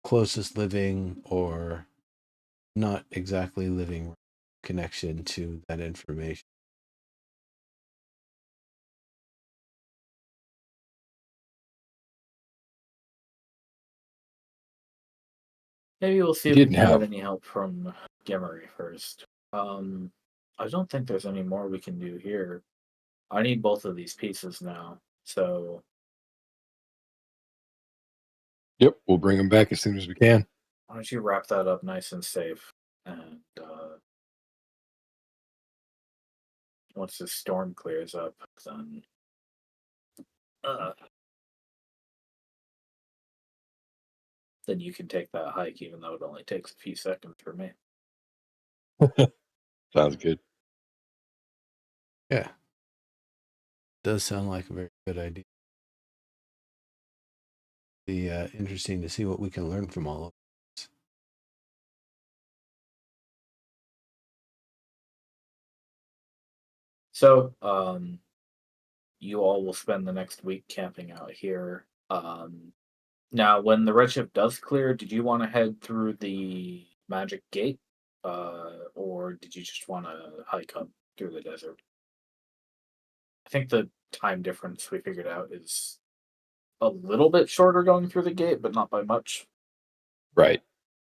closest living or not exactly living connection to that information. Maybe we'll see He if we didn't can get have. any help from Gemery first. I don't think there's any more we can do here. I need both of these pieces now, so Yep, we'll bring him back as soon as we can. why don't you wrap that up nice and safe? And once the storm clears up, then uh, then you can take that hike, even though it only takes a few seconds for me. Sounds good. Yeah. Does sound like a very good idea. Be interesting to see what we can learn from all of this. So, you all will spend the next week camping out here. Now, when the redshift does clear, did you want to head through the magic gate, or did you just want to hike up through the desert? I think the time difference we figured out is a little bit shorter going through the gate, but not by much. Right.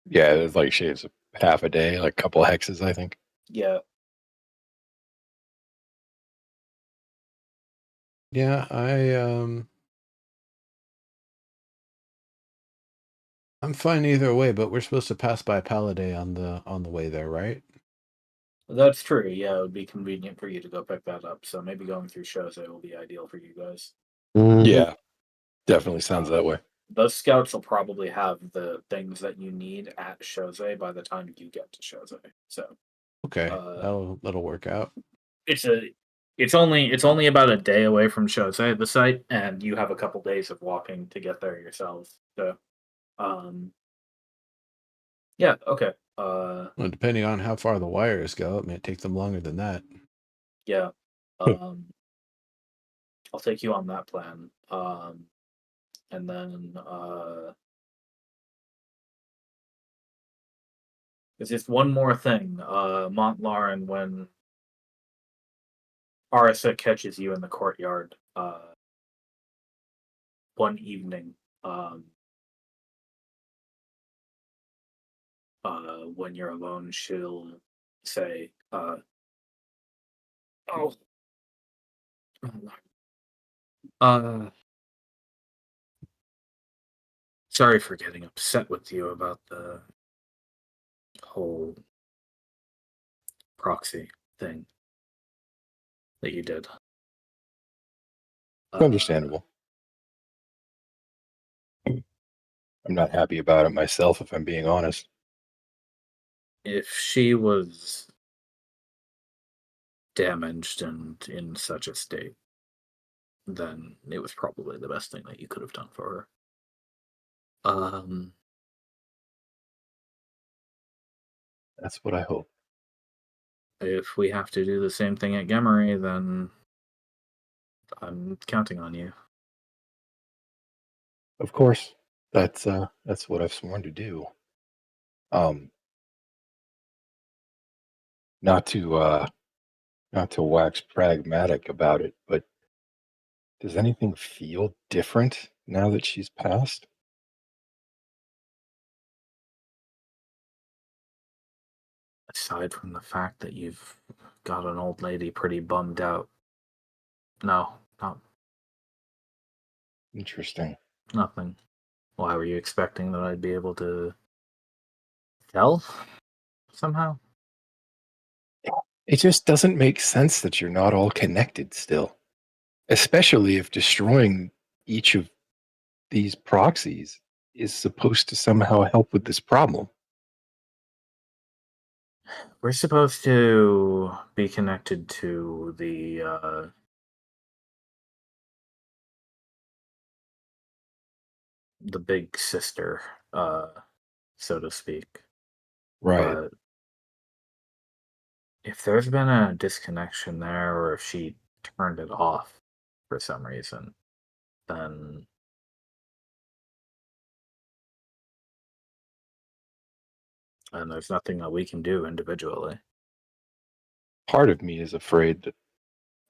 Yeah, it's like shaves half a day, like a couple of hexes, I think. Yeah. Yeah, I'm fine either way, but we're supposed to pass by Paladay on the way there, right? That's true. Yeah, it would be convenient for you to go pick that up. So maybe going through Shose will be ideal for you guys. Yeah, definitely sounds that way. Those scouts will probably have the things that you need at Shose by the time you get to Shose. So Okay, that'll work out. It's only about a day away from Shose, the site, and you have a couple days of walking to get there yourselves. So, yeah, okay. Well, depending on how far the wires go, it may take them longer than that. Yeah. I'll take you on that plan. And then there's just one more thing. Montlarin, when Arisa catches you in the courtyard one evening, when you're alone, she'll say, "Oh, sorry for getting upset with you about the whole proxy thing that you did. Understandable. I'm not happy about it myself, if I'm being honest. If she was damaged and in such a state, then it was probably the best thing that you could have done for her. That's what I hope. If we have to do the same thing at Gemery, then I'm counting on you. Of course, that's what I've sworn to do. Not to wax pragmatic about it, but does anything feel different now that she's passed? Aside from the fact that you've got an old lady pretty bummed out. No, Interesting. nothing. Why were you expecting that I'd be able to tell somehow? It just doesn't make sense that you're not all connected still, especially if destroying each of these proxies is supposed to somehow help with this problem. We're supposed to be connected to the big sister, so to speak. Right. But if there's been a disconnection there, or if she turned it off for some reason, then there's nothing that we can do individually. Part of me is afraid that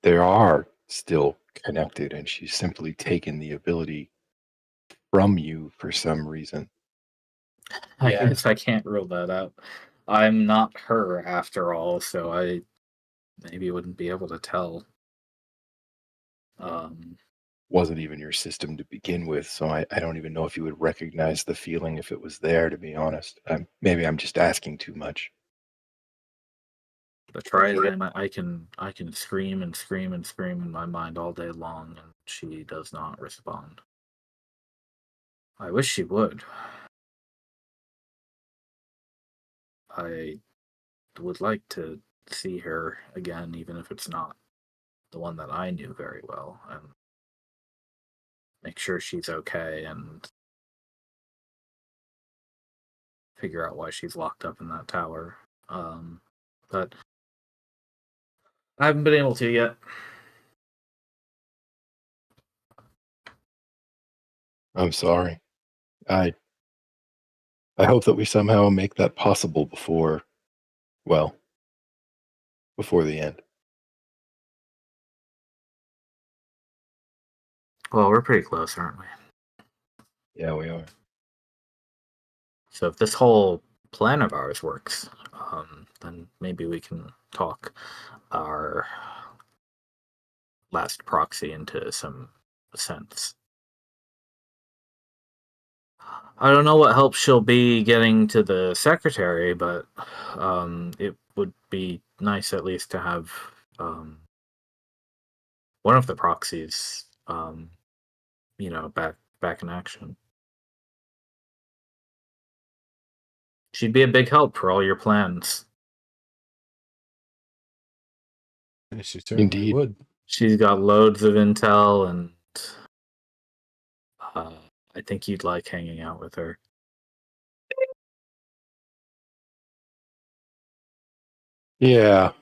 they are still connected and she's simply taken the ability from you for some reason. I guess I can't rule that out. I'm not her after all, so I maybe wouldn't be able to tell. Wasn't even your system to begin with, so I don't even know if you would recognize the feeling if it was there, to be honest. Maybe I'm just asking too much. But try again. I can scream and scream and scream in my mind all day long, and she does not respond. I wish she would. I would like to see her again, even if it's not the one that I knew very well, and make sure she's okay and figure out why she's locked up in that tower. But I haven't been able to yet. I'm sorry. I hope that we somehow make that possible before the end. Well, we're pretty close, aren't we? Yeah, we are. So if this whole plan of ours works, then maybe we can talk our last proxy into some sense. I don't know what help she'll be getting to the secretary, but it would be nice at least to have one of the proxies, back in action. She'd be a big help for all your plans. She certainly Indeed. would. She's got loads of intel, and I think you'd like hanging out with her. Yeah.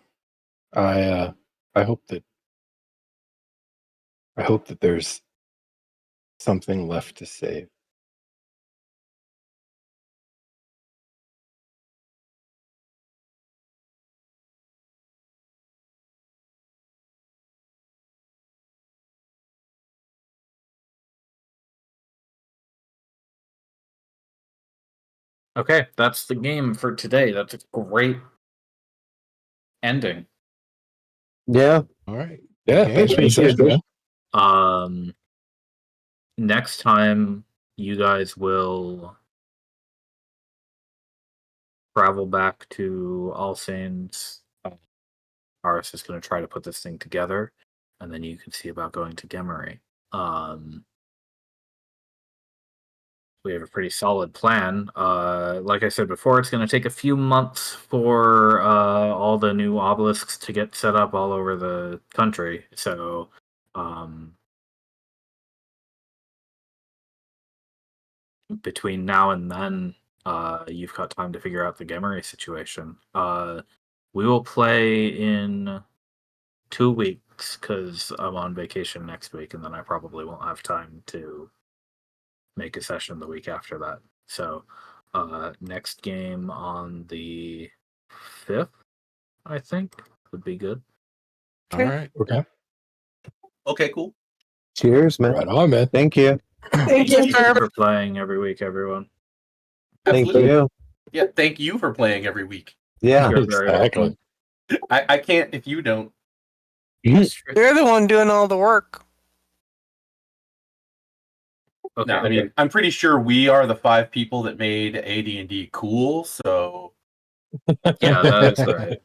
I hope that there's something left to save. Okay, that's the game for today. That's a great ending. Yeah. All right. Yeah, Okay. thanks for the session, man. Next time you guys will travel back to All Saints. Aris is going to try to put this thing together, and then you can see about going to Gemery. We have a pretty solid plan. Like I said before, it's going to take a few months for all the new obelisks to get set up all over the country. So, between now and then, you've got time to figure out the Gemery situation. We will play in 2 weeks because I'm on vacation next week, and then I probably won't have time to make a session the week after that. So, next game on the 5th, I think, would be good. All right. Okay. Okay, cool. Cheers, man. Right on, man. Thank you. Thank you, Thank you sir. for playing every week, everyone. Absolutely. Thank you. Yeah, thank you for playing every week. Yeah. You're very Exactly. welcome. I can't if you don't. You're the one doing all the work. Okay. No, I mean, I'm pretty sure we are the 5 people that made AD&D cool, so Yeah, that is right.